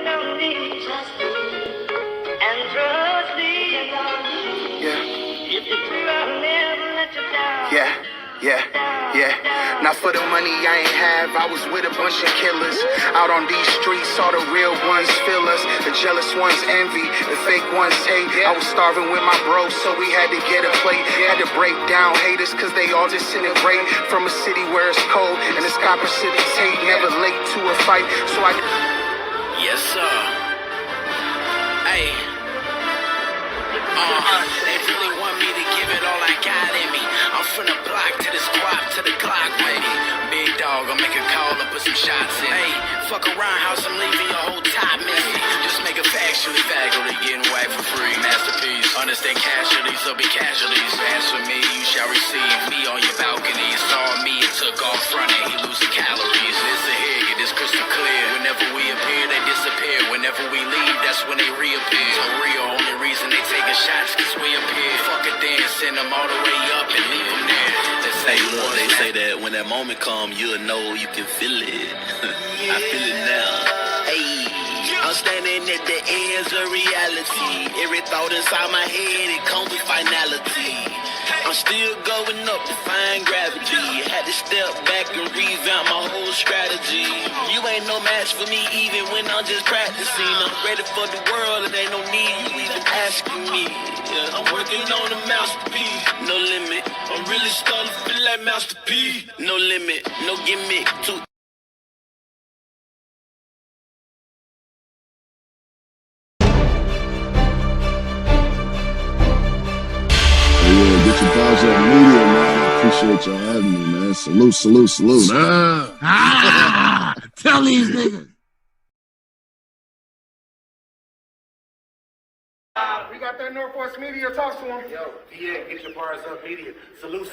on me, trust me, and trust me. Yeah. If you're true, I'll never let you down. Yeah. Not for the money I ain't have, I was with a bunch of killers. Out on these streets, all the real ones feel us. The jealous ones envy, the fake ones hate. I was starving with my bros, so we had to get a plate. Had to break down haters, cause they all disintegrate. From a city where it's cold, and it's copper precipitate. Never late to a fight, so I... Yes, sir. Hey. They really want me to give it all I got in me. I'm from the block to the squad to the clock ready. Big dog, I'll make a call and put some shots in. Hey, fuck around house, I'm leaving your whole top missing. Just make a factually faculty, getting whacked for free. Masterpiece, understand casualties, so be casualties. As for me, you shall receive me on your balcony. Saw me and took off running, he losing calories. Listen here, get this crystal clear. Whenever we appear, they disappear. Whenever we leave, that's when they reappear. So real, only reason they taking shots, cause we appear. Fuck it then, send them all the way up and leave them there. They say that when that moment come, you'll know you can feel it. I feel it now. Hey, I'm standing at the edge of reality. Every thought inside my head, it comes with finality. I'm still going up to find gravity. Had to step back and revamp my whole strategy. You ain't no match for me even when I'm just practicing. I'm ready for the world and ain't no need you even asking me. Yeah, I'm working on a masterpiece. No limit. I'm really starting to feel like Master P. No limit, no gimmick. Too Get your balls up media, man. I appreciate y'all having me, man. Salute. Tell these niggas. We got that Northwest Media. Talk to him. Yo, yeah, get your bars up, media. Salute.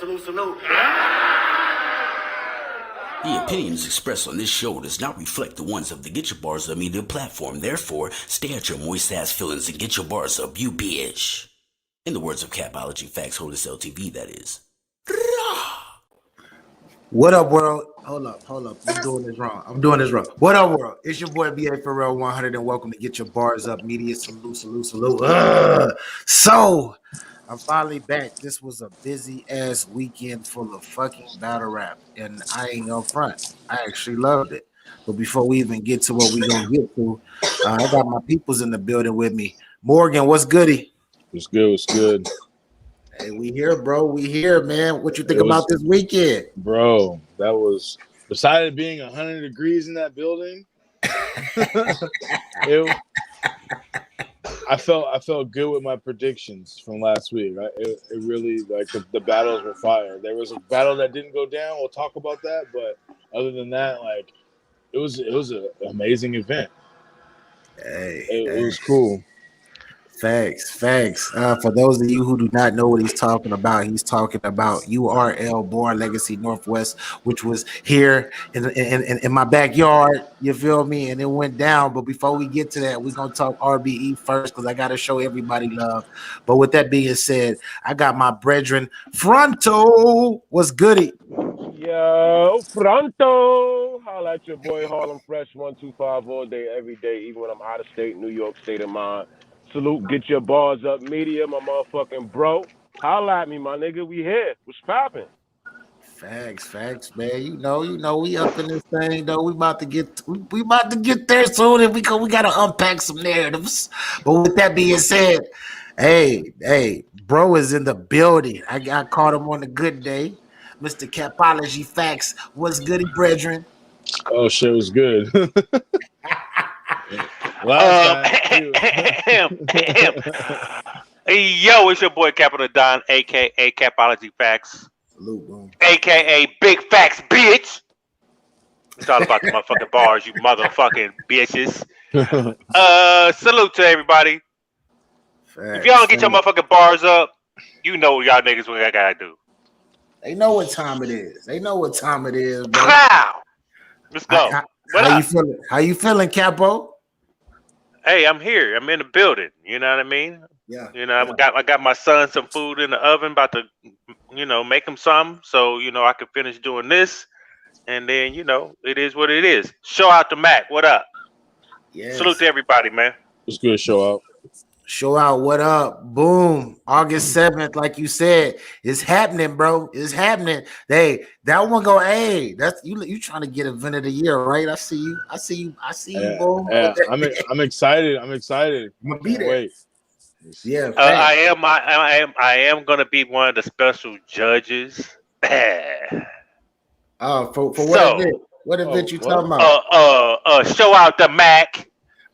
The opinions expressed on this show does not reflect the ones of the Get Your Bars Up Media platform. Therefore, stay at your moist ass feelings and get your bars up, you bitch. In the words of Capology Facts Holders LTV, that is. What up, world? Hold up. I'm doing this wrong. What up, world? It's your boy B.A. Pharrell 100 and welcome to Get Your Bars Up Media. Salute. So, I'm finally back. This was a busy ass weekend full of fucking battle rap, and I ain't gonna front. I actually loved it. But before we even get to what we gonna get to, I got my peoples in the building with me. Morgan, what's goody? What's good? Hey, we here, bro. We here, man. What you think about this weekend? Bro, that was, besides being 100 degrees in that building, I felt good with my predictions from last week. It really, like, the battles were fire. There was a battle that didn't go down. We'll talk about that, but other than that, like, it was an amazing event. It was cool. Facts. For those of you who do not know what he's talking about URL Born Legacy Northwest, which was here in my backyard. You feel me? And it went down. But before we get to that, we're gonna talk RBE first because I gotta show everybody love. But with that being said, I got my brethren Fronto. What's goody? Yo, Fronto. Holla at your boy Harlem Fresh 125 all day, every day, even when I'm out of state, New York state of mind. Salute, get your bars up, media, my motherfucking bro. Holla at me, my nigga. We here. What's poppin'? Facts, man. You know, we up in this thing though. We about to get there soon, and we gotta unpack some narratives. But with that being said, hey, bro is in the building. I caught him on a good day. Mr. Capology Facts, what's goody, brethren? Oh, shit was good. Hey, yo, it's your boy Capital Don, aka Capology Facts. Salute, bro. AKA Big Facts, bitch. It's all about the motherfucking bars, you motherfucking bitches. Salute to everybody. If y'all don't get your motherfucking bars up, you know y'all niggas what I gotta do. They know what time it is. Bro. Wow. Let's go. How you feeling, Capo? Hey, I'm here. I'm in the building. You know what I mean? Yeah. You know, I got my son some food in the oven, about to, make him some, so I can finish doing this, and then it is what it is. Show out to Mac. What up? Yes. Salute to everybody, man. It's good to show out. Show out, what up? Boom. August 7th, like you said, it's happening, bro. It's happening. Hey, that one go, hey, that's you trying to get event of the year, right? I see you. I see you, boom. Yeah, I'm excited. I'm excited. I'm gonna be there. Wait. Yeah, I am gonna be one of the special judges. For what So, event? What event you talking about? Show out the Mac.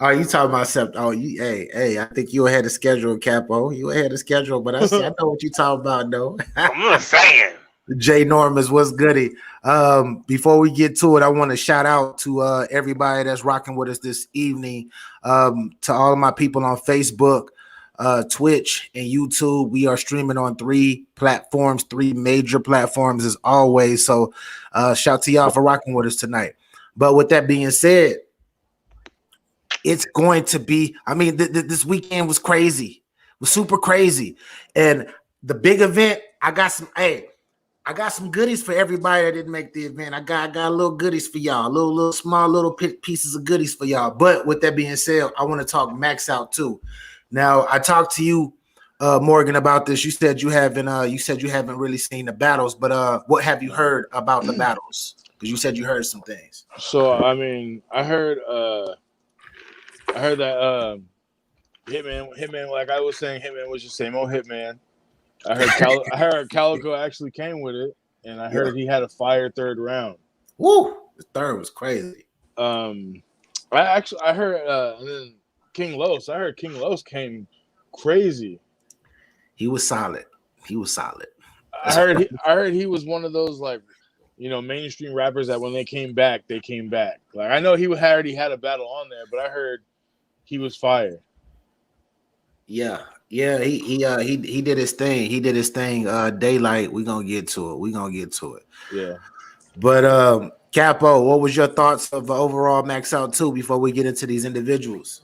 Oh, you talking about Sept? Oh, hey, I think you ahead of schedule, Capo. You ahead of schedule, but I know what you talking about, though. I'm just saying. Jay Normus, what's goody? Before we get to it, I want to shout out to everybody that's rocking with us this evening. To all of my people on Facebook, Twitch, and YouTube. We are streaming on 3 platforms, 3 major platforms as always. So shout to y'all for rocking with us tonight. But with that being said, it's going to be, I mean, this weekend was crazy. It was super crazy. And the big event, I got some goodies for everybody that didn't make the event. I got a little goodies for y'all, little small pieces of goodies for y'all. But with that being said, I want to talk Max Out too. Now, I talked to you, Morgan, about this. You said you haven't really seen the battles, but what have you heard about the battles? Because you said you heard some things. So I mean, I heard that Hitman, like I was saying, Hitman was just same old Hitman. I heard Calico actually came with it, and I heard he had a fire 3rd round. Woo! The 3rd was crazy. I heard and then King Los. I heard King Los came crazy. He was solid. I heard he was one of those, like, you know, mainstream rappers that when they came back. Like, I know he already had a battle on there, but I heard he was fire. Yeah. He did his thing. Daylight. We're gonna get to it. Yeah. But Capo, what was your thoughts of overall Max Out 2 before we get into these individuals?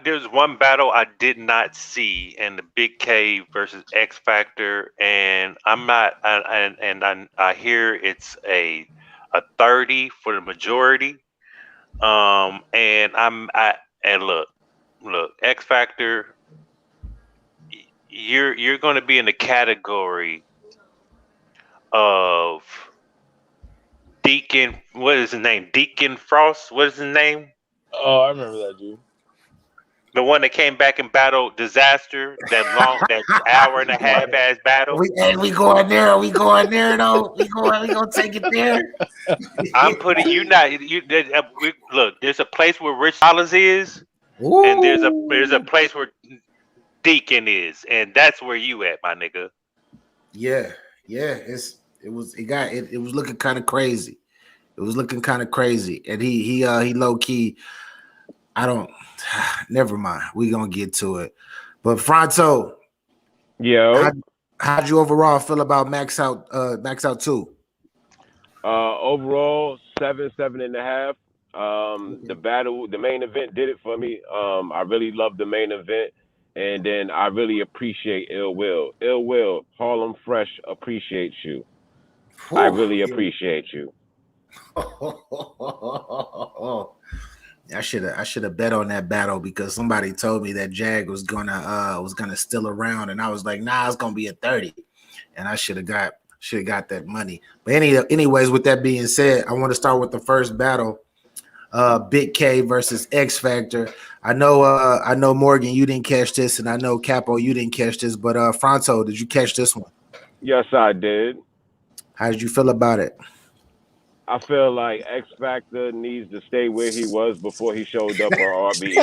There's one battle I did not see, and the Big K versus X Factor, and I hear it's a 30 for the majority. And look, X Factor, you're going to be in the category of Deacon. What is his name? Deacon Frost. What is his name? Oh, I remember that dude. The one that came back and battled Disaster, that hour and a half ass battle. We going there though. We gonna take it there. I'm putting look. There's a place where Rich Dollars is, Ooh. And there's a place where Deacon is, and that's where you at, my nigga. Yeah. It was looking kind of crazy. And he low key. Never mind. We gonna get to it. But Fronto, how'd you overall feel about Max Out 2? Overall, 7.5. The main event did it for me. I really loved the main event, and then I really appreciate Ill Will, Harlem Fresh appreciates you. I really appreciate you. I should have bet on that battle because somebody told me that Jag was gonna still around, and I was like, nah, it's gonna be a 30, and I should have got that money. But anyways, with that being said, I want to start with the first battle, Big K versus X Factor. I know Morgan, you didn't catch this, and I know Capo, you didn't catch this, but Fronto, did you catch this one? Yes, I did. How did you feel about it? I feel like X Factor needs to stay where he was before he showed up on RBE.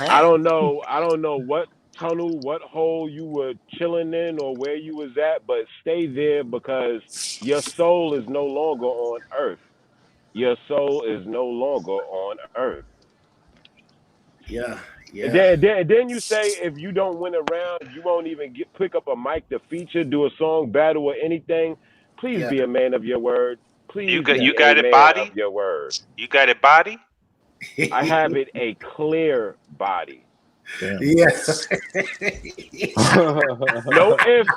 I don't know what tunnel, what hole you were chilling in or where you was at, but stay there because your soul is no longer on Earth. Your soul is no longer on Earth. Yeah. Then you say if you don't win a round, you won't even pick up a mic to feature, do a song, battle, or anything. Please be a man of your word. Please, you got it, body. Of your word. You got it, body. I have it a clear body. Damn. Yes. No ifs,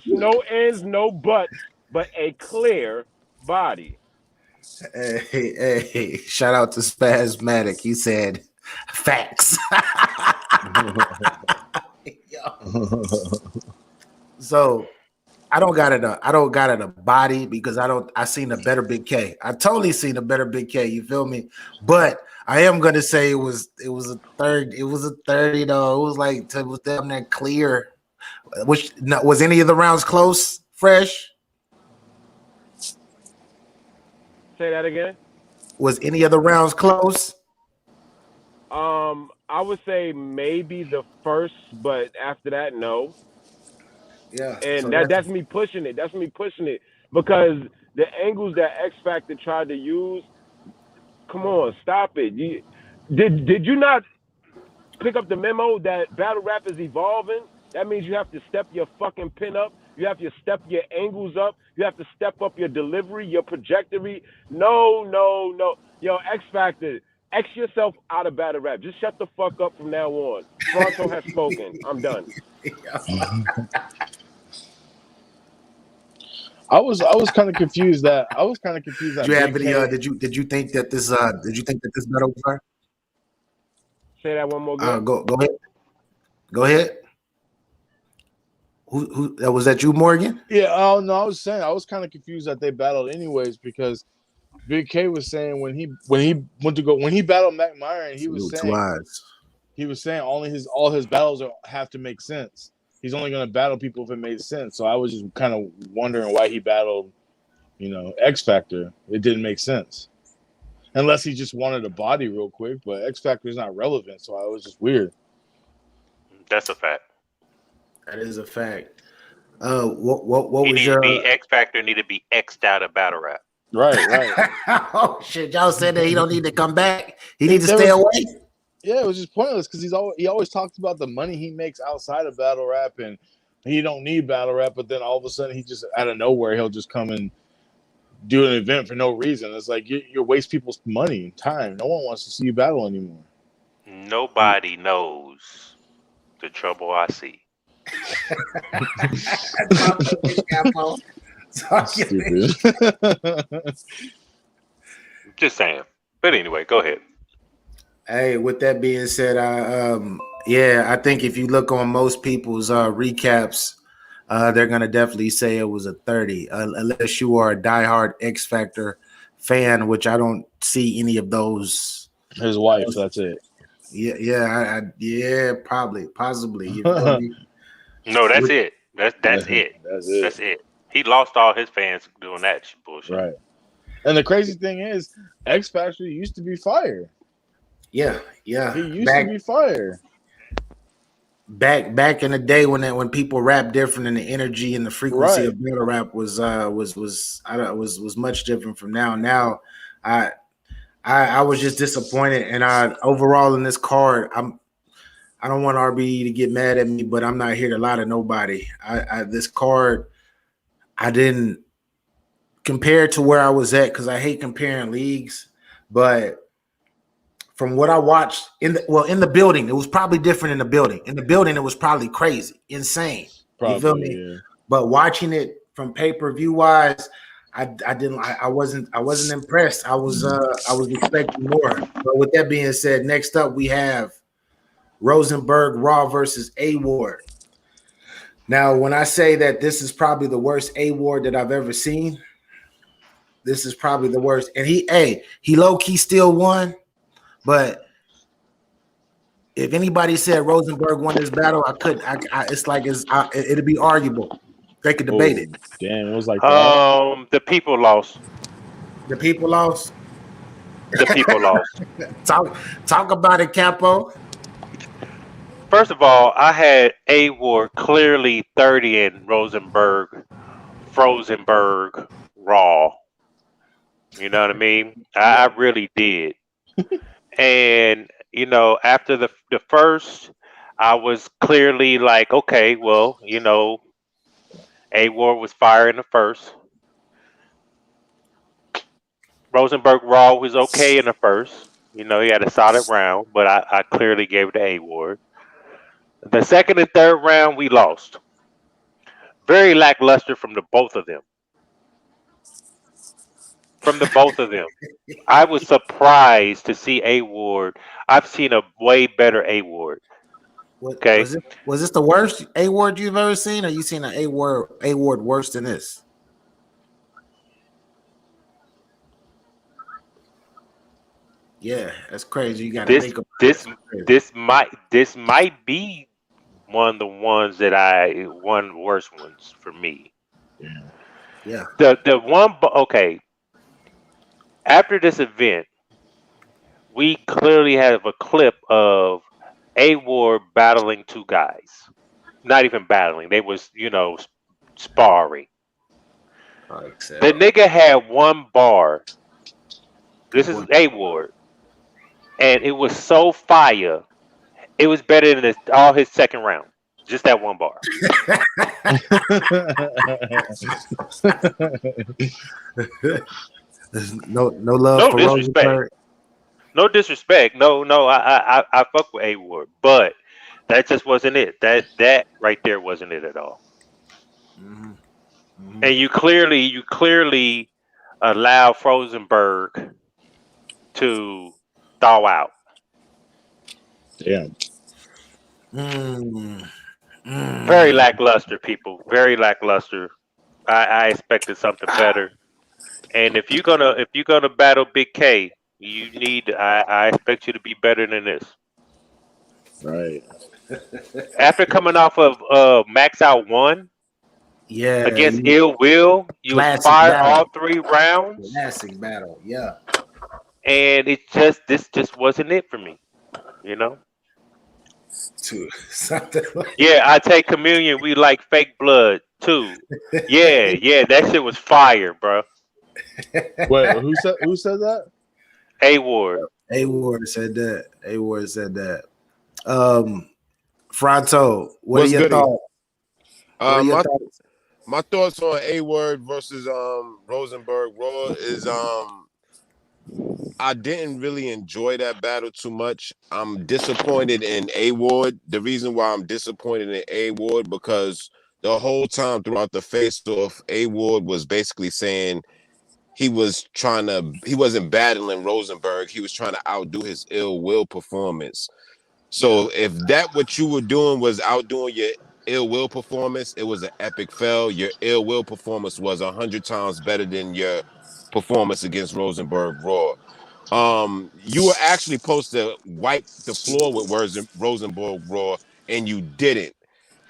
no ands, no buts, but a clear body. Hey, shout out to Spasmatic. He said facts. So I don't got it. I don't got it a body because I seen a better Big K. I totally seen a better Big K. You feel me? But I am gonna say it was a third. It was a 30 though. It was like it was damn that clear. Which was any of the rounds close? Fresh? Say that again. Was any of the rounds close? I would say maybe the first, but after that, no. Yeah. And So that's me pushing it. That's me pushing it because the angles that X Factor tried to use. Come on, stop it. Did you not pick up the memo that battle rap is evolving? That means you have to step your fucking pin up. You have to step your angles up. You have to step up your delivery, your trajectory. No. Yo, X Factor, X yourself out of battle rap. Just shut the fuck up from now on. Fronto has spoken. I'm done. I was kind of confused that Did you have any? Did you think that this battle was hard? Say that one more again. Go ahead. Go ahead. Who was that? You, Morgan? Yeah. Oh no, I was saying I was kind of confused that they battled anyways because Big K was saying when he battled Mac Myron, he was saying all his battles have to make sense. He's only going to battle people if it made sense. So I was just kind of wondering why he battled, X Factor. It didn't make sense. Unless he just wanted a body real quick, but X Factor is not relevant, so I was just weird. That's a fact. That is a fact. What was your X Factor need to be X'd out of battle rap. Right. Oh shit! Y'all said that he don't need to come back. He needs to stay away. Yeah, it was just pointless because he always talks about the money he makes outside of battle rap, and he don't need battle rap. But then all of a sudden, he just out of nowhere he'll just come and do an event for no reason. It's like you're waste people's money and time. No one wants to see you battle anymore. Nobody knows the trouble I see. Just saying. But anyway, go ahead. Hey, with that being said, I think if you look on most people's recaps, they're gonna definitely say it was a 30, unless you are a diehard X Factor fan, which I don't see any of those. His wife, that's it. Yeah, probably, possibly. You know No, that's it. That's it. He lost all his fans doing that bullshit. Right. And the crazy thing is, X Factor used to be fire. Yeah. He used to be fire. Back in the day when people rap different and the energy and the frequency of battle rap was much different from now. Now, I was just disappointed, and overall in this card, I don't want RB to get mad at me, but I'm not here to lie to nobody. This card, I didn't compare to where I was at because I hate comparing leagues, but from what I watched in the building, it was probably different in the building. In the building, it was probably crazy, insane. You feel me? Yeah. But watching it from pay-per-view wise, I wasn't impressed. I was expecting more. But with that being said, next up we have Rosenberg Raw versus A-Ward. Now, when I say that this is probably the worst A-Ward that I've ever seen, this is probably the worst. And he low-key still won. But if anybody said Rosenberg won this battle, it'd be arguable. They could debate it. Damn, it was like the people lost. The people lost. The people lost. Talk about it, Capo. First of all, I had A-Ward clearly 30 in Rosenberg Raw. You know what I mean? I really did. And, after the first, I was clearly like, okay, well, A-Ward was fire in the first. Rosenberg Raw was okay in the first. He had a solid round, but I clearly gave it to A-Ward. The second and third round, we lost. Very lackluster from the both of them. from the both of them. I was surprised to see A Ward. I've seen a way better A Ward. Okay. Was this the worst A Ward you've ever seen, or you seen an A Ward worse than this? Yeah, that's crazy. You got to think about this might be one of the ones that one of the worst ones for me. Yeah. The one okay. After this event, we clearly have a clip of A Ward battling two guys. Not even battling. They was, sparring. The nigga had one bar. This is A Ward. And it was so fire. It was better than all his second round. Just that one bar. no love for disrespect. Rosenberg. No disrespect. No, I fuck with A Ward, but that just wasn't it. That right there wasn't it at all. Mm-hmm. Mm-hmm. And you clearly allow Rosenberg to thaw out. Yeah. Very lackluster, people. Very lackluster. I expected something better. And if you're gonna battle Big K, you need. I expect you to be better than this. Right. After coming off of Max Out 1, against Ill Will, you fired all 3 rounds. Classic battle, yeah. And this just wasn't it for me, Yeah, I take communion. We like fake blood too. Yeah, that shit was fire, bro. Wait, who said that? A Ward. A Ward said that. Fronto, what are your thoughts? My thoughts on A Ward versus Rosenberg Raw is I didn't really enjoy that battle too much. I'm disappointed in A Ward. The reason why I'm disappointed in A Ward because the whole time throughout the face-off, A Ward was basically saying he wasn't battling Rosenberg. He was trying to outdo his Ill Will performance. So if what you were doing was outdoing your Ill Will performance, it was an epic fail. Your Ill Will performance was 100 times better than your performance against Rosenberg Raw. You were actually supposed to wipe the floor with Rosenberg Raw, and you didn't.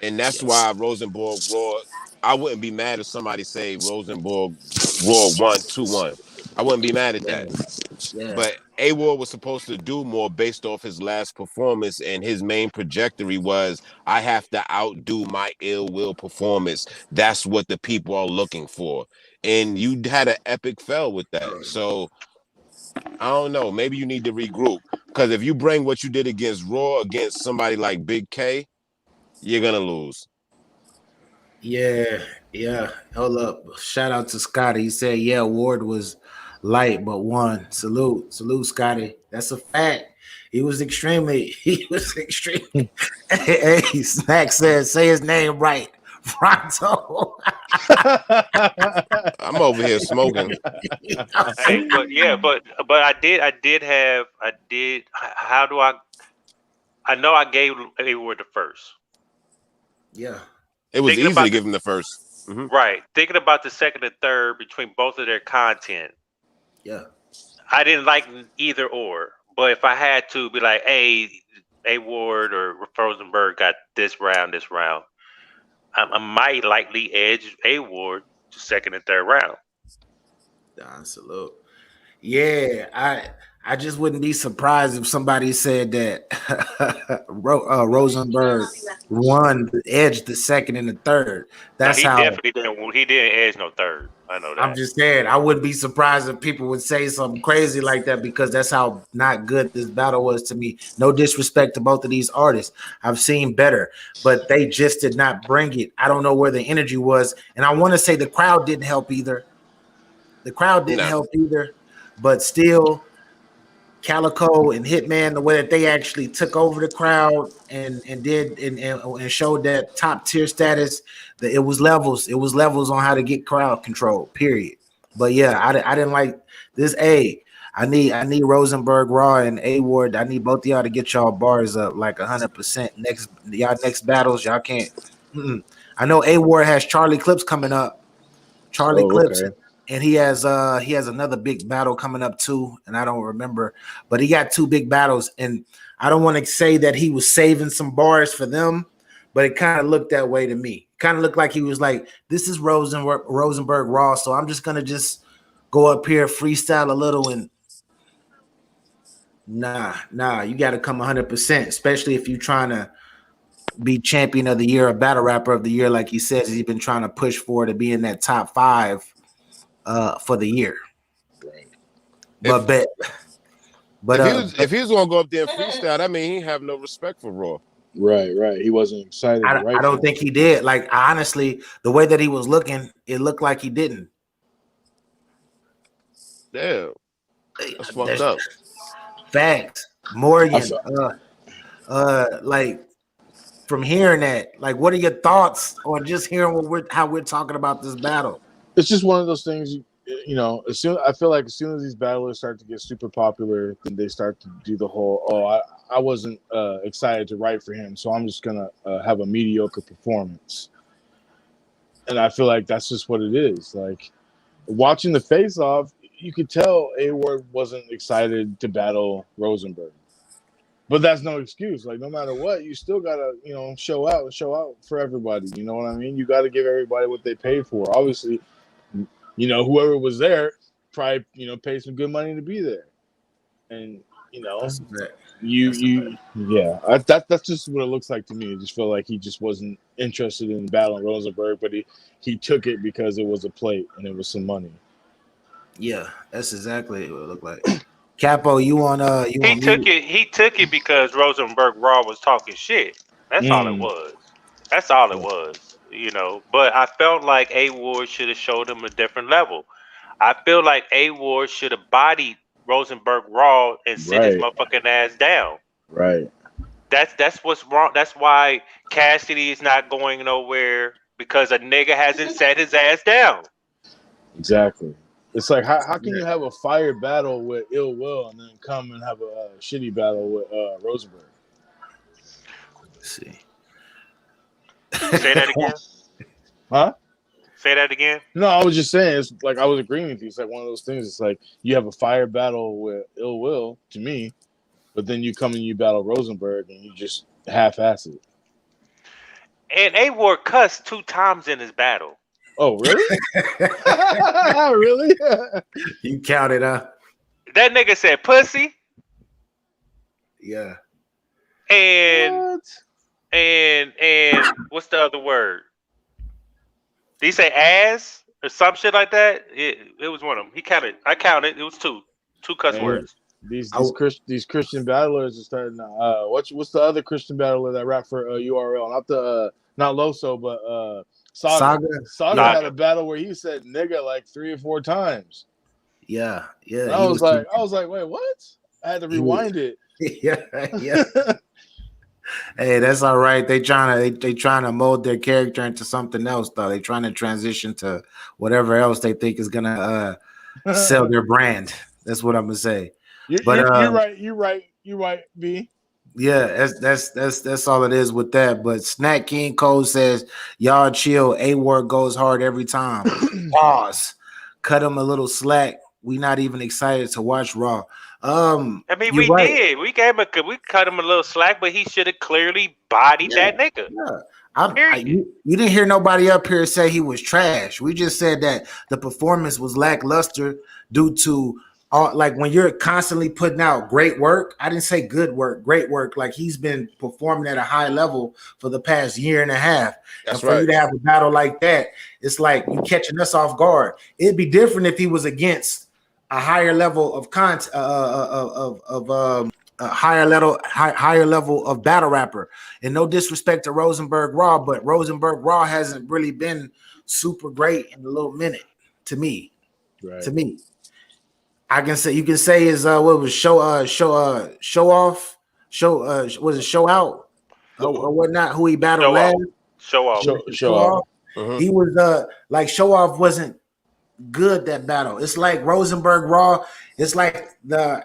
And that's why Rosenberg Raw, I wouldn't be mad if somebody say Rosenberg Raw 1-2-1. I wouldn't be mad at that. Yeah. But A Ward was supposed to do more based off his last performance, and his main trajectory was, I have to outdo my Ill Will performance. That's what the people are looking for. And you had an epic fail with that. So I don't know. Maybe you need to regroup. Because if you bring what you did against Raw against somebody like Big K, you're going to lose. Yeah. Hold up. Shout out to Scotty. He said, Ward was light, but won. Salute, Scotty. That's a fact. He was extremely. Hey, Snack says, say his name right. Pronto. I'm over here smoking. Hey, but I did. How do I know I gave A Ward the first. Yeah. It was easy to give him the first. Mm-hmm. Right. Thinking about the second and third between both of their content. Yeah. I didn't like either or. But if I had to be like, hey, A Ward or Rosenberg got this round. I might likely edge A Ward to second and third round. Salute. Yeah, I just wouldn't be surprised if somebody said that Rosenberg won, edged the second and the third. That's how. Definitely didn't. He didn't edge no third. I know that. I'm just saying, I wouldn't be surprised if people would say something crazy like that because that's how not good this battle was to me. No disrespect to both of these artists. I've seen better, but they just did not bring it. I don't know where the energy was. And I want to say the crowd didn't help either. But still, Calico and Hitman, the way that they actually took over the crowd and showed that top tier status, that it was levels on how to get crowd control, period. But yeah, I didn't like this. I need Rosenberg Raw and A Ward. I need both of y'all to get y'all bars up like 100%. Next battles, y'all can't. I know A Ward has Charlie Clips coming up. Clips, okay. and he has another big battle coming up too, and I don't remember, but he got 2 big battles, and I don't want to say that he was saving some bars for them, but it kind of looked that way to me. Kind of looked like he was like, this is Rosenberg Raw, so I'm just gonna just go up here, freestyle a little, and nah, you got to come 100%, especially if you're trying to be champion of the year or battle rapper of the year, like he says. He's been trying to push for to be in that top 5 for the year. But if he was gonna go up there and freestyle, that mean he have no respect for Raw. Right. He wasn't excited. I don't think he did. Like, honestly, the way that he was looking, it looked like he didn't. Damn, that's fucked up. Facts. Morgan, like, from hearing that, like, what are your thoughts on just hearing how we're talking about this battle? It's just one of those things, you know, I feel like as soon as these battlers start to get super popular, then they start to do the whole, I wasn't excited to write for him, so I'm just gonna have a mediocre performance. And I feel like that's just what it is. Like, watching the face-off, you could tell A Ward wasn't excited to battle Rosenberg. But that's no excuse. Like, no matter what, you still gotta, you know, show out for everybody. You know what I mean? You gotta give everybody what they paid for. Obviously, you know, whoever was there probably, you know, paid some good money to be there. And, you know, that's just what it looks like to me. It just felt like he just wasn't interested in battling Rosenberg, but he took it because it was a plate and it was some money. Yeah, that's exactly what it looked like. Capo, you on He took it because Rosenberg Raw was talking shit. That's all it was. That's all it was. You know, but I felt like A Ward should have showed him a different level. I feel like A Ward should have bodied Rosenberg Raw and sit his motherfucking ass down. Right. That's what's wrong. That's why Cassidy is not going nowhere, because a nigga hasn't sat his ass down. Exactly. It's like, how can you have a fire battle with Ill Will and then come and have a shitty battle with Rosenberg? Let's see. Say that again. Huh? Say that again. No, I was just saying, it's like I was agreeing with you. It's like one of those things. It's like you have a fire battle with Ill Will, to me, but then you come and you battle Rosenberg and you just half-ass it. And A Ward cussed 2 times in his battle. Oh, really? Really? You counted, huh? That nigga said pussy. Yeah. And what's the other word? Did he say ass or some shit like that? It was one of them. He counted. I counted. It was 2 cuss words. These Christian battlers are starting. What's the other Christian battler that rap for URL? Not Loso, but Saga. Saga had a battle where he said nigga like 3 or 4 times. Yeah. And I was like, wait, what? I had to rewind it. Yeah. Hey, that's all right. They trying to mold their character into something else, though. They trying to transition to whatever else they think is gonna sell their brand. That's what I'm gonna say. You're right, B. Yeah, that's all it is with that. But Snack King Cole says, y'all chill. A Ward goes hard every time. Pause. Cut him a little slack. We not even excited to watch Raw. I mean, we did. We cut him a little slack, but he should have clearly bodied that nigga. Yeah. You didn't hear nobody up here say he was trash. We just said that the performance was lackluster due to like when you're constantly putting out great work. I didn't say good work, great work. Like he's been performing at a high level for the past year and a half. That's and for you to have a battle like that, it's like you catching us off guard. It'd be different if he was against a higher level of higher level of battle rapper. And no disrespect to Rosenberg Raw, but Rosenberg Raw hasn't really been super great in a little minute to me. Right. To me, I can say you can say is what was show off was it show out or whatnot? Who he battled last? Show off. Show off. He was like show off wasn't good that battle. It's like Rosenberg Raw. It's like the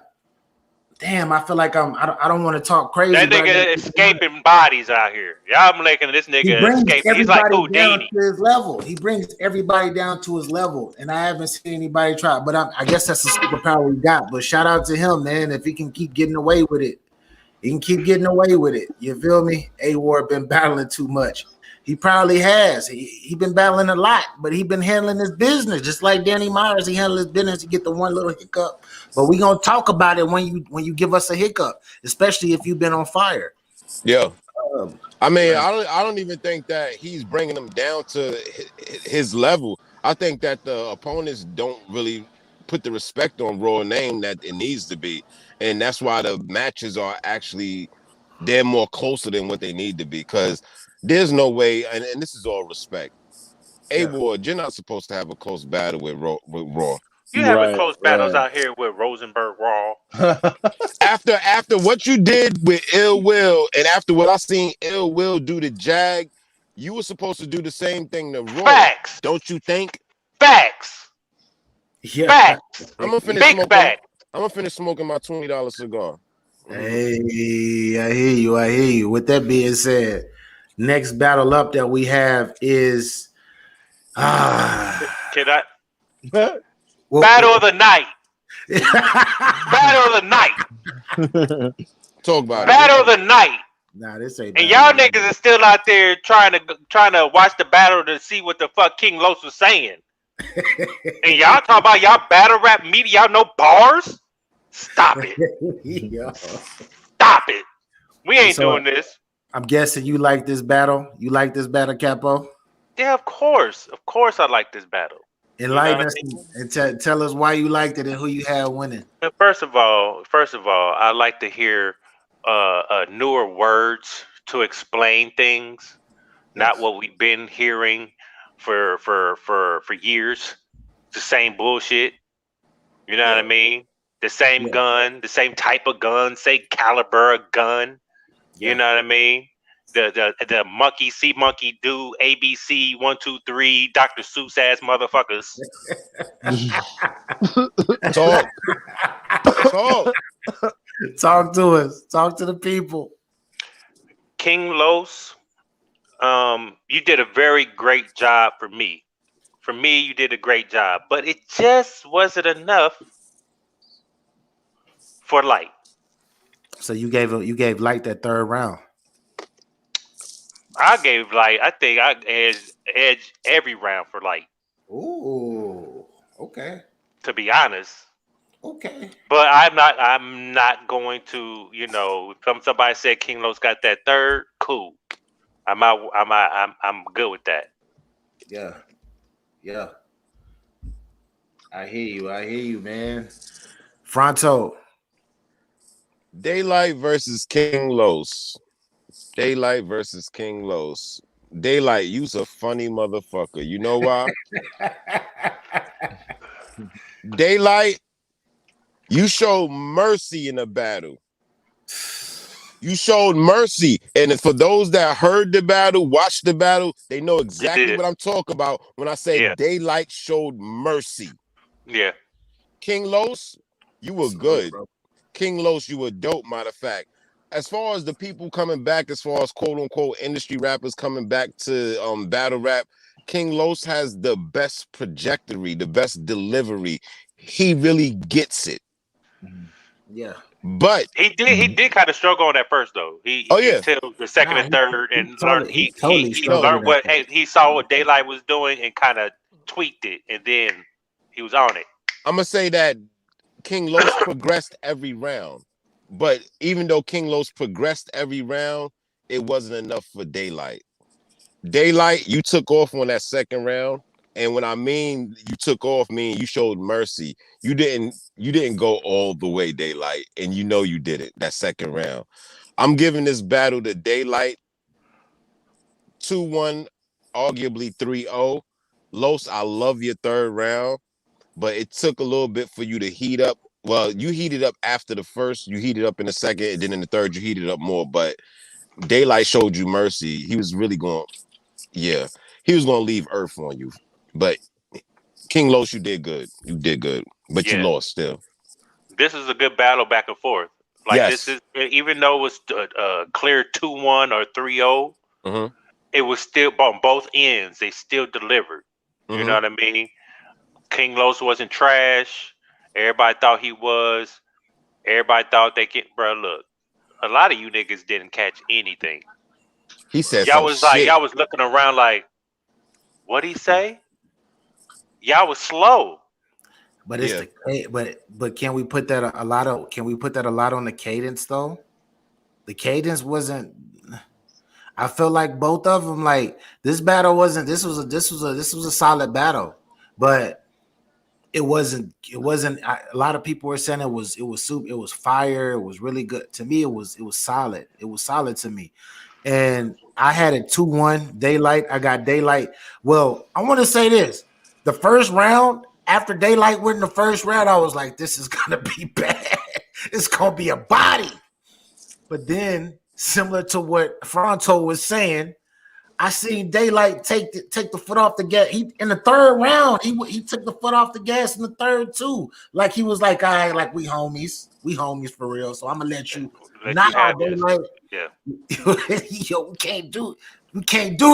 damn. I feel like I don't want to talk crazy. That nigga escaping bodies out here. Y'all making this nigga escape. He's like Houdini. To his level. He brings everybody down to his level, and I haven't seen anybody try. But I guess that's a superpower we got. But shout out to him, man. If he can keep getting away with it, he can keep getting away with it. You feel me? A-Ward been battling too much. He probably has. He been battling a lot, but he been handling his business just like Danny Myers. He handled his business to get the one little hiccup. But we gonna talk about it when you give us a hiccup, especially if you've been on fire. Yeah, I mean, I don't even think that he's bringing them down to his level. I think that the opponents don't really put the respect on Raw name that it needs to be, and that's why the matches are actually they're more closer than what they need to be because. There's no way, and this is all respect. A-Ward, you're not supposed to have a close battle with Raw. You having close battles out here with Rosenberg Raw. After what you did with Ill Will, and after what I seen Ill Will do to Jag, you were supposed to do the same thing to Raw. Facts. Don't you think? Facts. Yeah. Facts. I'm gonna finish smoking my $20 cigar. Hey, I hear you. With that being said. Next battle up that we have is Can I? Battle of the night. Battle of the night. Talk about Battle of the night. Nah, this ain't. And y'all niggas are still out there trying to watch the battle to see what the fuck King Los was saying. And y'all talk about y'all battle rap media. Y'all know bars. Stop it. Stop it. We ain't doing this. I'm guessing you like this battle. You like this battle, Capo? Yeah, of course. Of course I like this battle. Enlighten us and tell us why you liked it and who you had winning. First of all, I like to hear newer words to explain things, not what we've been hearing for years. The same bullshit. You know what I mean? The same gun, the same type of gun, same caliber of gun. You know what I mean? The monkey see monkey do ABC 1 2 3 Dr. Seuss ass motherfuckers. Talk to us. Talk to the people. King Los, you did a very great job for me. For me, you did a great job, but it just wasn't enough for Light. So you gave Light that third round. I gave Light. I think I edged every round for Light. Ooh, okay. To be honest. Okay. But I'm not going to. You know, if somebody said King Los got that third, cool. I'm good with that. Yeah. Yeah. I hear you, man. Fronto. Daylight versus King Los. Daylight versus King Los. Daylight, you's a funny motherfucker. You know why? Daylight, you showed mercy in the battle. You showed mercy. And for those that heard the battle, watched the battle, they know exactly what I'm talking about when I say Daylight showed mercy. Yeah. King Los, you were good. King Los, you were dope, matter of fact. As far as the people coming back, as far as quote-unquote industry rappers coming back to battle rap, King Los has the best trajectory, the best delivery. He really gets it. Yeah. But he did kind of struggle on that first though. Till the second and third and learned he learned what he saw what Daylight was doing and kind of tweaked it, and then he was on it. I'm gonna say that King Los progressed every round, but even though King Los progressed every round, it wasn't enough for Daylight. Daylight, you took off on that second round, and when I mean you took off, mean you showed mercy. You didn't go all the way, Daylight, and you know you did it that second round. I'm giving this battle to Daylight 2-1, arguably 3-0. Los, I love your third round, but it took a little bit for you to heat up. Well, you heated up after the first, you heated up in the second, and then in the third, you heated up more. But Daylight showed you mercy. He was really going, he was going to leave Earth on you. But King Los, you did good. You did good, but you Yeah. lost still. This is a good battle back and forth. Like Yes. this is, even though it was clear 2-1 or 3-0, Mhm. it was still on both ends. They still delivered. You Mhm. know what I mean? King Los wasn't trash. Everybody thought he was. Everybody thought they could. Bro, look, a lot of you niggas didn't catch anything. He said Y'all some was like, shit. y'all was looking around like, what'd he say? Y'all was slow. But it's but can we put that a lot on the cadence though? The cadence wasn't. I feel like both of them, like this battle wasn't. This was a solid battle, but it wasn't. A lot of people were saying it was soup. It was fire. It was really good to me. It was solid. It was solid to me, and I had it 2-1 Daylight. I got Daylight. Well, I want to say this: the first round after Daylight went in the first round, I was like, this is gonna be bad. It's gonna be a body. But then, similar to what Fronto was saying, I seen Daylight take the foot off the gas. He in the third round, he took the foot off the gas in the third too. Like he was like, all right, like we homies for real. So I'm gonna let you. Daylight. Yeah. Yo, we can't do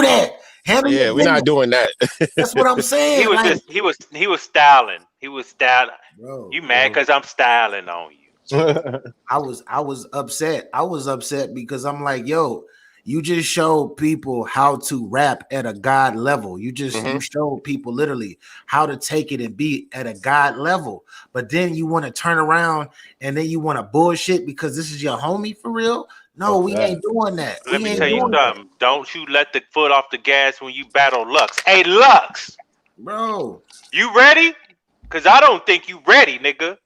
that. Yeah, we're not doing that. That's what I'm saying. He was styling. He was styling. Bro, you mad because I'm styling on you? I was upset. I was upset because I'm like, yo, you just showed people how to rap at a God level. You showed people literally how to take it and be at a God level. But then you want to turn around and then you want to bullshit because this is your homie for real. No, we ain't doing that. Let me tell you something. Don't you let the foot off the gas when you battle Lux. Hey, Lux, bro, you ready? Because I don't think you ready, nigga.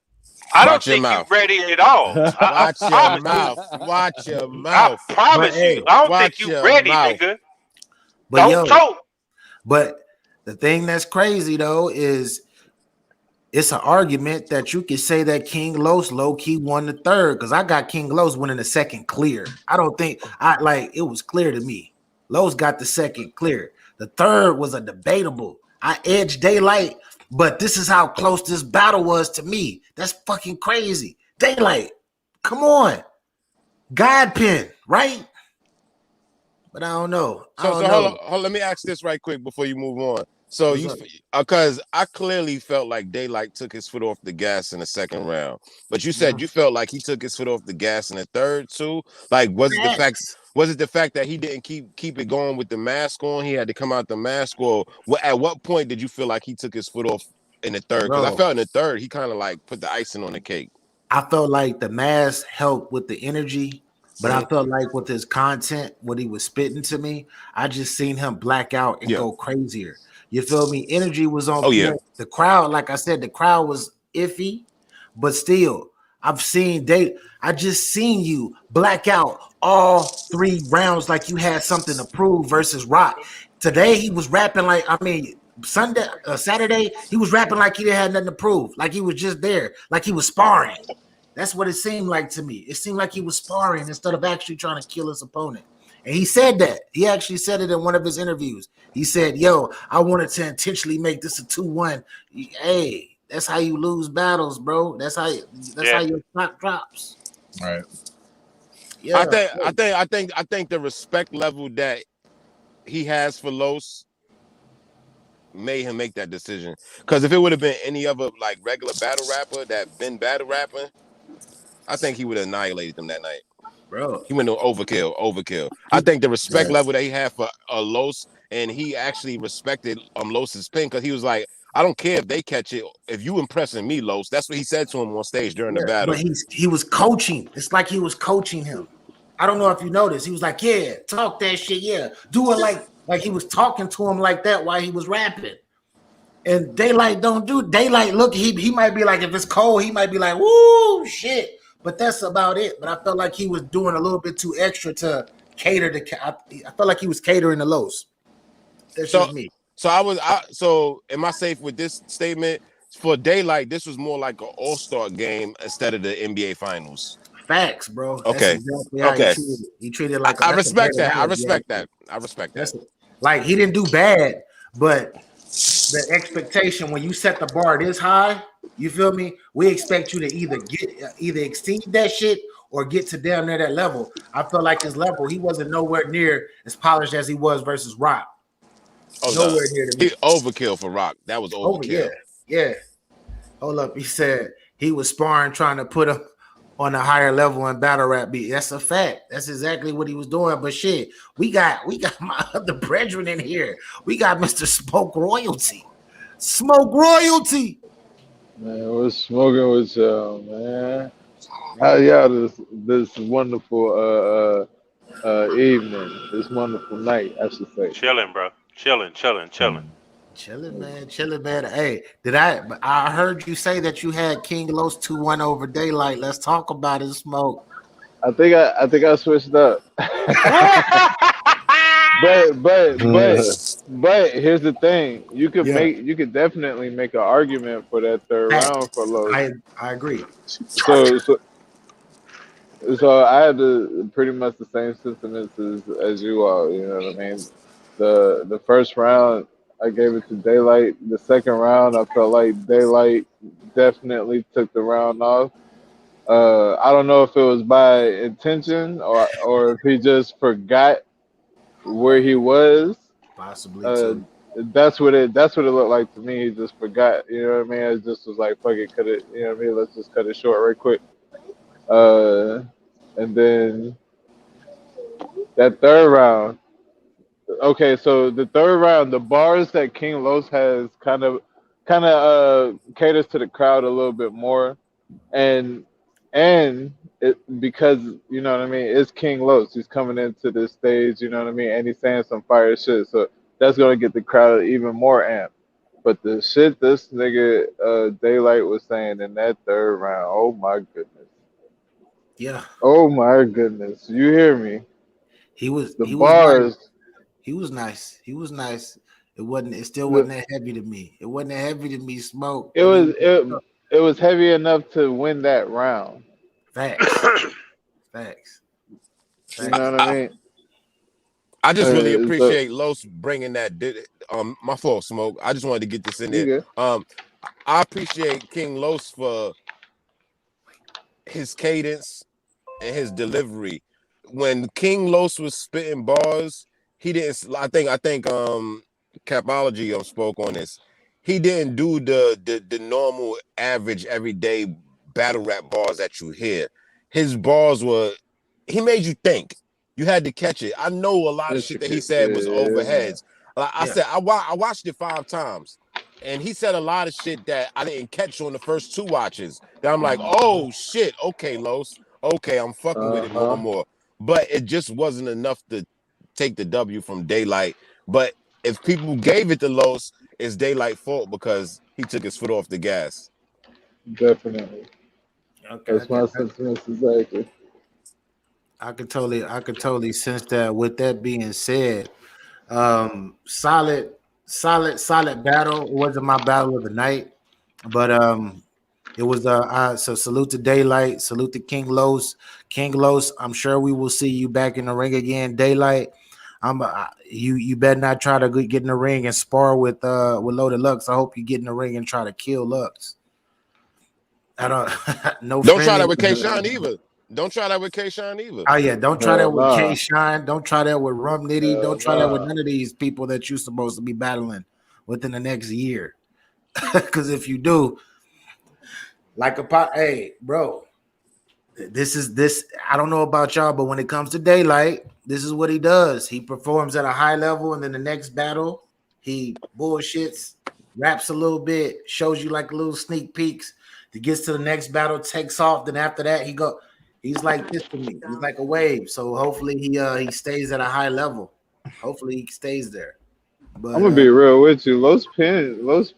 I don't think you ready at all. Watch your mouth. Watch your mouth. I promise you. I don't think you ready, nigga. But don't choke. But the thing that's crazy though is it's an argument that you could say that King Los low-key won the third because I got King Los winning the second clear. I don't think it was clear to me. Los got the second clear. The third was a debatable. I edged Daylight. But this is how close this battle was to me. That's fucking crazy. Daylight, come on. God pin, right? But I don't know. Hold on. Let me ask this right quick before you move on. So because I clearly felt like Daylight took his foot off the gas in the second round. But you said you felt like he took his foot off the gas in the third too. Like was it the fact that he didn't keep it going with the mask on? He had to come out the mask, or at what point did you feel like he took his foot off in the third? Because I felt in the third he kind of like put the icing on the cake. I felt like the mask helped with the energy, but I felt like with his content, what he was spitting to me, I just seen him black out and go crazier. You feel me? Energy was on. The crowd, like I said, the crowd was iffy, but still, I just seen you black out all 3 rounds like you had something to prove versus Rock. Today he was rapping like, Saturday he was rapping like he didn't have nothing to prove, like he was just there, like he was sparring. That's what it seemed like to me. It seemed like he was sparring instead of actually trying to kill his opponent. And he said that. He actually said it in one of his interviews. He said, yo, I wanted to intentionally make this a 2-1. Hey, that's how you lose battles, bro. That's how your stock drops. All right. Yeah. I think the respect level that he has for Los made him make that decision. Because if it would have been any other like regular battle rapper that been battle rapping, I think he would have annihilated them that night. Bro, he went to overkill. I think the respect level that he had for Los, and he actually respected Los's pen because he was like, I don't care if they catch it. If you impressing me, Los, that's what he said to him on stage during the battle. But he was coaching. It's like he was coaching him. I don't know if you noticed. He was like, yeah, talk that shit. Yeah, do it like he was talking to him like that while he was rapping. And Daylight don't do Daylight. Look, he might be like, if it's cold, he might be like, woo, shit. But that's about it. But I felt like he was doing a little bit too extra to cater to. I felt like he was catering to Los. That's just me. So am I safe with this statement? For Daylight, this was more like an all-star game instead of the NBA Finals. Facts, bro. Okay. That's exactly how he treated like. I respect that. I respect that. Like he didn't do bad, but the expectation when you set the bar this high, you feel me? We expect you to either exceed that shit or get to down near that level. I felt like his level, he wasn't nowhere near as polished as he was versus Rock. Nowhere near to me. Overkill for Rock. That was overkill. Yeah. Hold up. He said he was sparring trying to put him on a higher level in battle rap beat. That's a fact. That's exactly what he was doing. But shit, we got my other brethren in here. We got Mr. Smoke Royalty. Smoke Royalty. Man, what's smoking with y'all, man? How y'all this wonderful evening, this wonderful night, I should say. Chilling, bro. Chilling. Chilling, man. Hey, I heard you say that you had King Los 2-1 over Daylight. Let's talk about it, Smoke. I think I switched up. but here's the thing. You could definitely make an argument for that third round for Los. I agree. So I had pretty much the same sentiments as you all, you know what I mean? The first round I gave it to Daylight. The second round I felt like Daylight definitely took the round off. I don't know if it was by intention or if he just forgot where he was. Possibly too. That's what it looked like to me. He just forgot, you know what I mean? It just was like, fuck it, cut it, you know what I mean? Let's just cut it short right quick. And then that third round. Okay, so the third round, the bars that King Los has kind of caters to the crowd a little bit more, and it because you know what I mean, it's King Los. He's coming into this stage, you know what I mean, and he's saying some fire shit, so that's gonna get the crowd even more amped. But the shit this nigga Daylight was saying in that third round, oh my goodness. Yeah. Oh my goodness. You hear me? He was bars. Nice. He was nice. It still wasn't that heavy to me. It wasn't that heavy to me, Smoke. It was heavy enough to win that round. Facts. You know what I mean? I just really appreciate Los bringing that. My fault, Smoke. I just wanted to get this in there. I appreciate King Los for his cadence and his delivery. When King Los was spitting bars, he didn't. I think Capology spoke on this. He didn't do the normal, average, everyday battle rap bars that you hear. His bars were. He made you think. You had to catch it. I know a lot of shit that he said was overheads. Like I said, I watched it 5 times. And he said a lot of shit that I didn't catch on the first 2 watches. That I'm like, oh shit, okay, Los. Okay, I'm fucking with it more and more. But it just wasn't enough to take the W from Daylight. But if people gave it to Los, it's Daylight's fault because he took his foot off the gas. Definitely. Okay. That's my sentiments exactly. I could totally sense that. With that being said, solid battle. It wasn't my battle of the night, but it was so salute to Daylight, salute to King Los. King Los, I'm sure we will see you back in the ring again. Daylight, you better not try to get in the ring and spar with Loaded Lux. I hope you get in the ring and try to kill Lux. I don't don't try that with K-Shine either. Don't try that with K-Shine either. Oh yeah, don't try that with K-Shine. Don't try that with Rum Nitty. Don't try that with none of these people that you're supposed to be battling within the next year. Because if you do, hey, bro, this. I don't know about y'all, but when it comes to Daylight, this is what he does. He performs at a high level, and then the next battle, he bullshits, raps a little bit, shows you like little sneak peeks. He gets to the next battle, takes off. Then after that, he's like this to me. He's like a wave. So hopefully he stays at a high level. Hopefully he stays there. But I'm gonna be real with you. Los Pen is Los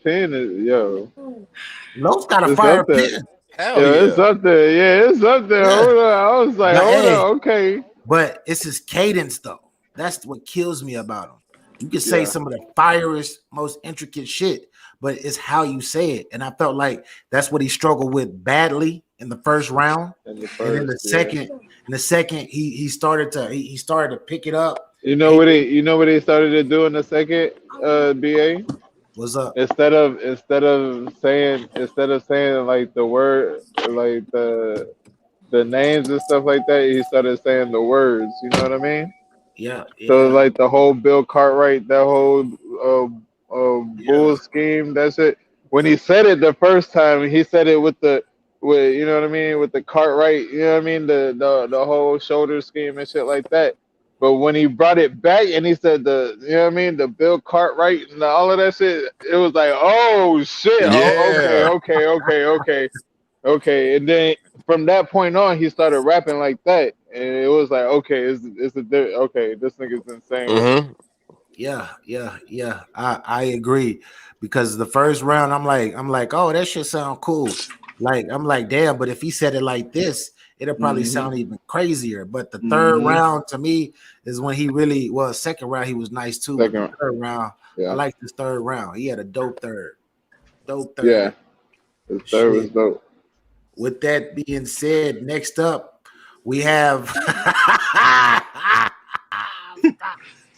got a fire pen. Hell yeah, it's up there. Yeah, it's up there. Yeah. Hold on. I was like, hold on, okay. But it's his cadence though. That's what kills me about him. You can say some of the firest, most intricate shit, but it's how you say it. And I felt like that's what he struggled with badly in the first round. And in the second, he started to pick it up. You know what he started to do in the second, BA? What's up? Instead of saying like the word, like the names and stuff like that, he started saying the words. You know what I mean? Yeah, So yeah, like the whole Bill Cartwright, that whole yeah. bull scheme. That's it. When he said it the first time, he said it with you know what I mean, with the Cartwright. You know what I mean, the whole shoulder scheme and shit like that. But when he brought it back and he said you know what I mean, the Bill Cartwright and all of that shit, it was like, oh shit, oh Yeah. okay. And then from that point on, he started rapping like that, and it was like, okay, okay, this nigga's insane. Mm-hmm. Yeah. I agree because the first round, I'm like, oh, that shit sound cool. Like, I'm like, damn, but if he said it like this, it'll probably sound even crazier. But the third round to me is when he really, well, second round he was nice too. But the third round, I like this third round. He had a dope third. Yeah, the third was dope. With that being said, next up we have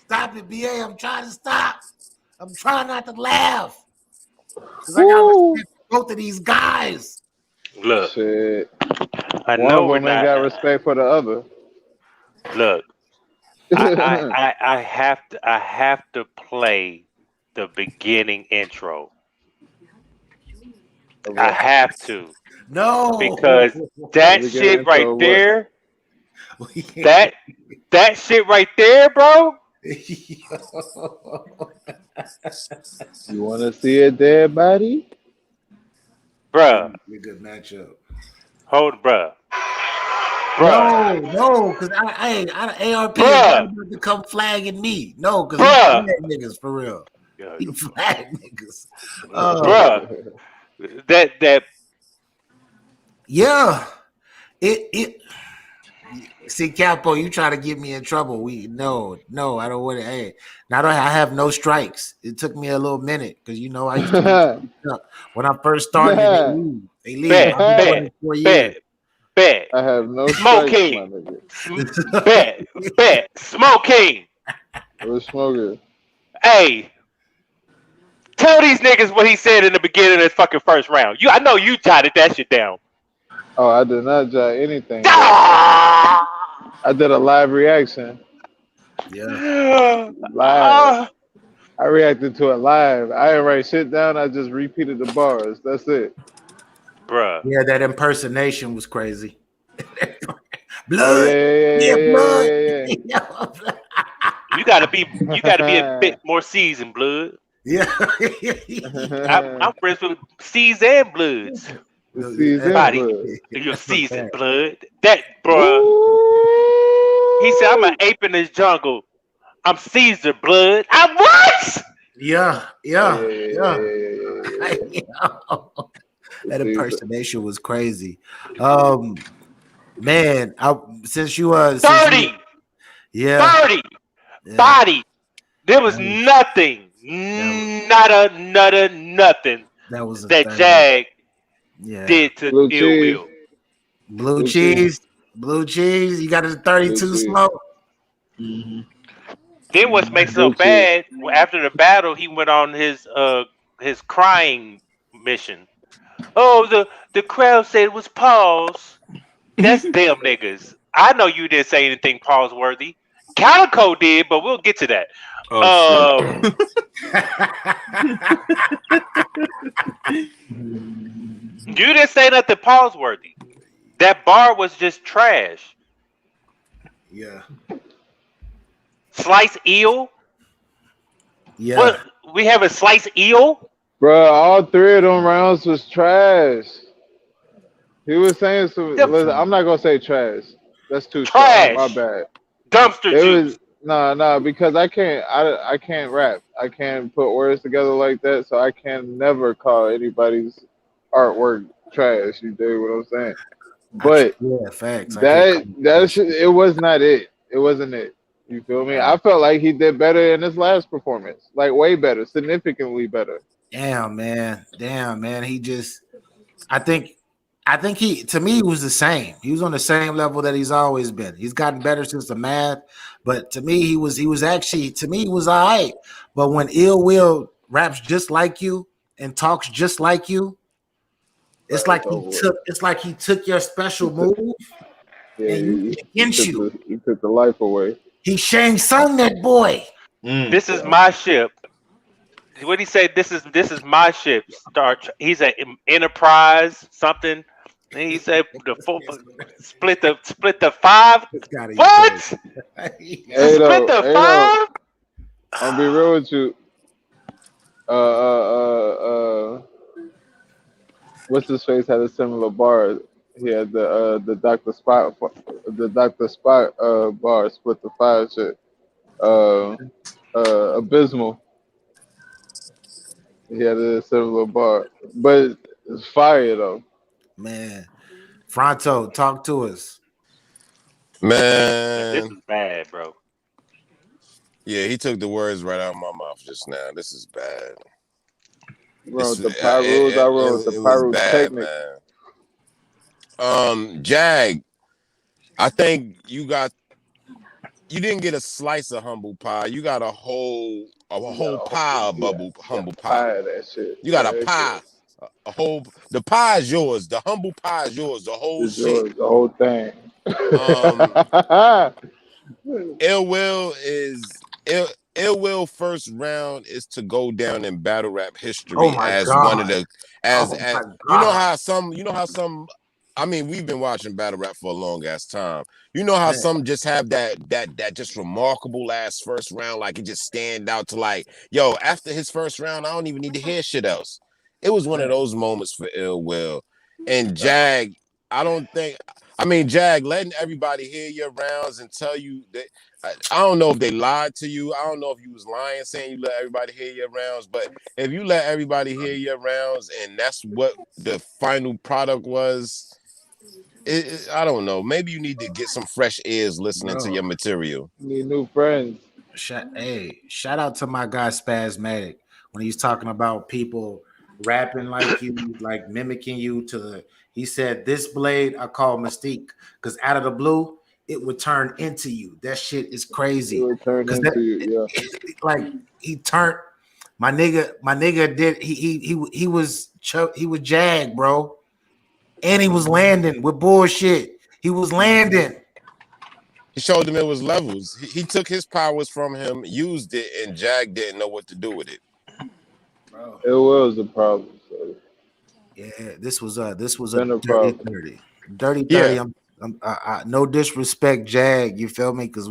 Stop it, BA. I'm trying to stop. I'm trying not to laugh. Because I got respect for both of these guys. Look, shit. I One know of we're them ain't not. got respect for the other. Look, I have to play the beginning intro. I have to. No, because that shit right there, that shit right there, bro. You want to see a dead body, bruh? A good matchup. Hold, bruh. No, because I ARP is to come flagging me. No, because he flag niggas for real. He flag niggas, bruh. That. Yeah, it. See, Capo, you try to get me in trouble. No, I don't want to. Hey, now I have no strikes. It took me a little minute because you know I used to when I first started. They leave. Bet. I have no smoking. Bet. Smoking. We're smoking. Hey, tell these niggas what he said in the beginning of this fucking first round. I know you jotted that shit down. Oh, I did not jot anything. I did a live reaction. Yeah. Live. I reacted to it live. I didn't write shit down. I just repeated the bars. That's it. Bruh. Yeah, that impersonation was crazy. Blood. Yeah. You gotta be a bit more seasoned, blood. Yeah. I'm friends with seasoned bloods. Body. You're seasoned blood. That, bro. He said, I'm an ape in this jungle. I'm Caesar blood. I'm what? Yeah. That impersonation was crazy. Man, since you 30. Yeah. 30. Yeah. Body. There was nothing. Nothing. That was that Jag did to Blue Ill Will. Blue cheese. You got a 32 smoke. Mm-hmm. Then what makes it so bad? After the battle, he went on his crying mission. Oh, the crowd said it was pause. That's them niggas. I know you didn't say anything pause worthy. Calico did, but we'll get to that. You didn't say nothing pause worthy. That bar was just trash. Yeah. Slice eel? Yeah. What? We have a slice eel? Bro, all three of them rounds was trash. He was saying some. Listen, I'm not gonna say trash. That's too trash. My bad. Dumpster juice. No, because I can't rap. I can't put words together like that, so I can never call anybody's artwork trash. You dig what I'm saying? But yeah, facts. That shit, it was not it. It wasn't it. You feel me? I felt like he did better in his last performance. Like way better, significantly better. Damn, man. He just I think he, to me, was the same. He was on the same level that he's always been. He's gotten better since the math, but to me, he was actually, to me, he was all right. But when Ill Will raps just like you and talks just like you, it's like he took your special move and used it against you. He took the life away. He Shang Tsung that boy. This is my ship. What he said? This is my ship. He's an Enterprise something. And he said split the five. What? Split the five? I'll be real with you. What's his face had a similar bar. He had the Dr. Spot bar, split the five shit. Abysmal. He had a similar bar, but it's fire though. Man, Fronto, talk to us. Man, this is bad, bro. Yeah, he took the words right out of my mouth just now. This is bad. Bro, the Pyrus, I wrote the Pyrus technique. Man. Jag, I think you didn't get a slice of humble pie. You got a whole pie of humble pie. That shit. You got a pie. The pie is yours. The humble pie is yours. The whole shit. Yours, the whole thing. Ill Will first round is to go down in battle rap history as God. One of the you know how some I mean, we've been watching battle rap for a long ass time. You know how some just have that just remarkable ass first round, like it just stand out to like, yo, after his first round, I don't even need to hear shit else. It was one of those moments for Ill Will. And Jag, Jag, letting everybody hear your rounds and tell you that I don't know if they lied to you. I don't know if you was lying saying you let everybody hear your rounds, but if you let everybody hear your rounds and that's what the final product was, I don't know. Maybe you need to get some fresh ears listening to your material. Need new friends. Shout out to my guy Spasmatic when he's talking about people rapping like you, like mimicking you. He said, "This blade I call Mystique because out of the blue it would turn into you." That shit is crazy. It would turn into you. Yeah. Like he turned my nigga did he was Jag, bro. And he was landing with bullshit. He was landing. He showed them it was levels. He took his powers from him, used it, and Jag didn't know what to do with it. Bro. It was a problem. So. Yeah, this was a dirty 30. Dirty 30. Yeah. I no disrespect, Jag. You feel me? Because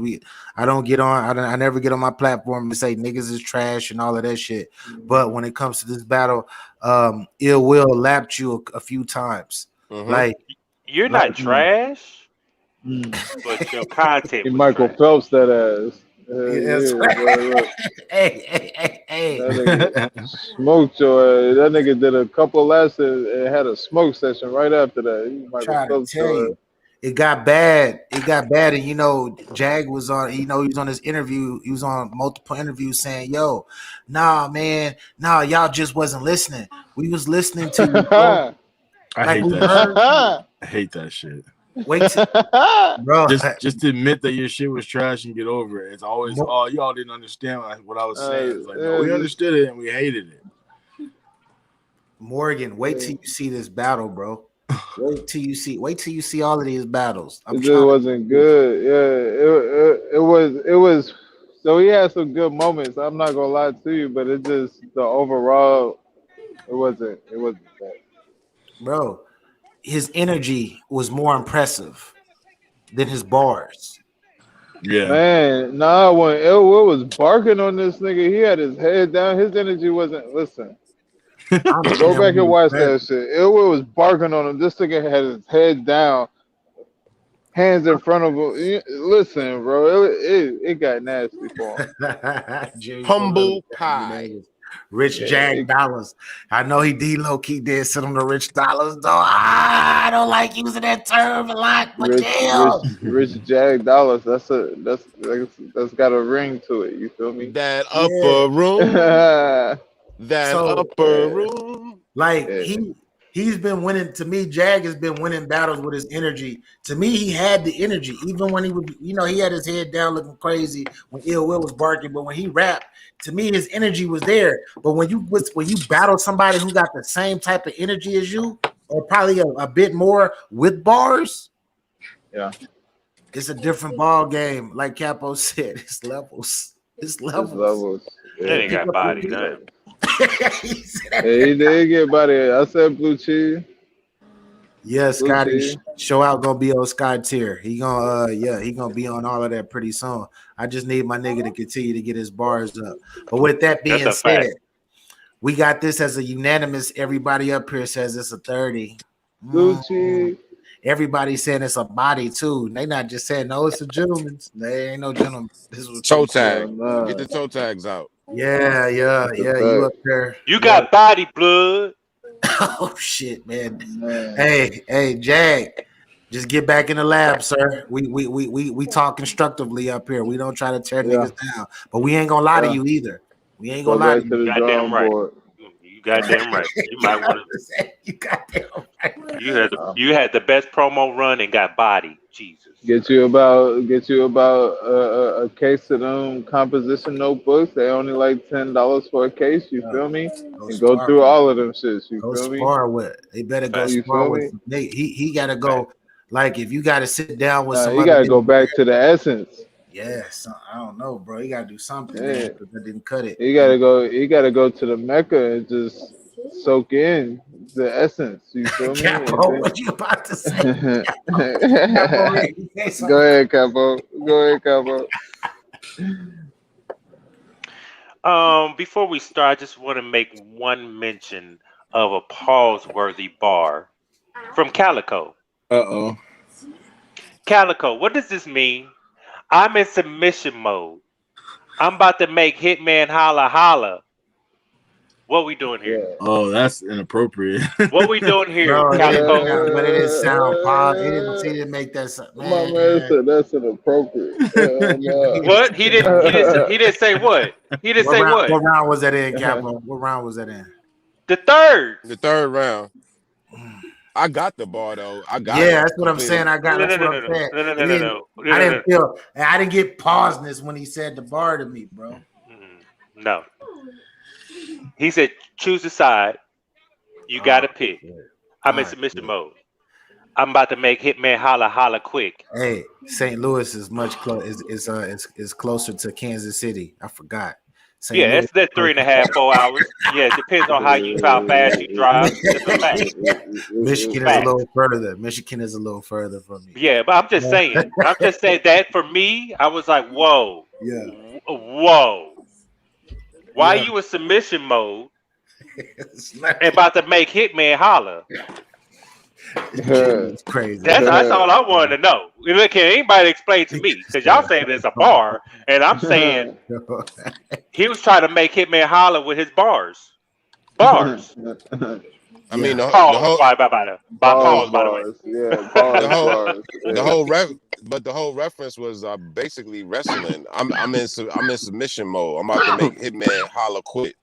I don't get on. I never get on my platform to say niggas is trash and all of that shit. But when it comes to this battle, Ill Will lapped you a few times. Mm-hmm. Like you're not trash, but your content. He Michael trash. Phelps that ass. Hey. That nigga smoked your ass. That nigga did a couple lessons and had a smoke session right after that. Try to tell you. It got bad. And you know, Jag was on. You know, he was on his interview. He was on multiple interviews saying, "Yo, nah, man, nah, y'all just wasn't listening. We was listening to you." Bro. I hate that shit. Wait, bro. Just admit that your shit was trash and get over it. It's always, oh, y'all didn't understand what I was saying. It's like, no, we understood it and we hated it. Morgan, wait till you see this battle, bro. Wait till you see all of these battles. It just wasn't good. Yeah, it was. So he had some good moments. I'm not gonna lie to you, but it just the overall, it wasn't that. Bro, his energy was more impressive than his bars. Yeah, man. Nah, when Ill Will was barking on this nigga, he had his head down. His energy wasn't. Listen. Go back and watch that shit. Ill Will was barking on him. This nigga had his head down, hands in front of him. Listen, bro, it got nasty for him. Humble pie. Rich Jag Dollars. I know he low-key did send him to Rich Dollars, though. I don't like using that term a lot, but Rich Jag Dollars. That's got a ring to it. You feel me? That upper room. That upper room. Like He's been winning. To me, Jag has been winning battles with his energy. To me, he had the energy, even when he would, he had his head down looking crazy when Ill Will was barking. But when he rapped, to me, his energy was there. But when you battle somebody who got the same type of energy as you, or probably a bit more with bars, yeah, it's a different ball game. Like Capo said, it's levels. It's levels. Yeah. That ain't got body. He did get body. I said blue cheese. Yeah, Scotty show out gonna be on Scott tier. He gonna be on all of that pretty soon. I just need my nigga to continue to get his bars up. But with that being said, we got this as a unanimous. Everybody up here says it's a 30. Blue cheese. Everybody saying it's a body too. They not just saying no, it's a gentleman's. They ain't no gentleman. This was toe tag. Get the toe tags out. Yeah. You up there? You got body, blood. Oh shit, man. Hey, Jag, just get back in the lab, sir. We talk constructively up here. We don't try to tear niggas down, but we ain't gonna lie to you either. We ain't gonna lie to you. Goddamn right. You goddamn right. You might want to. You goddamn right. You had the best promo run and got body. Jesus. Get you about a case of them composition notebooks. They only like $10 for a case. You feel me? And go through all of them shits. You feel me? Spar with. They better go spar with. He gotta go. Like if you gotta sit down with some. You gotta go back to the essence. Yes, I don't know, bro. You gotta do something. Yeah. I didn't cut it. You gotta go to the Mecca and just soak in the essence. You feel me? Capo, what you about to say? Go ahead, Capo. Before we start, I just want to make one mention of a pause-worthy bar from Calico. Calico, what does this mean? I'm in submission mode. I'm about to make Hitman holla holla. What we doing here? Oh, that's inappropriate. What we doing here, Calico? But it didn't sound pause. He didn't make that sound. My man said that's inappropriate. What? He didn't say what? He didn't say what? What round was that in, Capo? What round was that in? The third round. I got the bar though. That's what I'm saying. I got. No. I didn't get pauseness when he said the bar to me, bro. No. He said, choose a side. You got to pick. I'm in submission mode. I'm about to make Hitman holla holla quick. Hey, St. Louis is much is closer to Kansas City. I forgot. That's 3.5, 4 hours. Yeah, it depends on how fast you drive. Michigan is a little further. Michigan is a little further from me. Yeah, but I'm just saying. That for me, I was like, whoa. Yeah. Whoa. Why are you in submission mode and about to make Hitman holler? It's crazy. That's all I wanted to know. Can anybody explain to me? Because y'all saying it's a bar, and I'm saying he was trying to make Hitman holler with his bars. Bars. I mean, the whole reference was basically wrestling. I'm in submission mode. I'm about to make Hitman holler quit.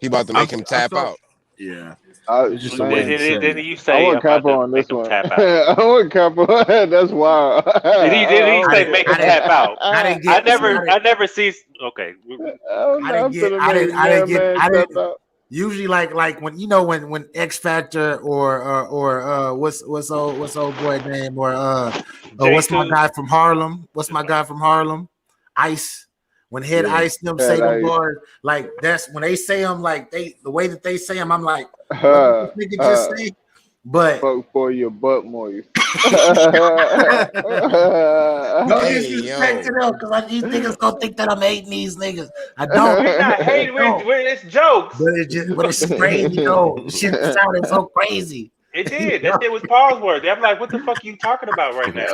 He about to make him tap out. Yeah. Didn't you say I want Capo on this one? I want Capo. That's wild. Did he say make him tap out? I never see. Okay. I didn't. Usually, like when X Factor or what's old boy name or what's my guy from Harlem? What's my guy from Harlem? Ice. When Head Ice them say them bars, like that's when they say them, like the way that they say them, I'm like, what did nigga just say? But fuck for your butt moist. No disrespect to them, because these niggas gonna think that I'm hating these niggas. I don't. We're not hating. It's jokes. But it's crazy though. Shit sounded so crazy. It did. That shit was pause worthy. I'm like, what the fuck are you talking about right now?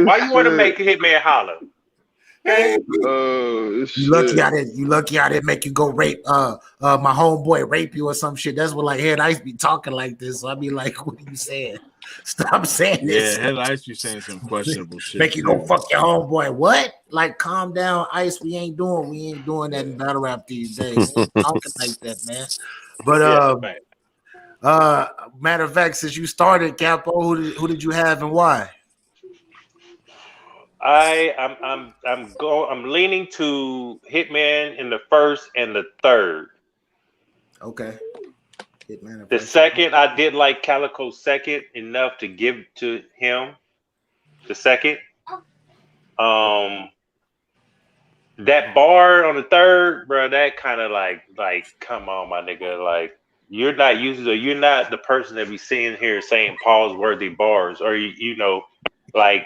Why you want to make a Hitman holler? Okay. You lucky I didn't make you go rape my homeboy rape you or some shit. That's what like Head Ice be talking like this. So I be like, what are you saying? Stop saying this. Yeah, Head Ice be saying some questionable shit. Make you go fuck your homeboy. What? Like calm down, Ice. We ain't doing that in battle rap these days. We ain't talking like that, man. But Matter of fact, since you started, Capo, who did you have and why? I'm leaning to Hitman in the first and the third. Okay. Hitman. The second, I did like Calico second enough to give to him the second. That bar on the third, bro, that kind of like, come on, my nigga, like you're not the person that be sitting here saying pause worthy bars, or you know, like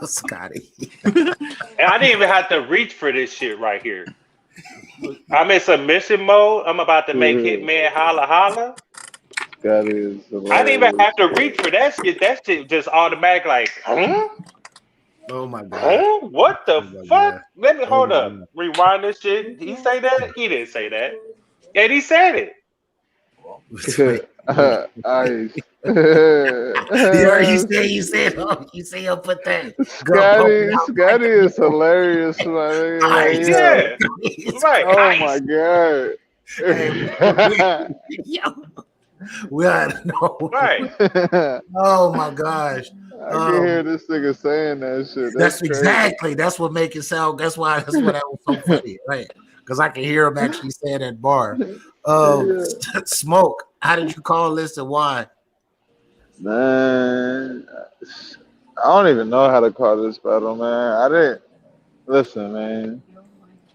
Scotty. And I didn't even have to reach for this shit right here. I'm in submission mode. I'm about to make Hitman holla holla. Scotty is I didn't even have to reach for that shit. That shit just automatic, like, huh? Oh my god! Huh? What the fuck? Let me hold up. Rewind this shit. Did he say that? He didn't say that. And he said it. You said he'll put that. Scotty is hilarious, man. Yeah. Right. Oh my god. We gotta know. Right. Oh my gosh. I can hear this nigga saying that shit. That's exactly. That's what make it sound. That's why that was so funny, right? Because I can hear him actually saying that bar. Smoke. How did you call this and why? Man, I don't even know how to call this battle, man. I didn't listen, man.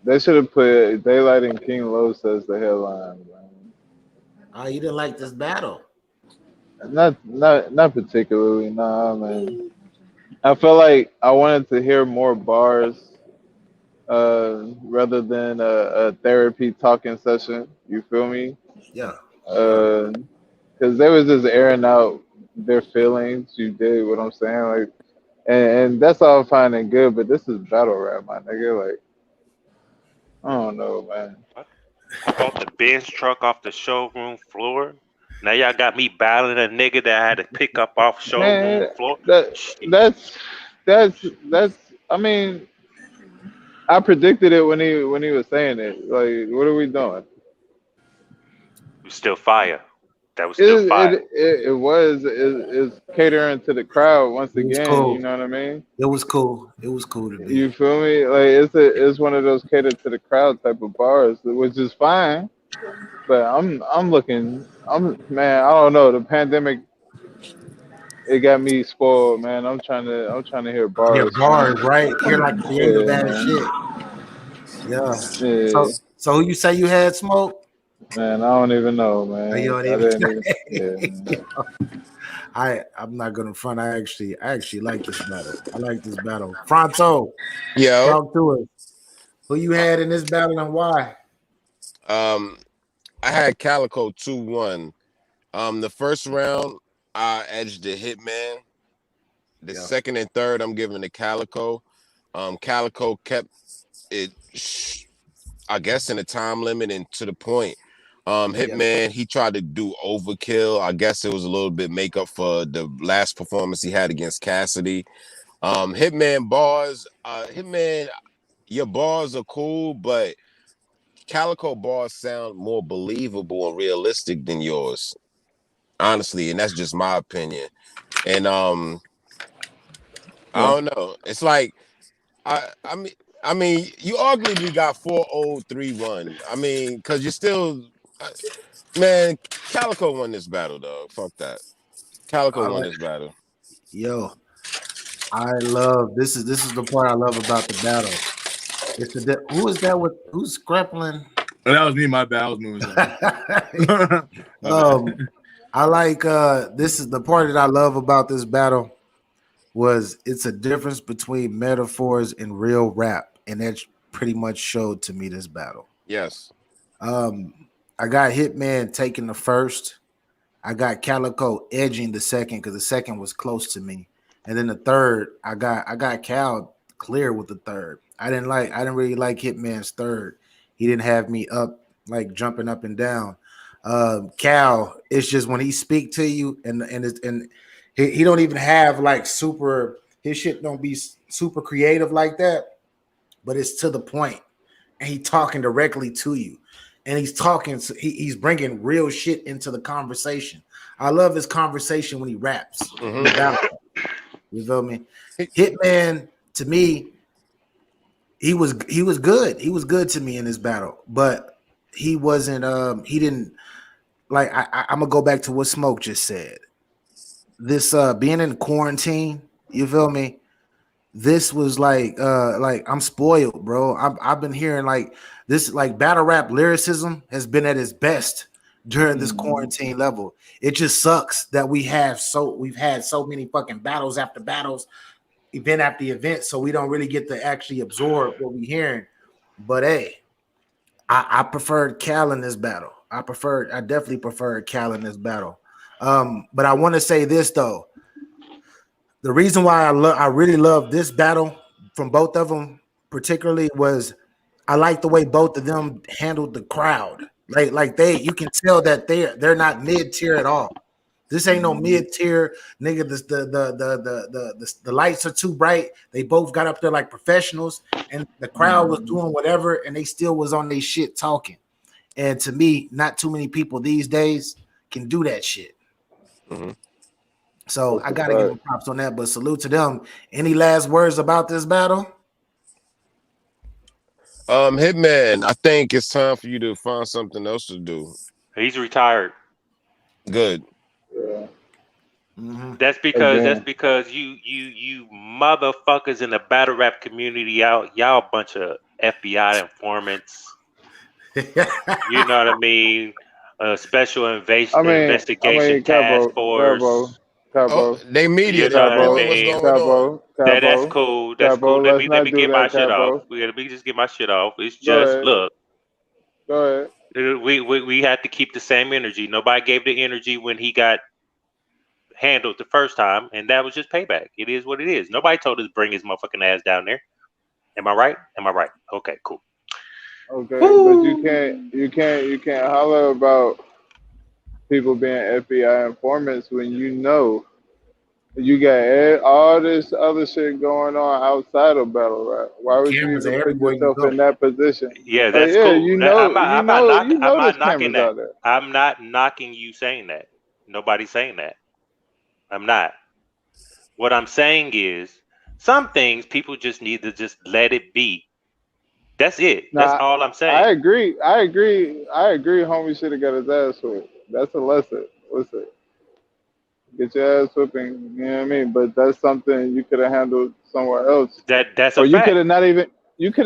They should have put Daylight and King Los as the headline, man. Oh, you didn't like this battle? Not particularly, nah, man. I felt like I wanted to hear more bars rather than a therapy talking session. You feel me? Yeah. Because they was just airing out their feelings. You did what I'm saying, like, and that's all fine and good. But this is battle rap, my nigga. Like, I don't know, man. I bought the Benz truck off the showroom floor. Now y'all got me battling a nigga that I had to pick up off showroom floor. That's. I mean, I predicted it when he was saying it. Like, what are we doing? Still fire. That was still fire. It's catering to the crowd once again. Cool. You know what I mean? It was cool. It was cool to me. You feel me? Like it's one of those cater to the crowd type of bars, which is fine. But man, I don't know. The pandemic, it got me spoiled, man. I'm trying to hear bars. Yeah, bars, right? Hear like the end of that shit. Yeah. So who you say you had, Smoke? Man, I don't even know, man. I'm not gonna front. I actually like this battle. I like this battle. Fronto, talk to us. Who you had in this battle and why? I had Calico 2-1. The first round, I edged the Hitman. The second and third, I'm giving to Calico. Calico kept it, I guess, in a time limit and to the point. Hitman, he tried to do overkill. I guess it was a little bit makeup for the last performance he had against Cassidy. Hitman bars, Hitman, your bars are cool, but Calico bars sound more believable and realistic than yours, honestly, and that's just my opinion. And I don't know. It's like I mean, you arguably got 4-0-3-1. I mean, because you're still, man, Calico won this battle, dog. Fuck that. Calico won this battle. Yo, I love this. Is the part I love about the battle. It's who is that with? Who's grappling? Oh, that was me. My bad. I was moving. I like this is the part that I love about this battle. Was it's a difference between metaphors and real rap, and that pretty much showed to me this battle. Yes. I got Hitman taking the first. I got Calico edging the second because the second was close to me, and then the third, I got Cal clear with the third. I didn't really like Hitman's third. He didn't have me up like jumping up and down. Cal, it's just when he speak to you and he don't even have like super, his shit don't be super creative like that, but it's to the point and he talking directly to you. and he's talking. So he's bringing real shit into the conversation. I love his conversation when he raps. You feel me? Hitman, to me, he was good. He was good to me in this battle, but he wasn't. He didn't like. I'm gonna go back to what Smoke just said. This being in quarantine, you feel me? This was like I'm spoiled, bro. I've been hearing like this, like battle rap lyricism has been at its best during this quarantine level. It just sucks that we've had so many fucking battles after battles, event after event, so we don't really get to actually absorb what we're hearing. But hey, I preferred Cal in this battle. I definitely preferred Cal in this battle. But I want to say this though. The reason why I really love this battle from both of them, particularly, was I like the way both of them handled the crowd. Like you can tell that they're not mid-tier at all. This ain't no mid-tier nigga. The lights are too bright. They both got up there like professionals, and the crowd was doing whatever, and they still was on their shit talking. And to me, not too many people these days can do that shit. So I gotta give them props on that. But salute to them. Any last words about this battle? Hitman, I think it's time for you to find something else to do. He's retired. Good. Yeah. That's because you motherfuckers in the battle rap community, y'all a bunch of FBI informants. You know what I mean? Special investigation task force. They media. You know what I mean? That's cool. That's cool. Let me get my shit off. Let me just get my shit off. It's just look. Go ahead. We had to keep the same energy. Nobody gave the energy when he got handled the first time, and that was just payback. It is what it is. Nobody told us to bring his motherfucking ass down there. Am I right? Okay, cool. Okay, but you can't holler about people being FBI informants when you know you got all this other shit going on outside of battle rap. Why would you even put yourself in that position? Yeah, that's cool. You know, I'm not knocking that. I'm not knocking you saying that. Nobody's saying that. I'm not. What I'm saying is some things people just need to just let it be. That's it. That's all I'm saying. I agree. Homie should have got his ass whipped. That's a lesson. Listen, get your ass whipping. You know what I mean? But that's something you could have handled somewhere else. That's or a you fact. could have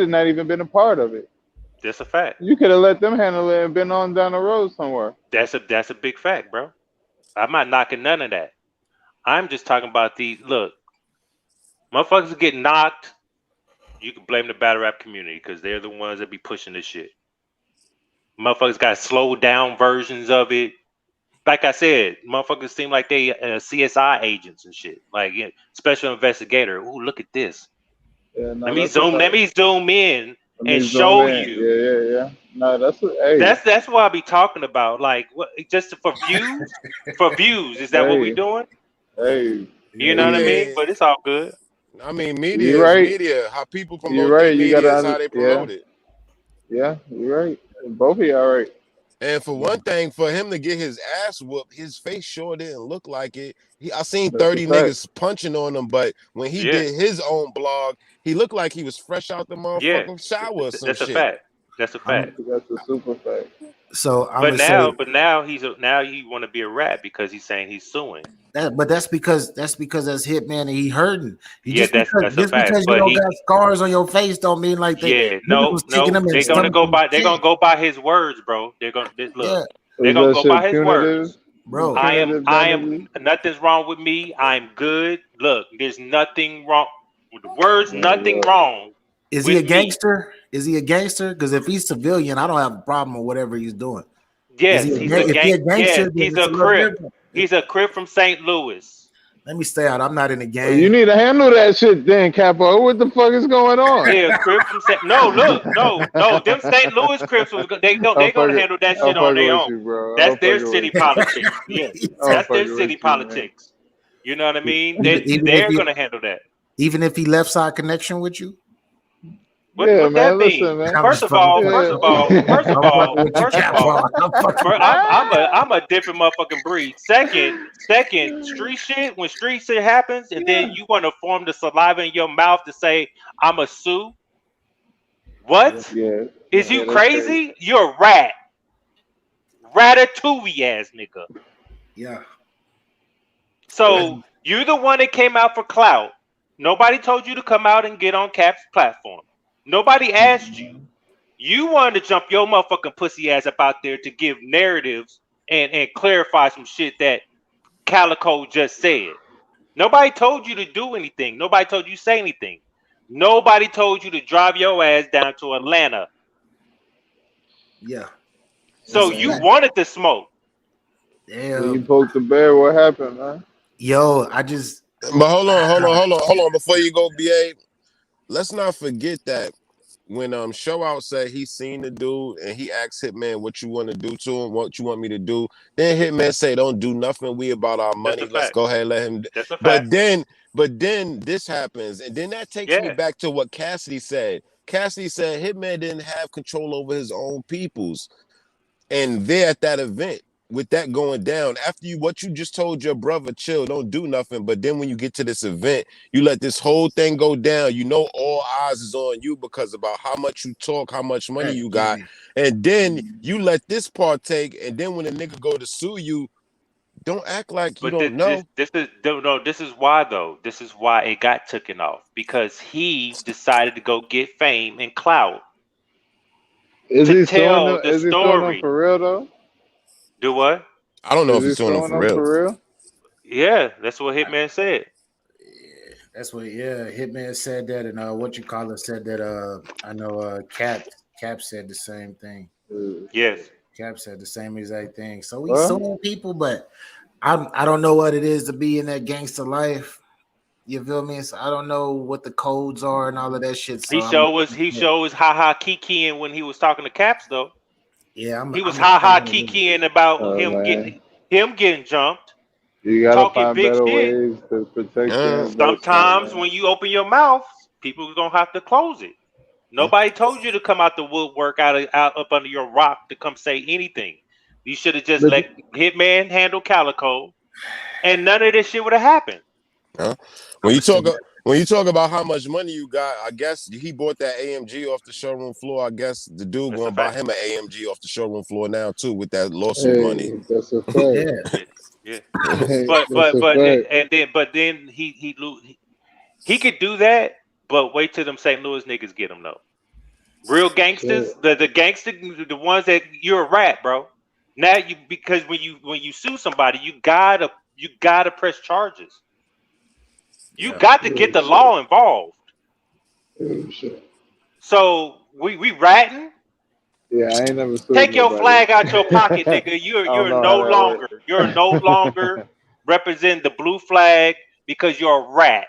not even been a part of it. That's a fact. You could have let them handle it and been on down the road somewhere. That's a big fact, bro. I'm not knocking none of that. I'm just talking about these. Look, motherfuckers get knocked. You can blame the battle rap community because they're the ones that be pushing this shit. Motherfuckers got slowed down versions of it. Like I said, motherfuckers seem like they CSI agents and shit. Like special investigator. Ooh, look at this. Yeah, no, let me zoom in and show you. Yeah. No, that's what I be talking about. Like, what? Just for views? For views? Is that what we doing? Hey, you know what I mean? But it's all good. I mean, media is media. How people promote their media is how they promote it. Yeah, you're right. Both of you are right. And for one thing, for him to get his ass whooped, his face sure didn't look like it. I seen 30 niggas punching on him, but when he did his own blog, he looked like he was fresh out the motherfucking shower or some shit. That's a fact. That's a fact. That's a super fact. So now he want to be a rat because he's saying he's suing. But that's because that's Hitman and he hurting. That's a fact. Because you don't got scars on your face don't mean like that. Yeah, no. They're gonna go by his words, bro. They're gonna go by his words, bro. I am. Nothing's wrong with me. I'm good. Look, there's nothing wrong with the words. Nothing wrong. Is he a gangster? Is he a gangster? Because if he's civilian, I don't have a problem with whatever he's doing. Yes, he's a gangster. He's a Crip. He's a Crip from St. Louis. Let me stay out. I'm not in the game. You need to handle that shit then, Capo. What the fuck is going on? Yeah, Crip from St. No. Them St. Louis Crips they gonna handle that shit on their own. That's their city politics. Yeah, that's their city politics. You know what I mean? They're gonna handle that. Even if he left side connection with you. What Yeah, that man. mean? Listen, man. First of all, I'm a different motherfucking breed. Second, street shit. When street shit happens, and then you want to form the saliva in your mouth to say I'm a sue. What? Yeah. Is you that's crazy? You're a rat. Ratatouille ass nigga. Yeah. So you're the one that came out for clout. Nobody told you to come out and get on Cap's platform. Nobody asked you. You wanted to jump your motherfucking pussy ass up out there to give narratives and clarify some shit that Calico just said. Nobody told you to do anything. Nobody told you to say anything. Nobody told you to drive your ass down to Atlanta. Yeah. So you wanted the smoke. When you poked the bear, what happened, man? Yo, I just. But hold on. Before you go, BA, let's not forget that when Show Out said he seen the dude and he asked Hitman what you want to do to him, what you want me to do. Then Hitman say, "Don't do nothing. We about our money. Let's go ahead and let him." That's a but fact. then this happens, and then that takes me back to what Cassidy said. Cassidy said Hitman didn't have control over his own peoples, and they're at that event. With that going down, after what you just told your brother, chill, don't do nothing. But then when you get to this event, you let this whole thing go down. You know all eyes is on you because about how much you talk, how much money you got, and then you let this partake. And then when a nigga go to sue you, don't act like you don't know. This is why though. This is why it got taken off because he decided to go get fame and clout. Is he tell the Is he suing them for real though? Do what? I don't know if he's suing them for real. Yeah, that's what Hitman said. That's what Hitman said that, and what you call it said that. I know Cap said the same thing. Yes, Cap said the same exact thing. So we suing people, but I don't know what it is to be in that gangster life. You feel me? So I don't know what the codes are and all of that shit. So he was ha kikiing when he was talking to Caps though. Yeah, he was ha kikiing about him getting jumped. You gotta find better ways to protect them. Sometimes when you open your mouth, people are gonna have to close it. Nobody told you to come out the woodwork out up under your rock to come say anything. You should have just let Hitman handle Calico, and none of this shit would have happened. When you talk about how much money you got, I guess he bought that AMG off the showroom floor. I guess the dude gonna buy him an AMG off the showroom floor now too with that lawsuit money. That's a fact. Yeah. But then he could do that, but wait till them St. Louis niggas get him though. Real gangsters, the gangster, the ones that you're a rat, bro. Now because when you sue somebody, you gotta press charges. You got to get the law involved. So we ratting. Yeah, I ain't never take your flag out your pocket, nigga. You're no longer representing the blue flag because you're a rat.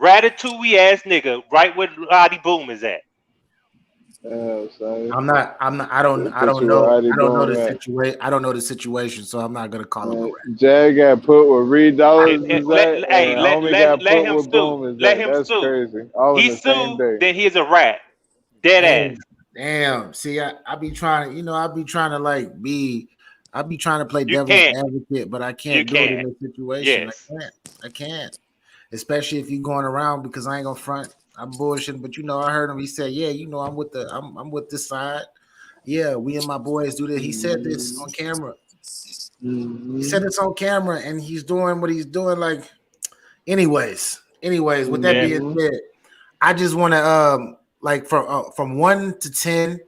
Ratatouille ass nigga, right where Lottie Boom is at. I don't know the situation. I don't know the situation, so I'm not gonna call him a rat. Jag got put with Reed Dollars. Let him sue. Let him sue. Crazy. All he sued, then he's a rat. Dead ass. Damn. See, I be trying to, I be trying to play devil's advocate, but I can't do it in this situation. Yes. I can't. Especially if you're going around because I ain't gonna front. I'm bullshitting, but I heard him. He said, "Yeah, I'm with this side. Yeah, we and my boys do this." He said this on camera. He said it's on camera, and he's doing what he's doing. Like, anyways. With that being said, I just want to from 1 to 10,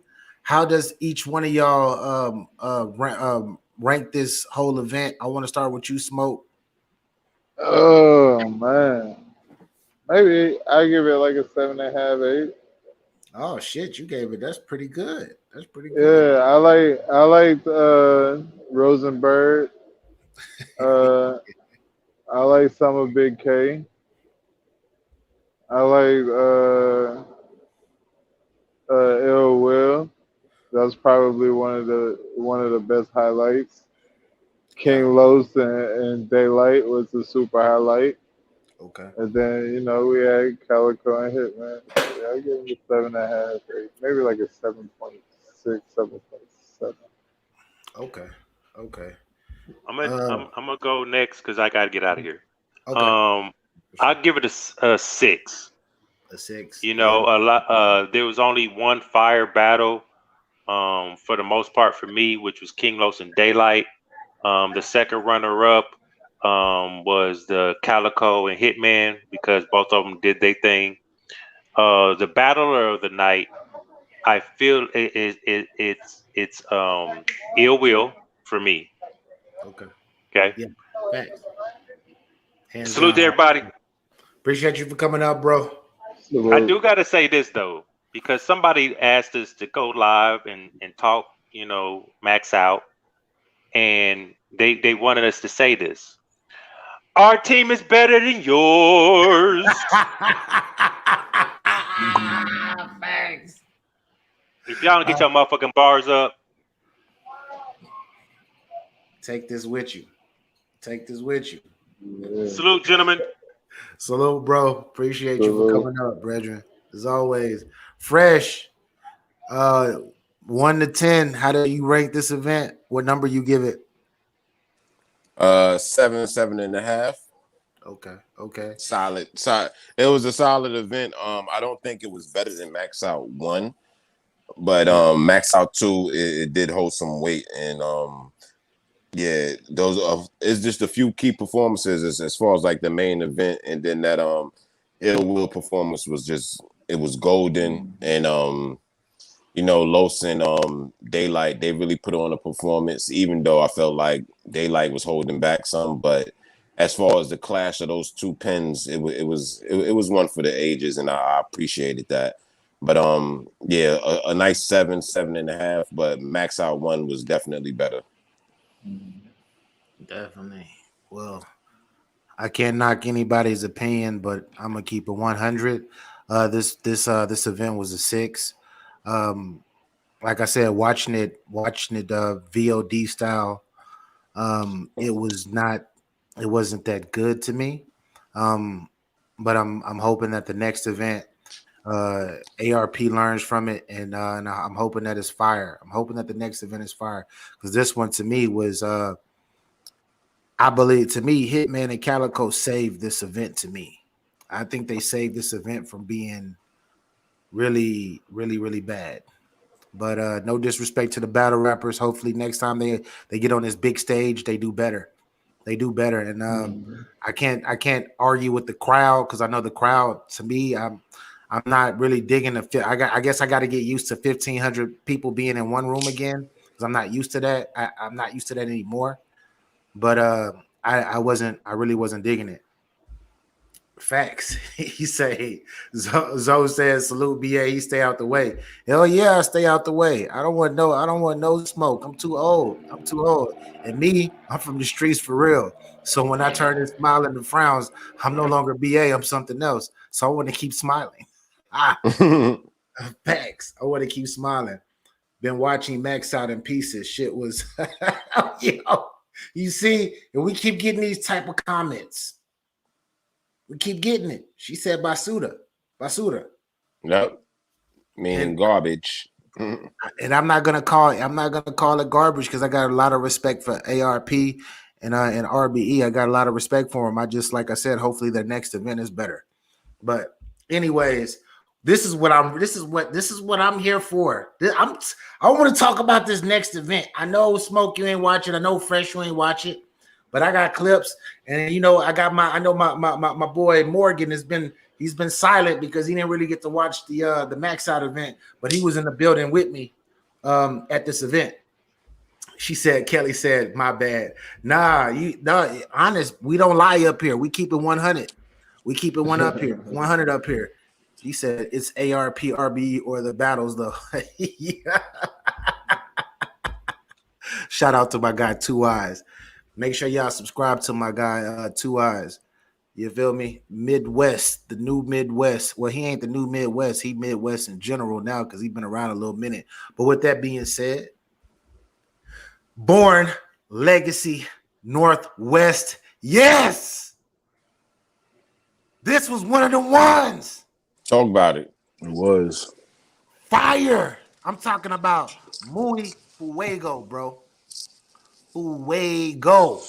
how does each one of y'all rank this whole event? I want to start with you, Smoke. Oh man. Maybe I give it like a 7.5, 8. Oh shit, you gave it. That's pretty good. Yeah, I liked Rosenberg. I like some of Big K. I like Ill Will. That was probably one of the best highlights. King Los and Daylight was the super highlight. Okay. And then, you know, we had Calico and Hitman. Yeah, I give him a 7.5, 8, maybe like a 7.6, 7.7. Okay. Okay. I'm gonna go next because I gotta get out of here. Okay. I'll give it a 6. A 6. You know, a lot. There was only one fire battle, for the most part for me, which was King Los and Daylight. The second runner-up was the Calico and Hitman because both of them did their thing. The battler of the night, I feel it's Ill Will for me. Okay. Okay. Yeah. Thanks. Hands Salute to down. everybody. Appreciate you for coming out, bro. I do gotta say this though, because somebody asked us to go live and talk, you know, Max out, and they wanted us to say this. Our team is better than yours. Thanks. If y'all don't get your motherfucking bars up, take this with you. Take this with you. Yeah. Salute, gentlemen. Salute, bro. Appreciate you for coming up, brethren. As always, Fresh. 1 to 10. How do you rank this event? What number you give it? 7.5. Okay. Solid. It was a solid event. I don't think it was better than Max Out 1, but Max Out 2 it did hold some weight, and yeah, those it's just a few key performances as far as like the main event, and then that Ill Will performance was it was golden, and you know, Los and Daylight, they really put on a performance, even though I felt like Daylight was holding back some. But as far as the clash of those two pens, it was one for the ages, and I appreciated that. But yeah, a nice 7.5, but Max Out 1 was definitely better. Definitely. Well, I can't knock anybody's opinion, but I'm gonna keep it 100. This event was a 6. Like I said, watching it VOD style, it wasn't that good to me. But I'm hoping that the next event, ARP learns from it, and I'm hoping that it's fire. I'm hoping that the next event is fire, because this one to me was I believe, to me, Hitman and Calico saved this event to me. I think they saved this event from being really, really, really bad. But no disrespect to the battle rappers. Hopefully next time they get on this big stage, they do better. They do better. And I can't argue with the crowd, because I know the crowd, to me, I'm not really digging the I guess I got to get used to 1,500 people being in one room again, because I'm not used to that. I'm not used to that anymore. But I really wasn't digging it. Facts. He say Zoe says salute BA, he stay out the way. Hell yeah, I stay out the way. I don't want no smoke. I'm too old. And me, I'm from the streets for real. So when I turn this smile into frowns, I'm no longer BA, I'm something else. So I want to keep smiling. Facts. I want to keep smiling. Been watching Max Out in pieces. Shit was you see, and we keep getting these type of comments. We keep getting it. She said Basuda. Yep. Meaning garbage. And I'm not gonna call it garbage, because I got a lot of respect for ARP and RBE. I got a lot of respect for them. I just, like I said, hopefully their next event is better. But anyways, this is what I'm here for. I want to talk about this next event. I know Smoke, you ain't watching. I know Fresh, you ain't watch it, but I got clips, and you know my boy Morgan he's been silent because he didn't really get to watch the Max Out event, but he was in the building with me at this event. Kelly said, my bad. Honest, we don't lie up here. We keep it 100. We keep it 100 up here. He said it's ARP, RBE, or the battles, though. Shout out to my guy, Two Eyes. Make sure y'all subscribe to my guy, Two Eyes. You feel me? Midwest, the new Midwest. Well, he ain't the new Midwest. He Midwest in general now, because he's been around a little minute. But with that being said, Born Legacy Northwest. Yes! This was one of the ones. Talk about it. It was Fire. I'm talking about Muy Fuego, bro. Fuego.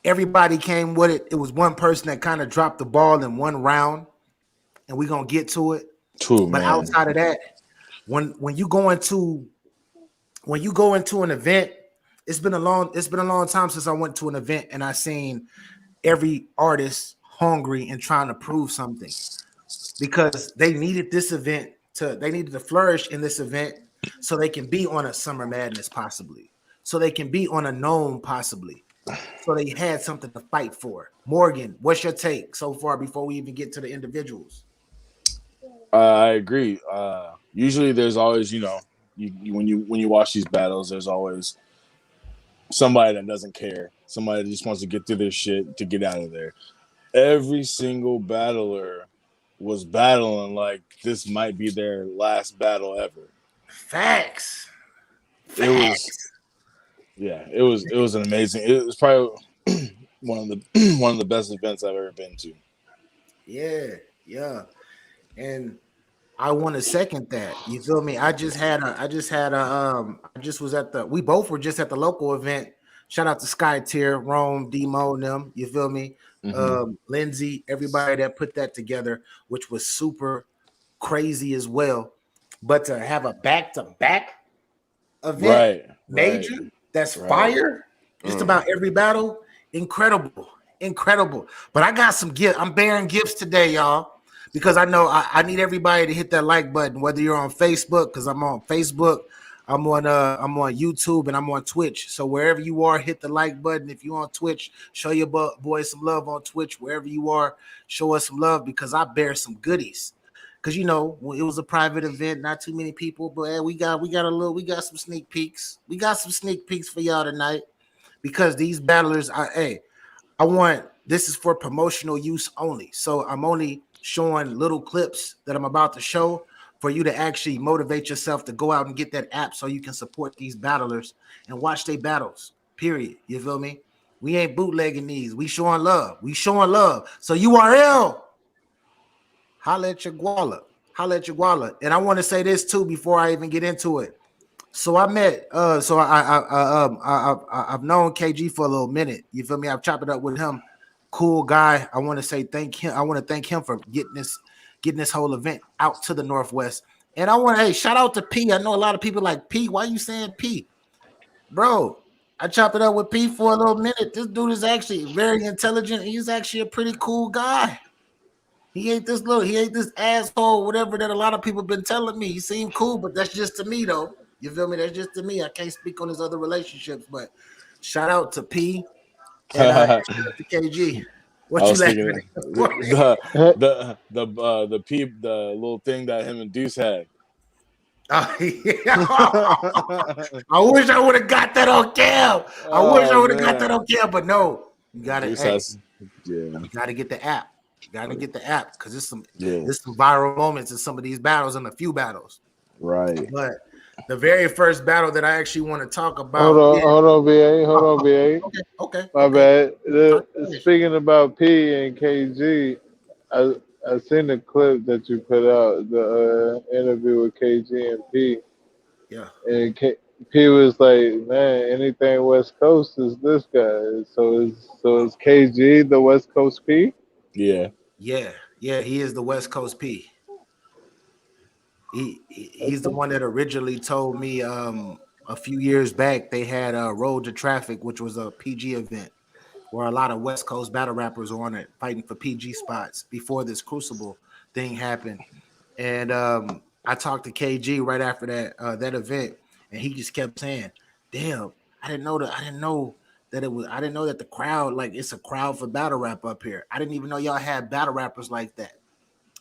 Everybody came with it. It was one person that kind of dropped the ball in one round, and we're gonna get to it. true, But man. outside of that, when you go into an event, it's been a long time since I went to an event and I seen every artist hungry and trying to prove something, because they needed this event they needed to flourish in this event so they can be on a Summer Madness possibly, so they can be on a Gnome possibly, so they had something to fight for. Morgan, what's your take so far before we even get to the individuals? I agree. Usually, there's always, when you watch these battles, there's always somebody that doesn't care, somebody that just wants to get through their shit to get out of there. Every single battler was battling like this might be their last battle ever. Facts. It was an amazing. It was probably one of the best events I've ever been to. Yeah. And I want to second that. You feel me? We both were just at the local event. Shout out to Sky Tier, Rome, Demo, and them. You feel me? Lindsay, everybody that put that together, which was super crazy as well. But to have a back-to-back event, major, that's fire, just about every battle, incredible. But I got some gifts. I'm bearing gifts today, y'all, because I know I need everybody to hit that like button, whether you're on Facebook, because I'm on Facebook, I'm on YouTube, and I'm on Twitch. So wherever you are, hit the like button. If you're on Twitch, show your boys some love on Twitch. Wherever you are, show us some love, because I bear some goodies. Because it was a private event, not too many people, but we got some sneak peeks. We got some sneak peeks for y'all tonight, because these battlers, this is for promotional use only. So I'm only showing little clips that I'm about to show for you to actually motivate yourself to go out and get that app so you can support these battlers and watch their battles, period. You feel me? We ain't bootlegging these. We showing love. So URL, holla at your guala. And I want to say this too before I even get into it. So I met, I've known KG for a little minute. You feel me? I've chopped it up with him. Cool guy. I want to thank him for getting this whole event out to the Northwest. And I want to, shout out to P. I know a lot of people like, P, why you saying P? Bro, I chopped it up with P for a little minute. This dude is actually very intelligent. He's actually a pretty cool guy. He ain't this asshole, whatever that a lot of people been telling me. He seemed cool, but that's just to me though. You feel me? That's just to me. I can't speak on his other relationships, but shout out to P and to KG. What you laughing at? The little thing that him and Deuce had. I wish I would have got that on cam. But no, you gotta get the app. You gotta get the app, because there's some viral moments in some of these battles and a few battles. Right. But the very first battle that I actually want to talk about. Hold on, BA. Okay. My bad. Speaking about P and KG, I seen the clip that you put out, the interview with KG and P. Yeah. And P was like, man, anything West Coast is this guy. So is KG the West Coast P? Yeah, he is the West Coast P. He's the one that originally told me a few years back they had a Road to Traffic, which was a PG event where a lot of West Coast battle rappers were on it fighting for PG spots before this Crucible thing happened. And I talked to KG right after that event, and he just kept saying, "Damn, I didn't know that the crowd, like, it's a crowd for battle rap up here. I didn't even know y'all had battle rappers like that."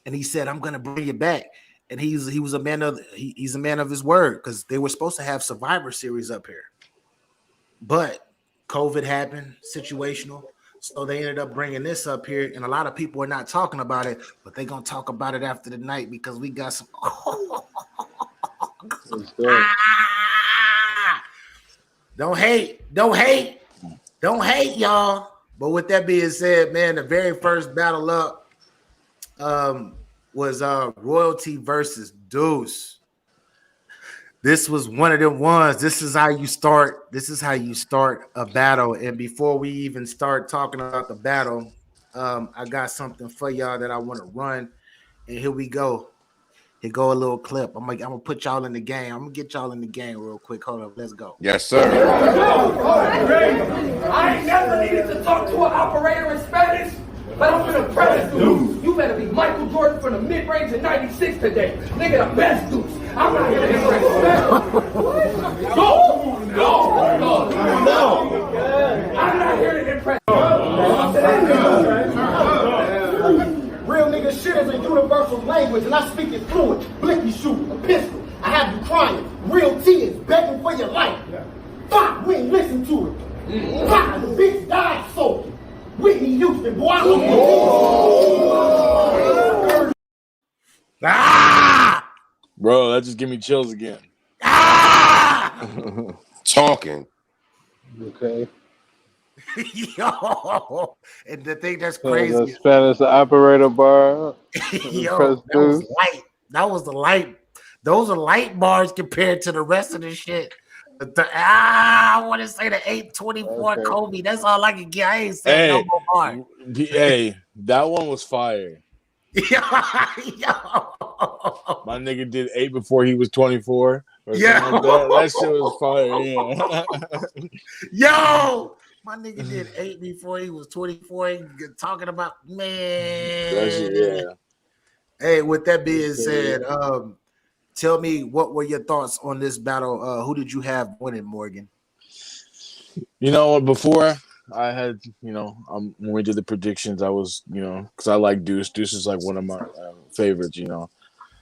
And he said, "I'm gonna bring you back." And he's a man of his word, because they were supposed to have Survivor Series up here, but COVID happened, situational, so they ended up bringing this up here. And a lot of people are not talking about it, but they're gonna talk about it after the night, because we got some. Don't hate, y'all. But with that being said, man, the very first battle up was Royalty versus Deuce. This was one of them ones. This is how you start. This is how you start a battle. And before we even start talking about the battle, I got something for y'all that I want to run. And here we go. Here go a little clip. I'm gonna put y'all in the game. I'm gonna get y'all in the game real quick. Hold up, let's go. Yes, sir. I ain't never needed to talk to an operator in Spanish, but I'm gonna press Deuce. You better be Michael Jordan from the mid-range in '96 today. Nigga, the best Deuce. I'm not here to impress. No. I'm not here to impress. Real nigga shit is a universal language, and I speak it fluent. Blicky shoot, a pistol. I have you crying. Real tears, begging for your life. Fuck, we ain't listen to it. Fuck, the bitch died soaking. Whitney Houston, boy, I look at Bro, that just give me chills again. Talking. Okay. Yo, and the thing that's crazy. The Spanish operator bar. Yo, that was light. That was the light. Those are light bars compared to the rest of the shit. I want to say the 824 Kobe. That's all I can get. I ain't saying no more bar. Hey, that one was fire. Yo. My nigga did 8 before he was 24. Yeah, like that shit was fire. Yeah. Yo, my nigga did 8 before he was 24. Talking about man. Hey, with that being said, tell me what were your thoughts on this battle? Who did you have winning, Morgan? You know, before I had, when we did the predictions, I was, because I like Deuce. Deuce is like one of my favorites.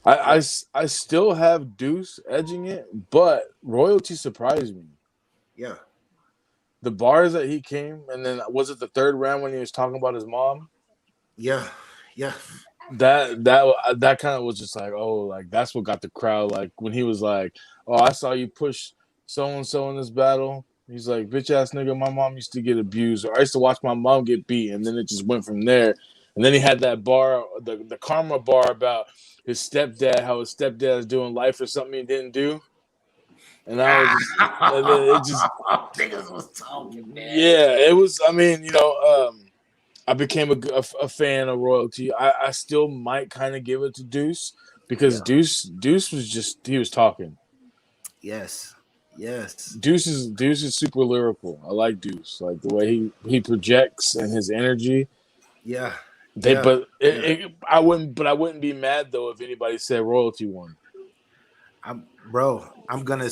I still have Deuce edging it, but Royalty surprised me. Yeah. The bars that he came, and then was it the third round when he was talking about his mom? Yeah. That kind of was just like, oh, like that's what got the crowd. Like when he was like, oh, I saw you push so and so in this battle. He's like, bitch ass nigga, my mom used to get abused, or I used to watch my mom get beat, and then it just went from there. And then he had that bar, the karma bar about his stepdad, how his stepdad is doing life for something he didn't do. And I was just, niggas was talking, man. Yeah, it was. I mean, I became a fan of Royalty. I still might kind of give it to Deuce because Deuce was just, he was talking. Yes. Deuce is super lyrical. I like Deuce, like the way he projects and his energy. Yeah. I wouldn't be mad though if anybody said Royalty won. I'm gonna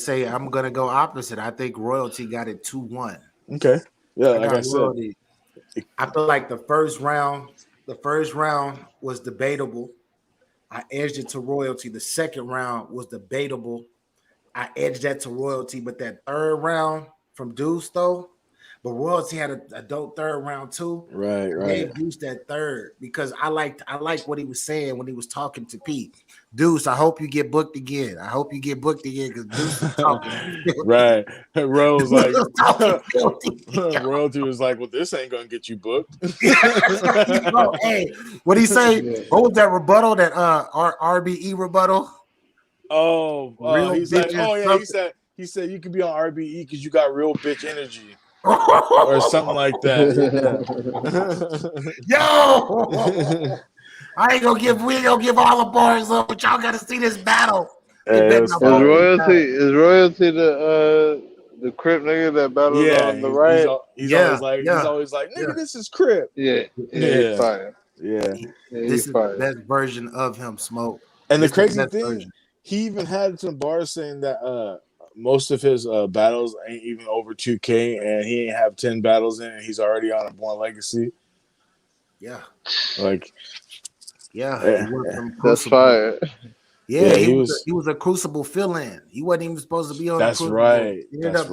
go opposite. I think Royalty got it 2-1. Okay. Yeah, like I said. I feel like the first round was debatable. I edged it to Royalty. The second round was debatable. I edged that to Royalty, but that third round from Deuce though, but Royalty had a dope third round too. Right. Gave Deuce that third because I liked what he was saying when he was talking to Pete. Deuce, I hope you get booked again. Because Deuce was talking. Right. Rose like Royalty was like, well, this ain't gonna get you booked. Hey, what'd he say? What was that rebuttal? That RBE rebuttal? He's like, he said you could be on RBE because you got real bitch energy. Or something like that. Yo, we ain't gonna give all the bars up, but y'all gotta see this battle. Is Royalty the Crip nigga that battled on the right? He's always like, nigga, this is Crip. Yeah. He's fire. Yeah. This is the best version of him, Smoke. And the crazy thing, he even had some bars saying that most of his battles ain't even over 2K, and he ain't have 10 battles in, and he's already on a Born Legacy. Yeah. That's fire. Yeah, he was a Crucible fill-in. He wasn't even supposed to be on the Crucible. Right. He ended up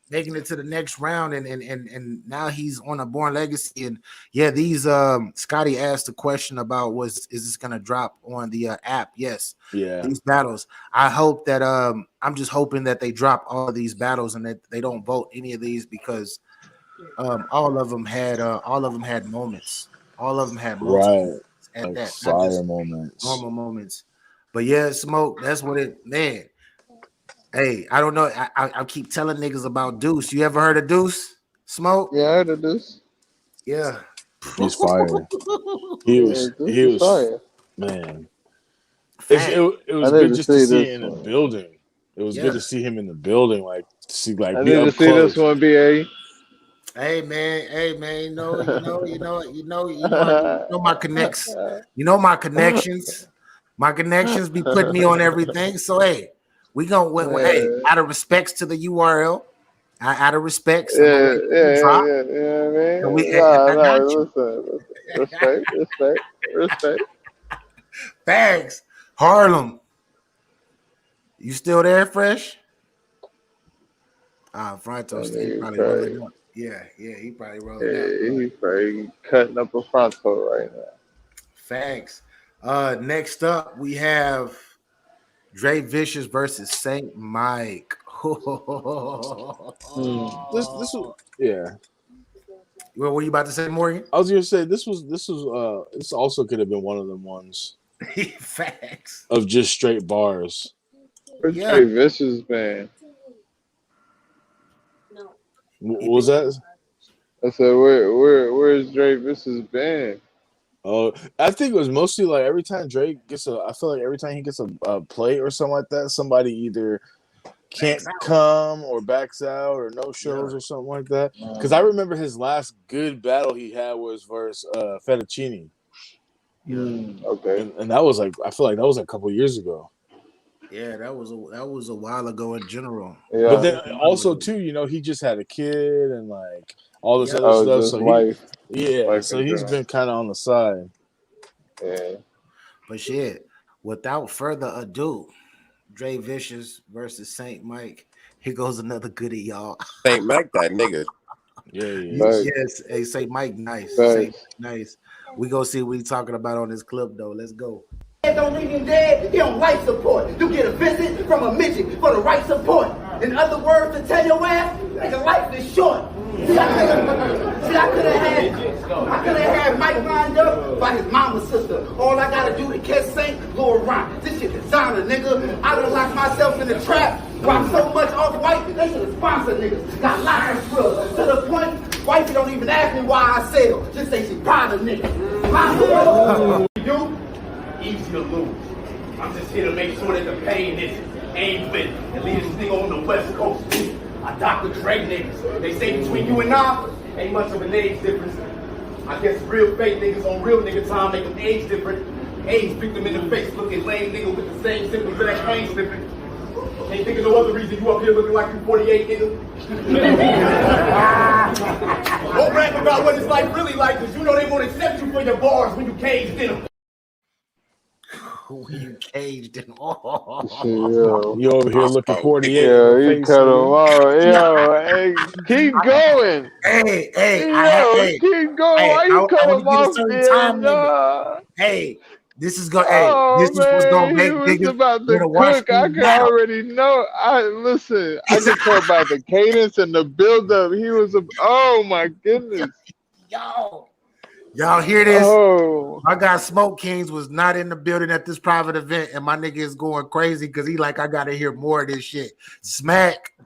making it to the next round, and now he's on a Born Legacy. And these Scotty asked a question about is this gonna drop on the app? Yes. Yeah. These battles. I hope that I'm just hoping that they drop all of these battles and that they don't vote any of these because all of them had moments. All of them had Right. at Like that, not fire just moments. normal moments. But yeah, Smoke, that's what it, man. Hey, I don't know. I keep telling niggas about Deuce. You ever heard of Deuce? Smoke? Yeah, I heard of this. Yeah. He's fire. He was fire. Man. Fact. It was I need good to just to see see this it in the one. building. It was good to see him in the building, like to see like I be need up to see close. this one, BA. Hey man, you know my connects. You know my connections. My connections be putting me on everything. So hey, we gonna hey, out of respects to the URL, out of respects. Yeah, man. So we, Listen. Respect. Thanks, Harlem. You still there, Fresh? Fronto, he probably rolling up. Yeah, he probably rolling up. Yeah, he's probably cutting up a Fronto right now. Facts. Next up, we have Dre Vicious versus Saint Mike. This was, yeah. What were you about to say, Morgan? I was gonna say this also could have been one of them ones. Facts. Of just straight bars. Where's Dre Vicious been? What was that? I said, where's Dre Vicious been? Oh, I think it was mostly like every time Drake gets I feel like every time he gets a play or something like that, somebody either can't come or backs out or no shows or something like that. Because I remember his last good battle he had was versus Fettuccine. Okay. And that was like, I feel like that was a couple years ago. Yeah, that was a while ago in general. Yeah. But then also too, he just had a kid and like all this other stuff. So so he's been kind of on the side. Yeah. But shit, without further ado, Dre Vicious versus Saint Mike. Here goes another goodie, y'all. Saint Mike, that nigga. Yes. Hey, Saint Mike, nice. Saint Mike, nice. We go see what we talking about on this clip though. Let's go. Don't leave him dead, he on life support. You get a visit from a midget for the right support. In other words, to tell your ass, nigga, life is short. See, I could have had Mike lined up by his mama's sister. All I gotta do to catch Saint, Lil Ron. This shit designer, nigga. I done locked myself in the trap. Rock so much off-white, they should have sponsored niggas. Got lots of scrubs. To the point, wifey don't even ask me why I sell. Just say she proud of niggas. You? Easy to lose. I'm just here to make sure that the pain is aimed with and leave this nigga on the West Coast. I Dr. Dre niggas. They say between you and I, ain't much of an age difference. I guess real fake niggas on real nigga time make them age different. Age pick them in the face, looking lame nigga with the same symptoms of that pain slipping. Can't think of no other reason you up here looking like you 48 nigga. Don't rap about what it's like really like, cause you know they won't accept you for your bars when you caged in them. When you caged in You over here looking 48. Yeah, you cut him off. Yo, hey, keep going. Hey, keep going. Why you cut him off? Hey, this is gonna. This is what's gonna make niggas about to cook. I can already know. I can tell by the cadence and the build-up. He was oh my goodness. Y'all hear this? Oh. I got Smoke Kings was not in the building at this private event, and my nigga is going crazy because he like, I gotta hear more of this shit. Smack,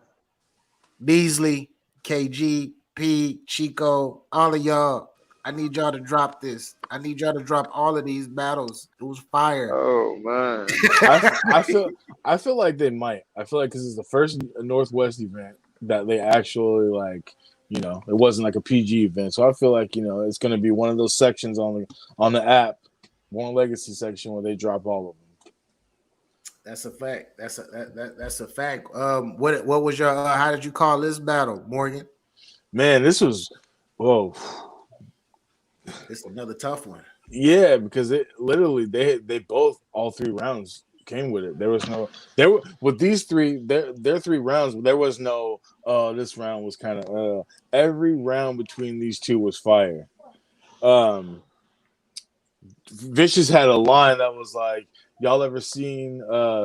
Beasley, KG, P, Chico, all of y'all. I need y'all to drop this. I need y'all to drop all of these battles. It was fire. Oh man. I feel like they might. I feel like this is the first Northwest event that they actually like. It wasn't like a PG event, so I feel like it's going to be one of those sections on the app, Born Legacy section where they drop all of them. That's a fact. That's a fact. What was your? How did you call this battle, Morgan? Man, this was It's another tough one. Yeah, because it literally they both all 3 rounds came with it. With these 3 their 3 rounds. There was no. This round was kind of every round between these 2 was fire. Vicious had a line that was like, y'all ever seen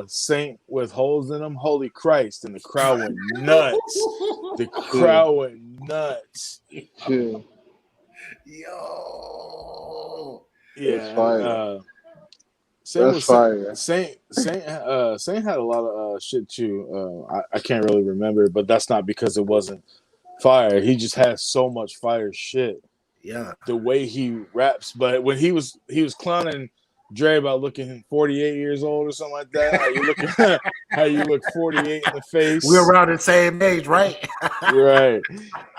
Saint with holes in them? Holy Christ. And the crowd went nuts. The crowd went nuts. Shit. Yo. Yeah. That's fire. That's fire. Saint had a lot of shit too. I can't really remember, but that's not because it wasn't fire. He just has so much fire shit. Yeah. The way he raps, but when he was clowning Dre about looking 48 years old or something like that. How you look 48 in the face. We're around the same age, right? Right.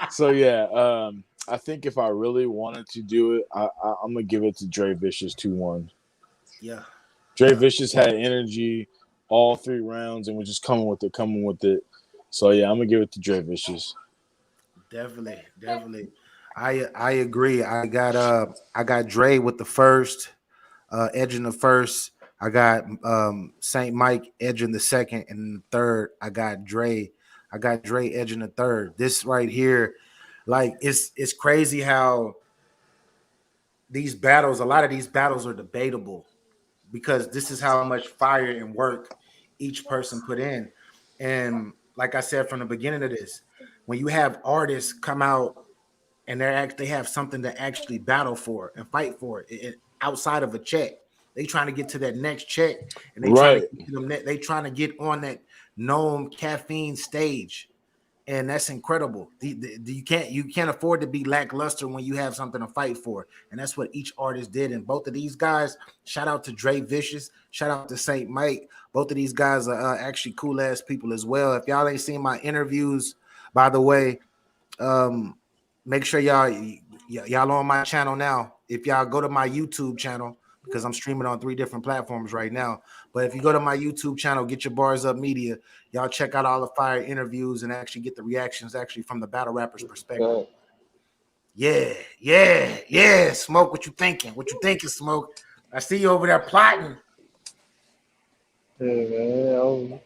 So yeah, I think if I really wanted to do it, I'm gonna give it to Dre Vicious 2-1. Yeah. Dre Vicious had energy all 3 rounds and was just coming with it. So yeah, I'm gonna give it to Dre Vicious. Definitely. I agree. I got Dre with the first, edging the first. I got Saint Mike edging the second, and the third, I got Dre edging the third. This right here, like it's crazy how these battles, a lot of these battles are debatable because this is how much fire and work each person put in. And like I said from the beginning of this, when you have artists come out and they have something to actually battle for and fight for it outside of a check. They trying to get to that next check, and they trying to get on that known caffeine stage, and that's incredible. You can't afford to be lackluster when you have something to fight for, and that's what each artist did. And both of these guys, shout out to Dre Vicious, shout out to Saint Mike. Both of these guys are actually cool ass people as well. If y'all ain't seen my interviews, by the way, make sure y'all on my channel now. If y'all go to my YouTube channel, because I'm streaming on 3 different platforms right now. But if you go to my YouTube channel, get your Bars Up Media, y'all check out all the fire interviews and actually get the reactions actually from the battle rapper's perspective. Yeah. Smoke, what you thinking? What you thinking, Smoke? I see you over there plotting. Yeah, man. I'm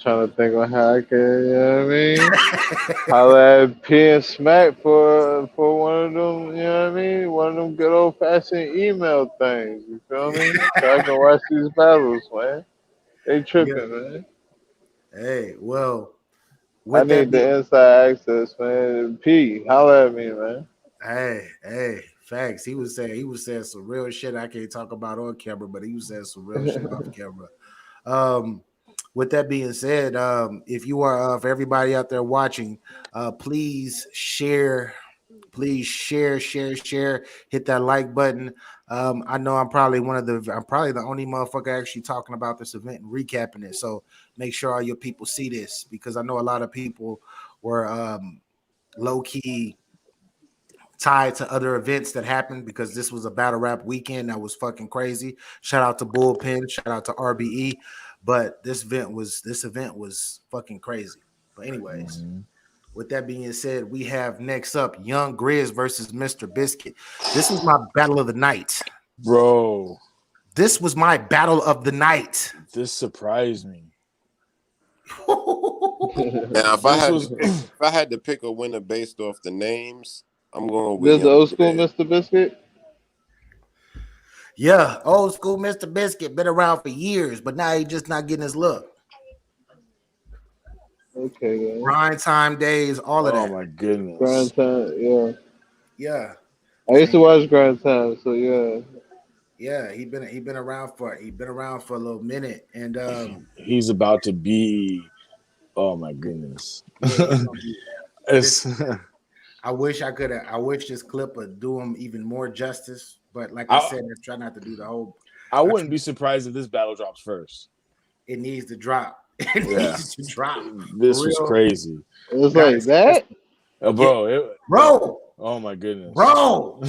trying to think on how I can, you know what I mean? Holla at P and Smack for one of them, you know what I mean? One of them good old fashioned email things, you feel me? So I can watch these battles, man. They tripping, man. Hey, well, I need the inside access, man. P, holla at me, man. Hey, facts. He was saying some real shit I can't talk about on camera, but he was saying some real shit off camera. With that being said, if you are for everybody out there watching, please share, hit that like button. I know I'm probably the only motherfucker actually talking about this event and recapping it. So make sure all your people see this, because I know a lot of people were low key tied to other events that happened, because this was a battle rap weekend that was fucking crazy. Shout out to Bullpen, shout out to RBE. But this event was fucking crazy. But anyways, with that being said, we have next up Young Grizz versus Mr. Biscuit. This was my battle of the night. Bro. This was my battle of the night. This surprised me. Now, if I had to pick a winner based off the names, I'm going with this old school Mr. Biscuit. Yeah, old school Mr. Biscuit, been around for years, but now he's just not getting his look. Okay, man. Grind time days, all of that. Oh my goodness. Grind time, yeah. Yeah. I used to watch Grind Time, so yeah. Yeah, he been around for a little minute, and he's about to be. Oh my goodness. I wish this clip would do him even more justice. But like I said, let's try not to do the whole. I wouldn't be surprised if this battle drops first. It needs to drop. It needs to drop. This was crazy. It was like that, bro. Bro. Oh my goodness, bro.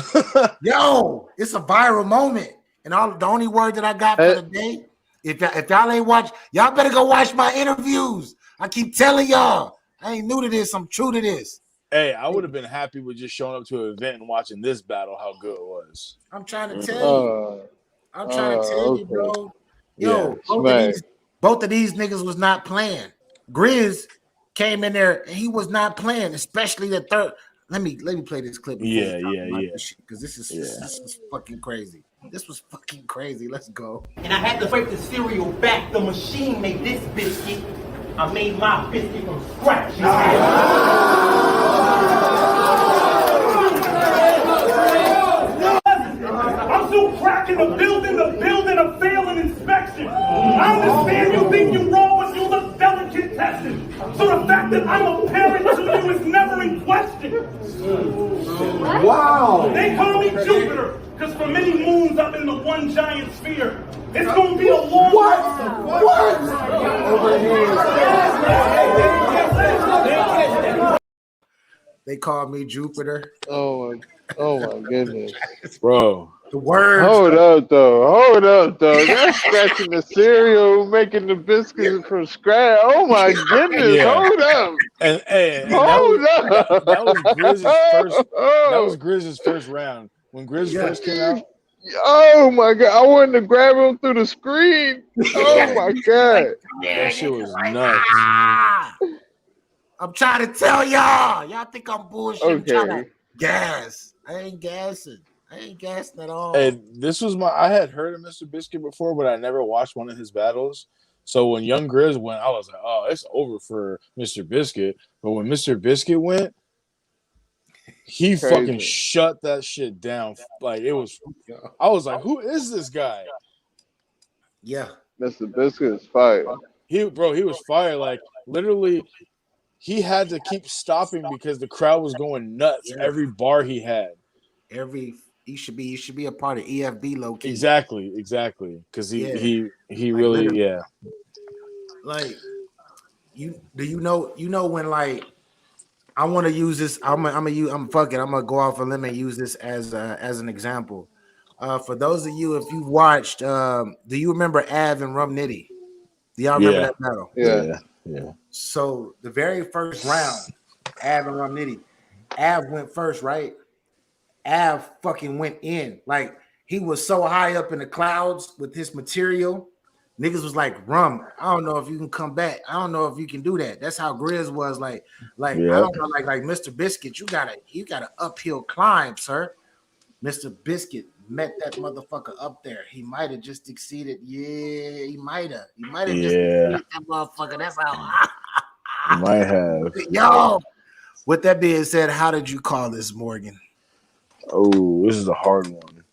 Yo, it's a viral moment, and the only word that I got for the day, if y'all ain't watch, y'all better go watch my interviews. I keep telling y'all, I ain't new to this. I'm true to this. Hey, I would have been happy with just showing up to an event and watching this battle, how good it was. I'm trying to tell you. I'm trying to tell you, bro. Yo, both of these niggas was not playing. Grizz came in there and he was not playing, especially the third. Let me play this clip. Yeah. Because this is fucking crazy. This was fucking crazy. Let's go. And I had to break the cereal back. The machine made this biscuit. I made my biscuit from scratch. I'm still cracking the building a failing inspection. I understand you think you raw, but you look delicate tested. So the fact that I'm a parent to you is never in question. Wow. They call me Jupiter, because for many moons I've been the one giant sphere. It's gonna be a long They call me Jupiter. Oh my goodness, bro. The word. Hold up though. They're scratching the cereal, making the biscuits from scratch. Oh my goodness, Yeah. hold up. And Hold up. that was Grizz's first. That was Grizz's first round when Grizz first came out. Oh my god, I wanted to grab him through the screen. Oh my god. That shit was nuts. I'm trying to tell y'all. Y'all think I'm bullshit. I'm Okay. trying to gas. I ain't gassing at all. And this was I had heard of Mr. Biscuit before, but I never watched one of his battles. So when Young Grizz went, I was like, oh, it's over for Mr. Biscuit. But when Mr. Biscuit went, he Crazy. fucking shut that shit down. Like I was like, who is this guy? Yeah. Mr. Biscuit is fire. He was fire. Like literally, he had to keep stopping because the crowd was going nuts. Yeah. Every bar he had. He should be a part of EFB low key. Exactly. Because he really literally. Like you know when like I want to use this. I'm gonna go off a limb and use this as an example. For those of you, if you've watched, do you remember Av and Rum Nitty? Do y'all remember that battle? Yeah. So the very first round, Av and Rum Nitty, Av went first, right? Av fucking went in. Like he was so high up in the clouds with his material. Niggas was like, Rum, I don't know if you can come back. I don't know if you can do that. That's how Grizz was like I don't know, like Mr. Biscuit, you got an uphill climb, sir. Mr. Biscuit met that motherfucker up there. He might have just exceeded. Yeah, he might have. Just exceeded that motherfucker. That's how. He might have. Yo, with that being said, how did you call this, Morgan? Oh, this is a hard one.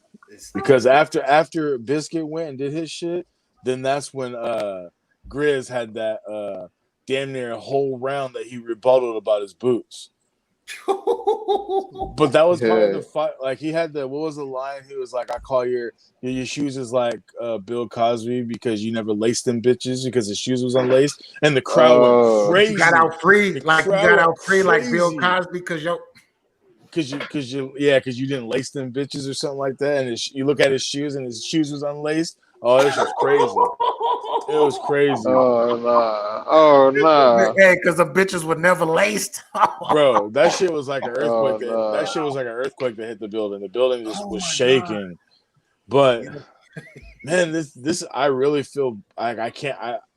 Because after Biscuit went and did his shit, then that's when Grizz had that damn near a whole round that he rebutted about his boots. But that was part of the fight. Like he had what was the line? He was like, I call your shoes is like Bill Cosby because you never laced them bitches because his shoes was unlaced. And the crowd went crazy. You got out free like Bill Cosby because you didn't lace them bitches or something like that. And you look at his shoes and his shoes was unlaced. Oh, this was crazy. It was crazy. Oh nah. Hey, because the bitches were never laced. Bro, that shit was like an earthquake. That shit was like an earthquake that hit the building. The building just was shaking. God. But man, this I really feel like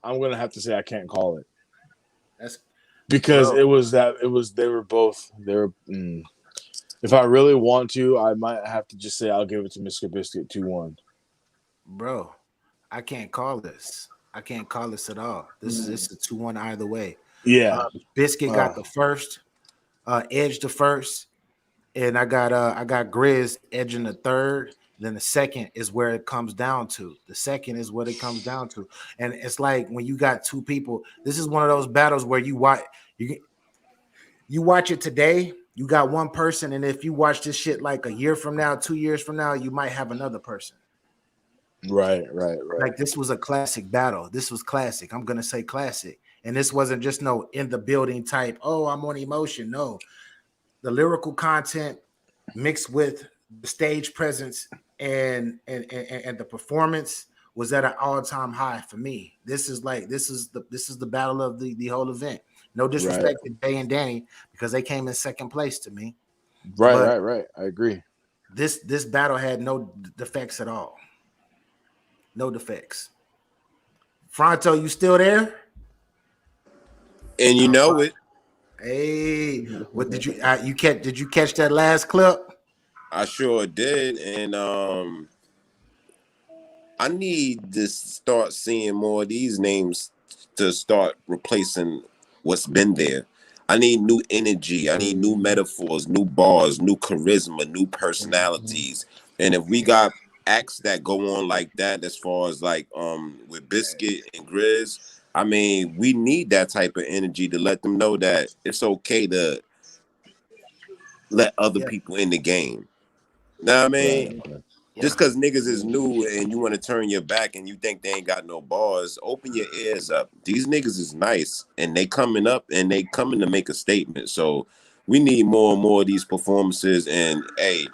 I'm gonna have to say I can't call it. That's because they were both. If I really want to, I might have to just say I'll give it to Mr. Biscuit 2-1. Bro, I can't call this. I can't call this at all. This is a 2-1 either way. Yeah. Biscuit got the first, Edge the first, and I got Grizz edging the third. Then the second is where it comes down to. The second is what it comes down to. And it's like when you got two people, this is one of those battles where you watch it today, you got one person, and if you watch this shit like a year from now, 2 years from now, you might have another person. Right. Like this was a classic battle. This was classic. I'm gonna say classic. And this wasn't just no in the building type. Oh, I'm on emotion. No, the lyrical content mixed with the stage presence and the performance was at an all-time high for me. This is the battle of the whole event. No disrespect to Jay and Danny because they came in second place to me. Right. I agree. This battle had no defects at all. No defects. Fronto, you still there? And you know it. Hey, what did you did you catch that last clip? I sure did, and I need to start seeing more of these names to start replacing what's been there. I need new energy. I need new metaphors, new bars, new charisma, new personalities. And if we got acts that go on like that, as far as like with Biscuit and Grizz, I mean, we need that type of energy to let them know that it's okay to let other people in the game. Know what I mean? Just because niggas is new and you want to turn your back and you think they ain't got no bars, open your ears up. These niggas is nice and they coming up and they coming to make a statement. So we need more and more of these performances. And hey,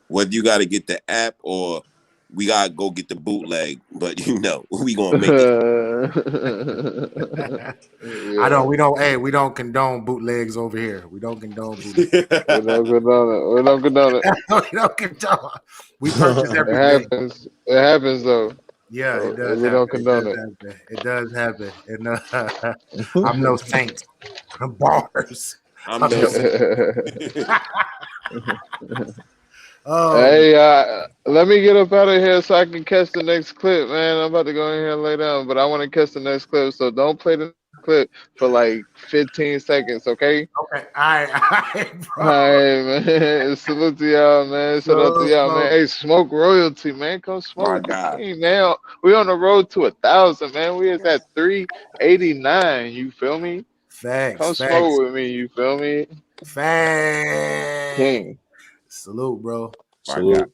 whether you got to get the app or we got to go get the bootleg, but you know, we going to make it. We don't condone bootlegs over here. We don't condone bootlegs. We don't condone it. We don't condone. We purchase everything. It happens though. Yeah, so it does. We don't condone it. It does happen. And I'm no saint. I'm bars. I'm no saint. Hey, let me get up out of here so I can catch the next clip, man. I'm about to go in here and lay down, but I want to catch the next clip, so don't play the clip for like 15 seconds, okay? Okay, all right, bro. All right, man. Salute to y'all, man. Shout out to y'all, man. Hey, Smoke Royalty, man. Come smoke with me, man. We on the road to 1,000, man. We is at 389. You feel me? Facts. Come smoke with me. You feel me? Facts. King. Salute, bro. Salute.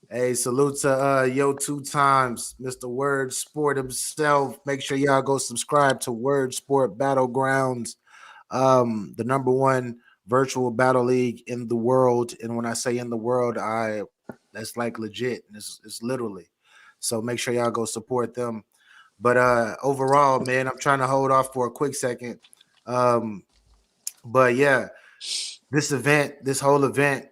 Hey, salute to Yo 2 times, Mr. Word Sport himself. Make sure y'all go subscribe to Word Sport Battlegrounds, the #1 virtual battle league in the world. And when I say in the world, that's like legit. It's literally. So make sure y'all go support them. But overall, man, I'm trying to hold off for a quick second. But yeah, this whole event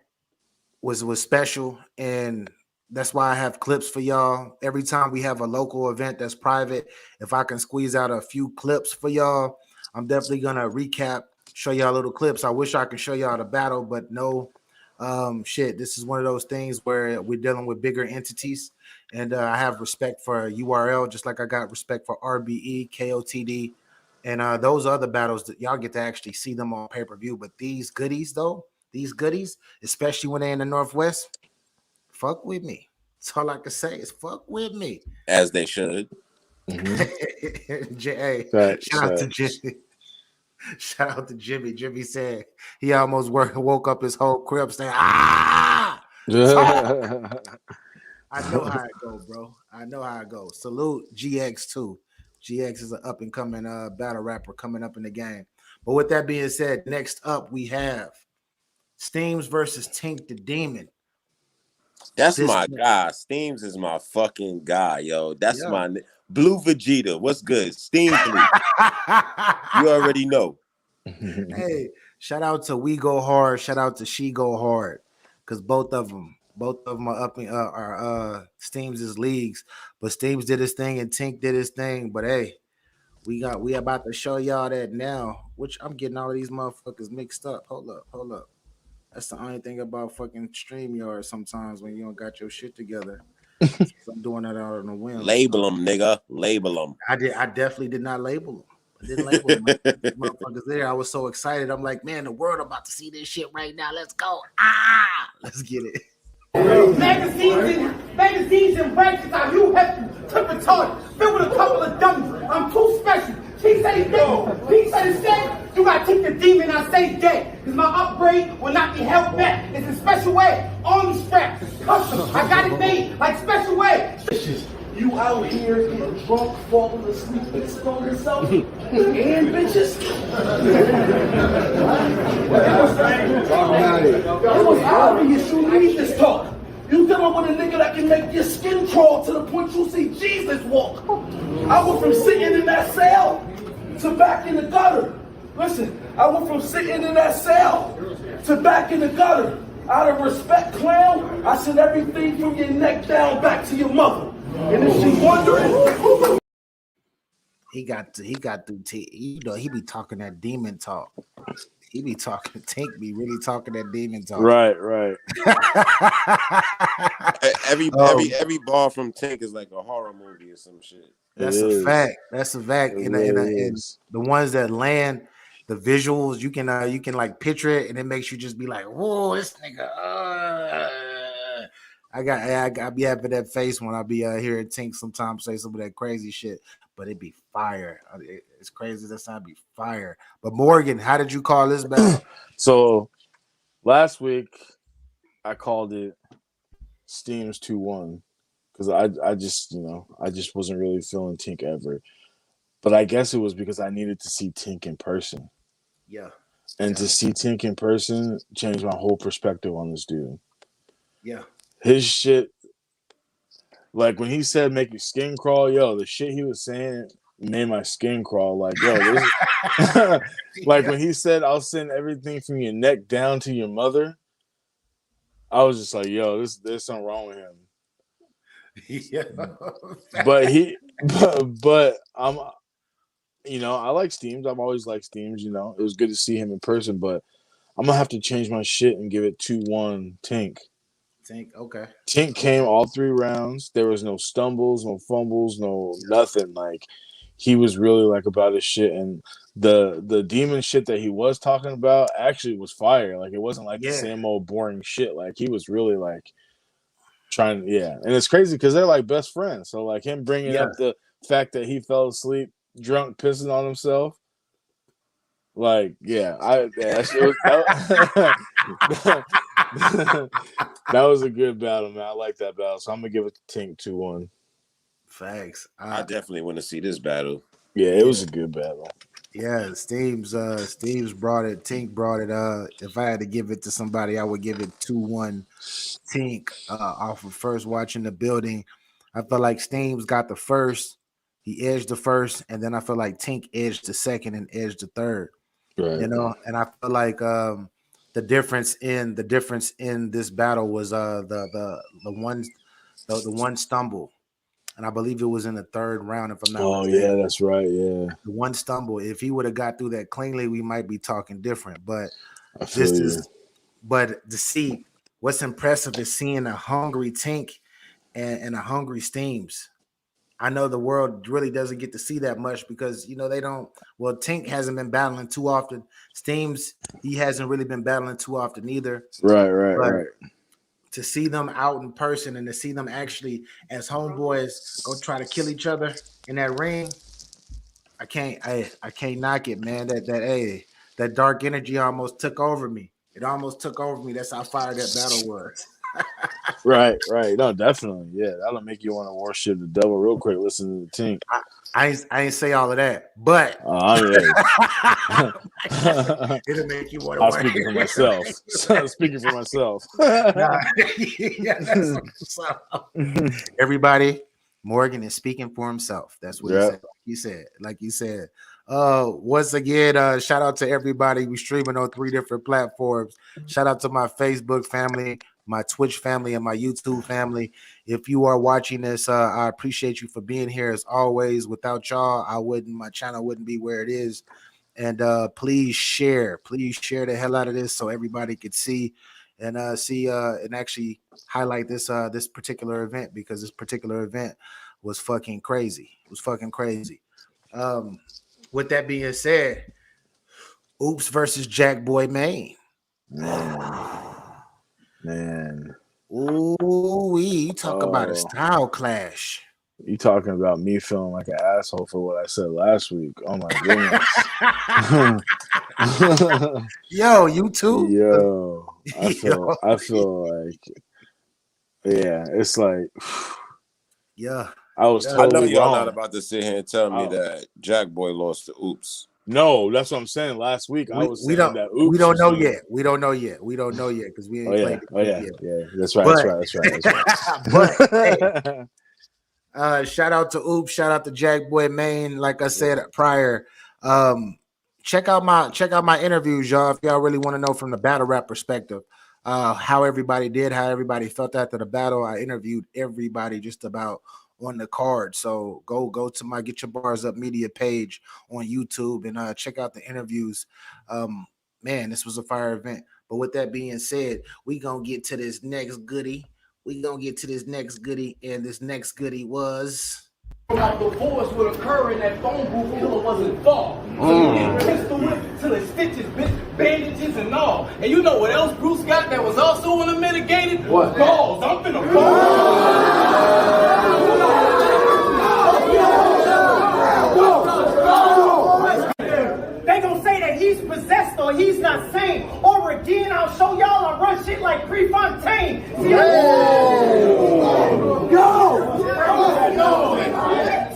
was special, and that's why I have clips for y'all. Every time we have a local event that's private, if I can squeeze out a few clips for y'all, I'm definitely gonna recap, show y'all little clips. I wish I could show y'all the battle, but no, shit. This is one of those things where we're dealing with bigger entities, and I have respect for URL, just like I got respect for RBE, KOTD, and those other battles that y'all get to actually see them on pay-per-view. But these goodies, though. These goodies, especially when they're in the Northwest, fuck with me. That's all I can say is fuck with me. As they should. Hey, shout out to Jimmy. Shout out to Jimmy. Jimmy said he almost woke up his whole crib saying, ah! I know how it go, bro. I know how it goes. Salute GX too. GX is an up-and-coming battle rapper coming up in the game. But with that being said, next up we have Steams versus Tink the Demon. That's my guy. Steams is my fucking guy, yo. That's my Blue Vegeta. What's good? Steam 3. You already know. Hey, shout out to We Go Hard. Shout out to She Go Hard. Because both of them are up in Steams' leagues. But Steams did his thing and Tink did his thing. But hey, we about to show y'all that now. Which I'm getting all of these motherfuckers mixed up. Hold up. That's the only thing about fucking StreamYard sometimes when you don't got your shit together. So I'm doing that out on the whim. Label them, nigga. Label them. I definitely did not label them. I didn't label them. Motherfuckers there. I was so excited. I'm like, man, the world about to see this shit right now. Let's go. Let's get it. Magazines and rankings are you have to retarded. Filled with a couple of dummies. I'm too special. He said he's dead. He said he's dead. You gotta take the demon, I say dead. Because my upgrade will not be held back. It's a special way. Army straps. Custom. I got it made like special way. You out here getting drunk, falling asleep, explode yourself, and bitches. It was obvious you need this talk. You dealing with a nigga that can make your skin crawl to the point you see Jesus walk. I went from sitting in that cell to back in the gutter. Listen, I went from sitting in that cell to back in the gutter. Out of respect, clown, I sent everything from your neck down back to your mother. And if she wondering, he got through. You know, he be talking that demon talk. He be talking. Tink be really talking that demon talk. Right. Every bar from Tink is like a horror movie or some shit. That's a fact. And the ones that land the visuals, you can like picture it, and it makes you just be like, whoa, this nigga. I be having that face when I be hearing Tink sometimes say some of that crazy shit, but it be fire. It's crazy that sound be fire. But Morgan, how did you call this battle? So last week I called it Steams 2-1 because I just wasn't really feeling Tink ever. But I guess it was because I needed to see Tink in person. Yeah. And to see Tink in person changed my whole perspective on this dude. Yeah. His shit, like when he said make your skin crawl, yo, the shit he was saying made my skin crawl. Like, yo, this like when he said I'll send everything from your neck down to your mother, I was just like, yo, there's something wrong with him. Yeah. But I'm I like Steams. I've always liked Steams, It was good to see him in person, but I'm gonna have to change my shit and give it 2-1 Tink. Tink, okay. Tink came all 3 rounds. There was no stumbles, no fumbles, no nothing. Like he was really like about his shit, and the demon shit that he was talking about actually was fire. Like it wasn't like the same old boring shit. Like he was really like trying, And it's crazy because they're like best friends. So like him bringing up the fact that he fell asleep drunk, pissing on himself. Like, that was a good battle, man. I like that battle, so I'm gonna give it to Tink 2-1. Facts. I definitely want to see this battle. Yeah, it was a good battle. Yeah, Steve's brought it. Tink brought it. If I had to give it to somebody, I would give it 2-1 Tink off of first watching the building. I felt like Steve's got the first. He edged the first, and then I feel like Tink edged the second and edged the third. Right. And I feel like the difference in this battle was the one stumble, and I believe it was in the third round. If I'm not mistaken. Yeah, that's right. Yeah, the one stumble. If he would have got through that cleanly, we might be talking different. But but to see what's impressive is seeing a hungry Tink and a hungry Steams. I know the world really doesn't get to see that much because they don't. Well, Tink hasn't been battling too often. Steams, he hasn't really been battling too often either. Right. To see them out in person and to see them actually as homeboys go try to kill each other in that ring, I can't knock it, man. That dark energy almost took over me. It almost took over me. That's how fire that battle was. Right. No, definitely. Yeah, that'll make you want to worship the devil real quick. Listen to the Tink. I ain't say all of that, but it'll make you want to. I'm speaking for myself. Speaking for myself. Everybody, Morgan is speaking for himself. That's what he said. Like you said. Once again, shout out to everybody. We streaming on 3 different platforms. Shout out to my Facebook family, my Twitch family, and my YouTube family. If you are watching this, I appreciate you for being here as always. Without y'all, my channel wouldn't be where it is. And please share the hell out of this so everybody could see and actually highlight this particular event, because this particular event was fucking crazy. It was fucking crazy. With that being said, Oops versus Jack Boy Maine. Man. Ooh, we talk about a style clash. You talking about me feeling like an asshole for what I said last week? Oh my goodness. Yo, you too? Yo, I feel like, it's like, I was totally I know y'all wrong. not about to sit here and tell me that Jack Boy lost to Oops. No, that's what I'm saying. Last week I was saying that Oops. We don't know yet. We don't know yet because we ain't played it yet. Yeah. That's right. But shout out to Oops, shout out to Jack Boy Maine. Like I said prior, check out my interviews, y'all. If y'all really want to know from the battle rap perspective, how everybody did, how everybody felt after the battle. I interviewed everybody just about on the card. So go to my Get Your Bars Up Media page on YouTube and check out the interviews. Man, this was a fire event. But with that being said, we gonna get to this next goodie. And this next goodie was About the force would occur in that phone booth, killer wasn't far. So you get pistol whipped till it stitches, bandages and all. And you know what else Bruce got that was also unmitigated? What? Balls. I'm finna fall. They gonna say that he's possessed or he's not sane. Or again, I'll show y'all I run shit like Prefontaine. See,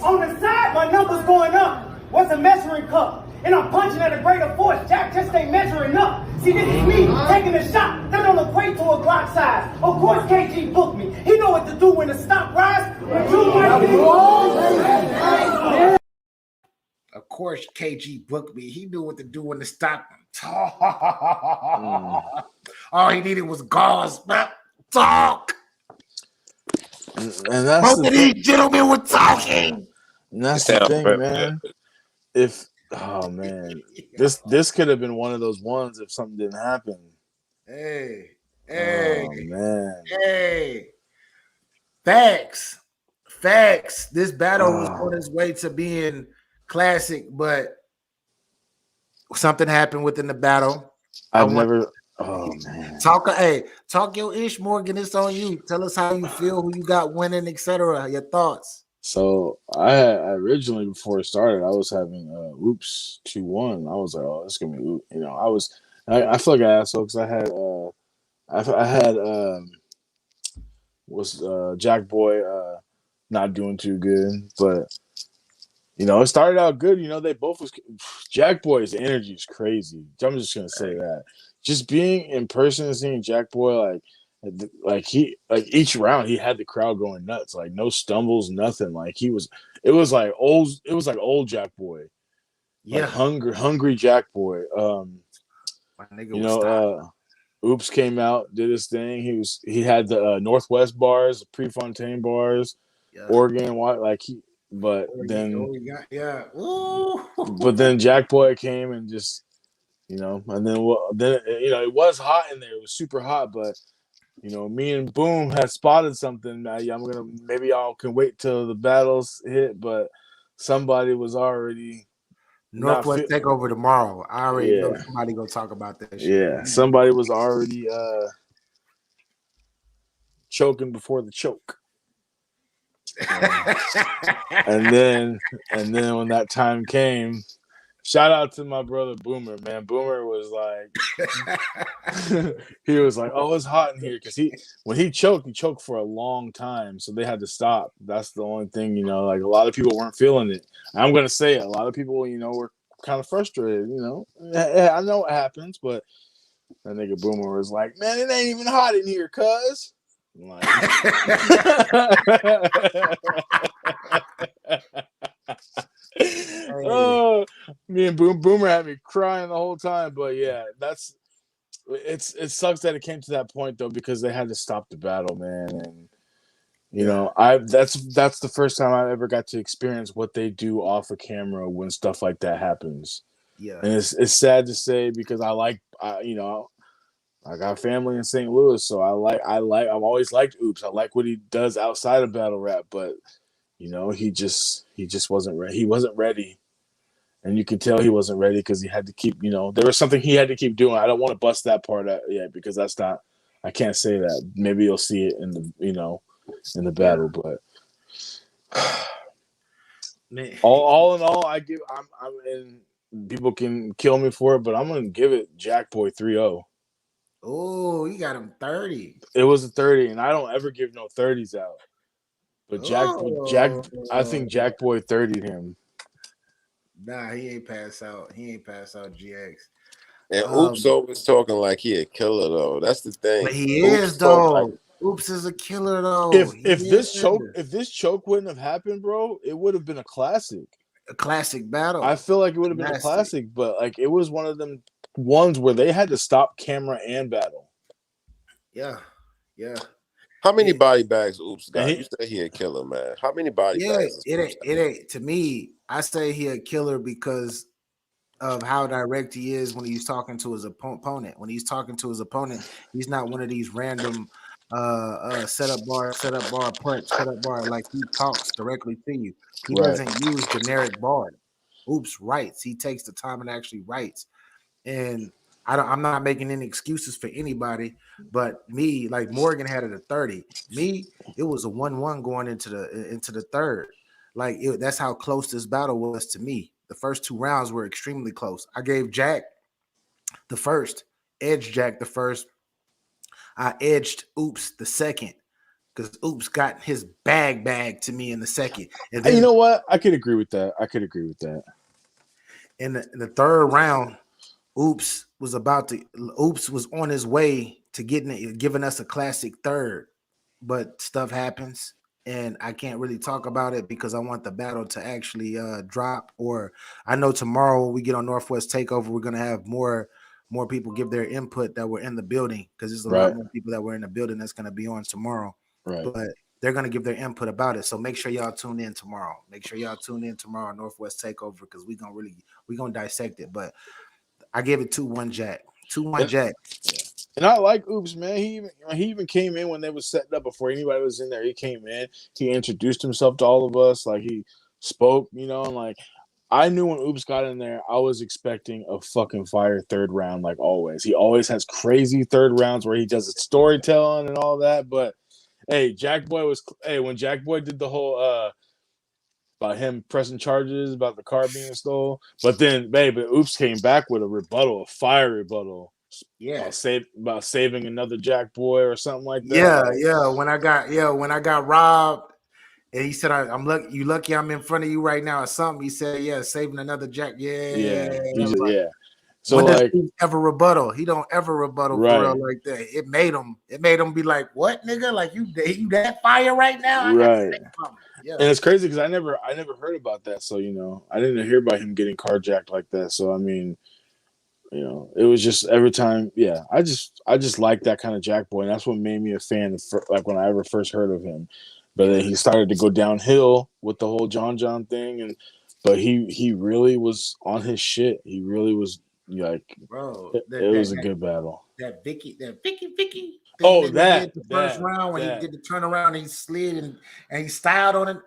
on the side, my number's going up. What's a measuring cup? And I'm punching at a greater force. Jack just ain't measuring up. See, this is me taking a shot that don't equate to a Glock size. Of course, KG booked me. He know what to do when the stop rise. Of course, KG booked me. He knew what to do when to stop. All he needed was gauze. Talk. And that's Both of these gentlemen were talking. And that's the thing, man. This could have been one of those ones if something didn't happen. Hey, oh man, hey, facts. This battle was on its way to being classic, but something happened within the battle. Oh man, talk your ish, Morgan. It's on you. Tell us how you feel, who you got winning, etc. Your thoughts. So I originally, before it started, I was having Oops 2-1. I was like, oh, it's gonna be Oops. You know, I feel like an asshole because I had Jack Boy not doing too good, but you know, it started out good. You know, they both was Jack Boy's energy is crazy. I'm just gonna say that. Just being in person and seeing Jack Boy like each round he had the crowd going nuts, like no stumbles, nothing. Like it was like old Jack Boy. Yeah, like hungry Jack Boy. My nigga Oops came out, did his thing. He had the Northwest bars, Prefontaine bars, Oregon, but then Jack Boy came and just, you know, and then you know, it was hot in there. It was super hot, but you know, me and Boom had spotted something. Maybe y'all can wait till the battles hit, but somebody was already Northwest takeover tomorrow. I already know somebody gonna talk about that shit. Yeah, somebody was already choking before the choke. and then when that time came, shout out to my brother Boomer, man. Boomer was like, he was like, oh, it's hot in here, because when he choked for a long time, so they had to stop. That's the only thing, you know. Like a lot of people weren't feeling it. I'm gonna say it. A lot of people, you know, were kind of frustrated. You know, I know what happens, but that nigga Boomer was like, man, it ain't even hot in here, cuz. Like, oh, me and Boomer had me crying the whole time. But yeah, it sucks that it came to that point though, because they had to stop the battle, man. And you know, that's the first time I ever got to experience what they do off of camera when stuff like that happens. Yeah, and it's sad to say, because you know, I got family in St. Louis, so I've always liked Oops. I like what he does outside of battle rap, but you know, he just wasn't ready. He wasn't ready, and you could tell he wasn't ready because he had to keep. You know, there was something he had to keep doing. I don't want to bust that part out yet, because that's not. I can't say that. Maybe you'll see it in the battle, but all in all, I'm and people can kill me for it, but I'm gonna give it Jack Boy 3-0. Oh, you got him 30. It was a 30, and I don't ever give no 30s out. But I think Jack Boy 30'd him. Nah, he ain't pass out. GX. And Oops always talking like he a killer though. That's the thing. But he is though. Oops is a killer though. If this choke wouldn't have happened, bro, it would have been a classic. A classic battle. I feel like it would have been a classic, but like it was one of them ones where they had to stop camera and battle. Yeah. How many body bags Oops got? You say he a killer, man. How many body bags? It ain't. To me, I say he a killer because of how direct he is when he's talking to his opponent. When he's talking to his opponent, he's not one of these random set up bar, punch, set up bar. Like he talks directly to you. He Right. doesn't use generic bars. Oops writes. He takes the time and actually writes. And I'm not making any excuses for anybody, but me, like Morgan had it at 30. Me, it was a 1-1 going into the third. Like that's how close this battle was to me. The first 2 rounds were extremely close. I gave Jack the first, edged Jack the first. I edged Oops the second because Oops got his bag to me in the second. And then, you know what? I could agree with that. In the third round, Oops was on his way to giving us a classic third, but stuff happens. And I can't really talk about it because I want the battle to actually drop. Or I know tomorrow when we get on Northwest Takeover, we're gonna have more people give their input that were in the building because there's a lot more people that were in the building that's gonna be on tomorrow. Right. But they're gonna give their input about it. So make sure y'all tune in tomorrow. On Northwest Takeover because we're gonna dissect it. But I gave it 2-1 Jack. 2-1 Jack. And I like Oops, man. He even came in when they was setting up before anybody was in there. He came in. He introduced himself to all of us. Like he spoke, and like I knew when Oops got in there, I was expecting a fucking fire third round, like always. He always has crazy third rounds where he does his storytelling and all that. But hey, when Jack Boy did the whole about him pressing charges about the car being stolen, but then Oops came back with a fire rebuttal. Yeah, about saving another Jack Boy or something like that. Yeah. When I got robbed, and he said, "I'm lucky. You lucky I'm in front of you right now," or something. He said, "Yeah, saving another Jack." Yeah. So when like, does he ever rebuttal? He don't ever rebuttal for real like that. It made him be like, "What, nigga? Like you that fire right now?" Right. Yeah. And it's crazy because I never heard about that. So I didn't hear about him getting carjacked like that. So I mean. It was just every time. Yeah, I just like that kind of Jack Boy, and that's what made me a fan. Like when I ever first heard of him, but then he started to go downhill with the whole John thing, but he really was on his shit. He really was like, bro. It was a good battle. That Vicky. Oh, the first round when he did the turnaround, and he slid and he styled on it.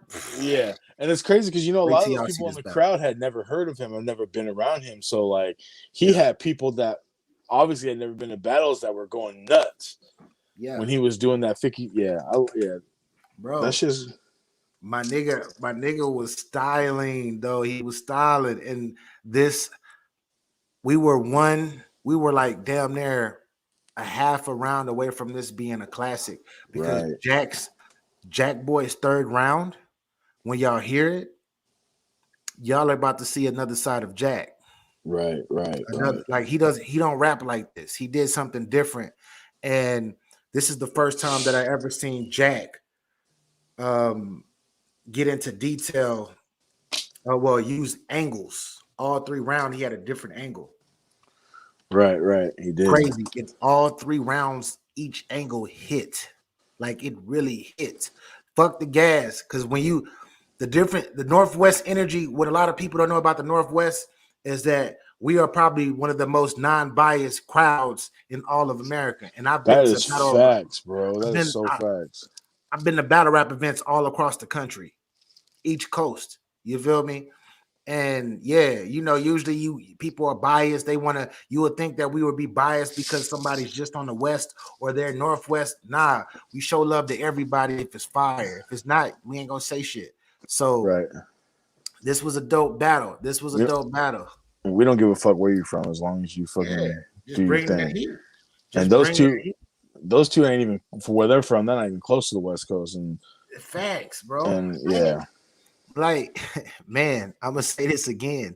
Yeah, and it's crazy because a lot of those people in the crowd had never heard of him or never been around him. So like he had people that obviously had never been to battles that were going nuts. Yeah, when he was doing that Vicky. Yeah, bro. That's just my nigga was styling though. He was styling, and this we were like damn near a half a round away from this being a classic because Jack Boy's third round, when y'all hear it, y'all are about to see another side of Jack. Right. Like he don't rap like this. He did something different. And this is the first time that I ever seen Jack get into detail. Use angles. All 3 rounds, he had a different angle. Right. He did. Crazy. In all 3 rounds, each angle hit. Like it really hit. Fuck the gas. Because when the Northwest energy, what a lot of people don't know about the Northwest is that we are probably one of the most non-biased crowds in all of America. And I've been facts, bro. That is so facts. I've been to battle rap events all across the country, each coast. You feel me? And yeah, usually people are biased. You would think that we would be biased because somebody's just on the West or they're Northwest. Nah, we show love to everybody if it's fire. If it's not, we ain't gonna say shit. So this was a dope battle. We don't give a fuck where you're from as long as you fucking do your thing. And those two ain't even for where they're from. They're not even close to the West Coast. And facts, bro. And yeah. Like, man, I'm gonna say this again.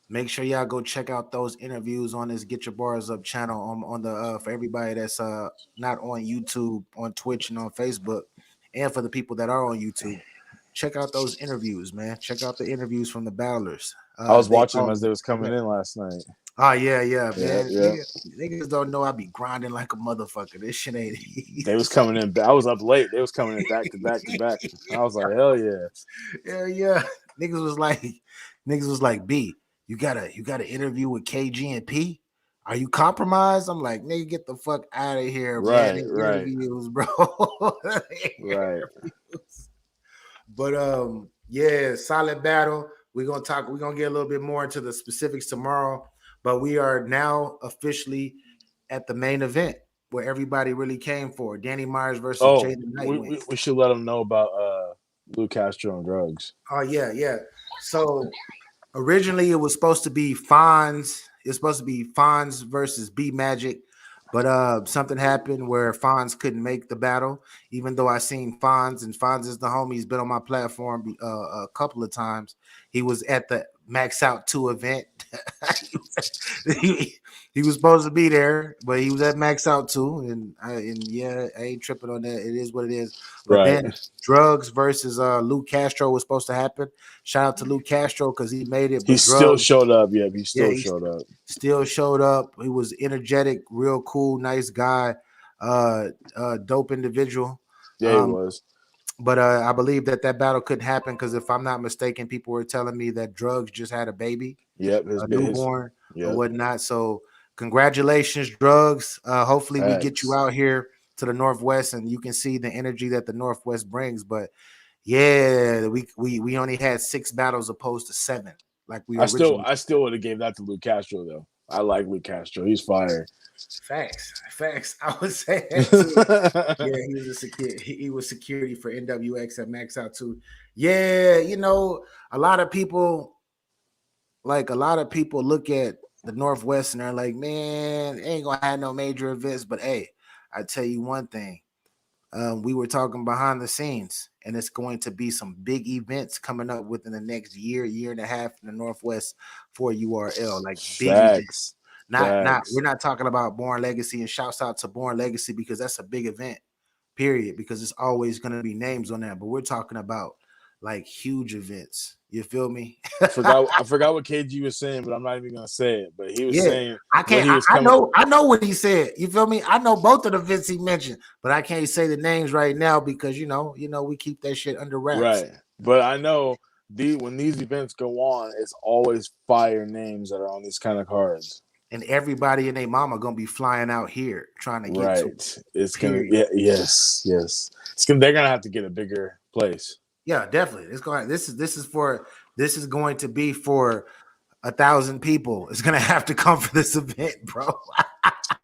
Make sure y'all go check out those interviews on this Get Your Bars Up channel on the for everybody that's not on YouTube, on Twitch, and on Facebook, and for the people that are on YouTube. Check out those interviews, man. Check out the interviews from the battlers. I was watching them as they was coming in last night. Oh yeah, man. Yeah. Niggas don't know I be grinding like a motherfucker. This shit ain't easy. They was coming in. I was up late. They was coming in back to back. I was like, hell yeah. Hell yeah. Niggas was like, B, you got an interview with KG and P? are you compromised? I'm like, nigga, get the fuck out of here, Right, man. right. Interviews, bro. Right. But yeah, solid battle. We're gonna get a little bit more into the specifics tomorrow. But we are now officially at the main event where everybody really came for. Danny Myers versus Jay the Nightwing. We should let them know about Lou Castro and drugs. Oh, yeah. So originally it was supposed to be Fonz. It's supposed to be Fonz versus B Magic, but something happened where Fonz couldn't make the battle. Even though I seen Fonz, and Fonz is the homie. He's been on my platform a couple of times. He was at the Max Out 2 event. he was supposed to be there, but he was at Max Out 2, and yeah, I ain't tripping on that. It is what it is. But then drugs versus Lou Castro was supposed to happen. Shout out to Lou Castro because he made it. He still showed up. Yeah, he still showed up. Still showed up. He was energetic, real cool, nice guy, dope individual. Yeah, he was. But I believe that battle couldn't happen because if I'm not mistaken, people were telling me that drugs just had a baby. Yep, a newborn or whatnot. So congratulations, drugs. Hopefully we get you out here to the Northwest and you can see the energy that the Northwest brings. But yeah, we only had 6 battles opposed to 7. Like I still would have gave that to Lou Castro though. I like Lou Castro. He's fire. Facts. I would say that too. Yeah, he was security for NWX at Max Out 2. Yeah, a lot of people look at the Northwest and they're like, man, they ain't gonna have no major events. But hey, I tell you one thing. We were talking behind the scenes, and it's going to be some big events coming up within the next year and a half in the Northwest for URL, like big events. We're not talking about Born Legacy, and shouts out to Born Legacy because that's a big event, period, because it's always going to be names on that. But we're talking about like huge events. You feel me? I forgot what KG was saying, but I'm not even gonna say it. But he was saying I know what he said. You feel me? I know both of the events he mentioned, but I can't say the names right now because we keep that shit under wraps. Right. But I know when these events go on, it's always fire names that are on these kind of cards. And everybody and their mama gonna be flying out here trying to get to. It's gonna yes. They're gonna have to get a bigger place. Yeah, definitely. This is going to be for 1,000 people. It's gonna have to come for this event, bro.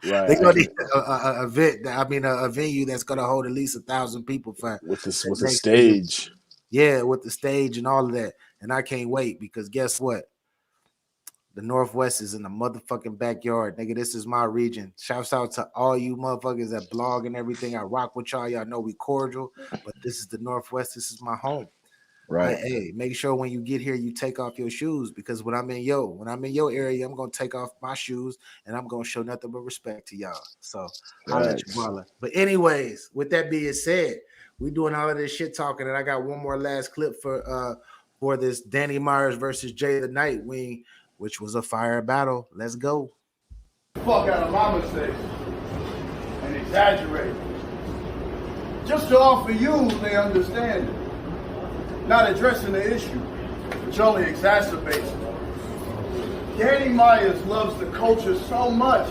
Right. They're gonna need a venue that's gonna hold at least 1,000 people with the stage. Yeah, with the stage and all of that. And I can't wait because guess what? The Northwest is in the motherfucking backyard, nigga. This is my region. Shouts out to all you motherfuckers that blog and everything. I rock with y'all. Y'all know we cordial, but this is the Northwest. This is my home. Right. Hey, make sure when you get here, you take off your shoes because when I'm in your area, I'm gonna take off my shoes and I'm gonna show nothing but respect to y'all. So I'll let you brother. But anyways, with that being said, we doing all of this shit talking, and I got one more last clip for this Danny Myers versus Jay the Nightwing, which was a fire battle. Let's go. Fuck out of my mistakes and exaggerate. Just to offer you the understanding. Not addressing the issue, which only exacerbates it. Danny Myers loves the culture so much.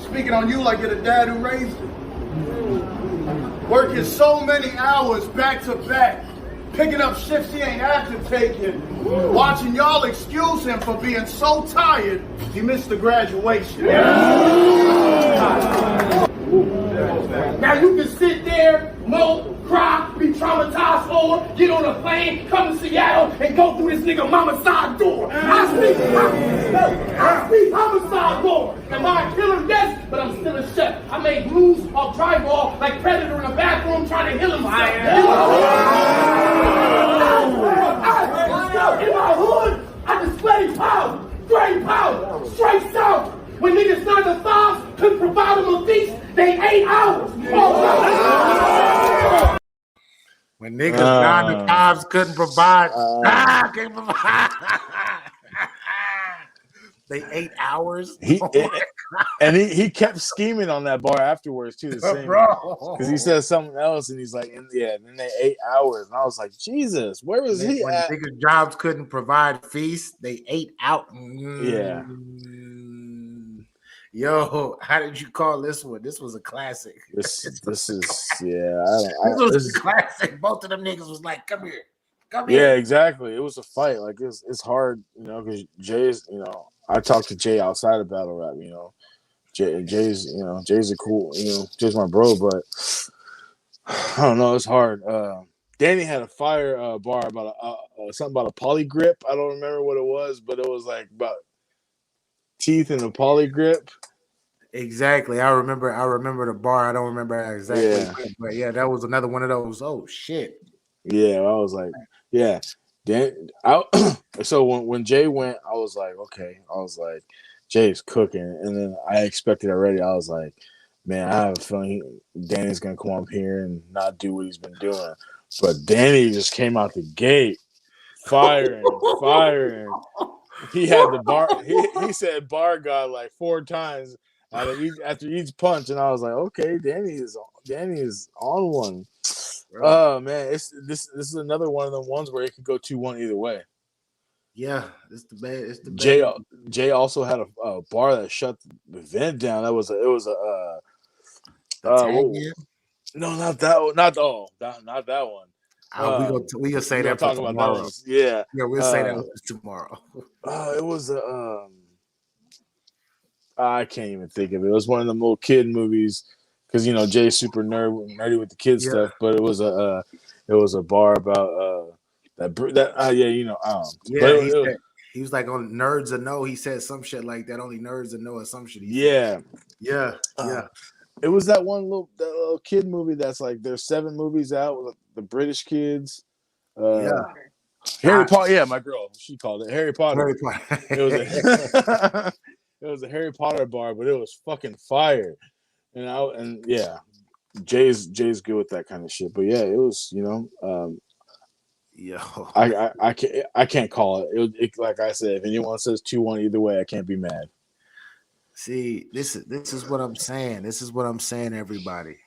Speaking on you like you're the dad who raised it. Working so many hours back to back. Picking up shifts he ain't have to take it. Watching y'all excuse him for being so tired he missed the graduation. Now you can sit there, mope, cry, be traumatized, or get on a plane, come to Seattle, and go through this nigga mama's side door. I speak homicide door. Am I a killer? Yes, but I'm still a chef. I made moves off drywall like Predator in a bathroom trying to heal himself. In my hood, I display power, great power, straight south. When niggas 9 to 5 couldn't provide them a feast, they 8 hours. When niggas 9 to 5s couldn't provide, they 8 hours. He kept scheming on that bar afterwards too. The same, because he said something else, and he's like, and then they 8 hours, and I was like, Jesus, where was he at? When niggas jobs couldn't provide feast, they 8 out. Yeah. Yo, how did you call this one? This was a classic. This is This was a classic. Both of them niggas was like, "Come here, come Yeah, here." exactly. It was a fight. Like it's hard, because Jay's. I talked to Jay outside of battle rap. Jay's a cool. Jay's my bro, but I don't know. It's hard. Danny had a fire bar about something about a poly grip. I don't remember what it was, but it was like about teeth and a poly grip. Exactly. I remember the bar. I don't remember exactly. But yeah, that was another one of those. Oh shit. Yeah, I was like, yeah. So when Jay went, I was like, okay. I was like, Jay's cooking, and then I expected already. I was like, man, I have a feeling Danny's gonna come up here and not do what he's been doing. But Danny just came out the gate, firing. He had the bar. He said bar God like 4 times after each punch, and I was like, okay, Danny is on one. Oh man, this is another one of the ones where it could go 2-1 either way. Yeah, it's the bad. Jay also had a bar that shut the vent down. No, not that one. We gonna say that for tomorrow. About that one. Yeah, we'll say that tomorrow. It was I can't even think of it. It was one of the little kid movies because Jay's super nerdy with the kid stuff. But it was a bar about he was like on Nerds or No. He said some shit like that. Only nerds or know or some shit. Yeah. It was that little kid movie that's like there's 7 movies out with the British kids. Harry Potter. Yeah, my girl. She called it Harry Potter. It was a Harry Potter bar, but it was fucking fire. Jay's good with that kind of shit. But yeah, it was I can't call it. Like I said, if anyone says 2-1 either way, I can't be mad. See, this is what I'm saying. This is what I'm saying, everybody.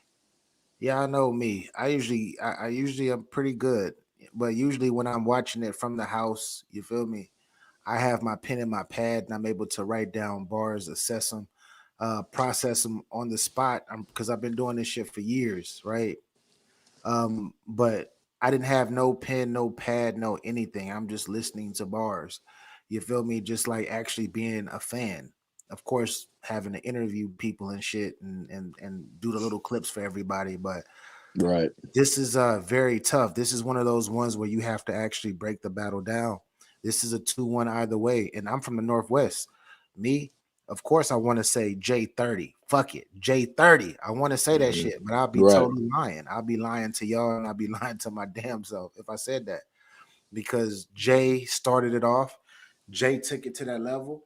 Yeah, I know me. I usually am pretty good, but usually when I'm watching it from the house, you feel me? I have my pen and my pad, and I'm able to write down bars, assess them, process them on the spot. Because I've been doing this shit for years, right? But I didn't have no pen, no pad, no anything. I'm just listening to bars. You feel me? Just like actually being a fan. Of course, having to interview people and shit and do the little clips for everybody. But right, this is very tough. This is one of those ones where you have to actually break the battle down. This is a 2-1 either way. And I'm from the Northwest. Me, of course, I want to say J30. Fuck it. J30. I want to say that shit, but I'll be totally lying. I'll be lying to y'all and I'll be lying to my damn self if I said that. Because Jay started it off. Jay took it to that level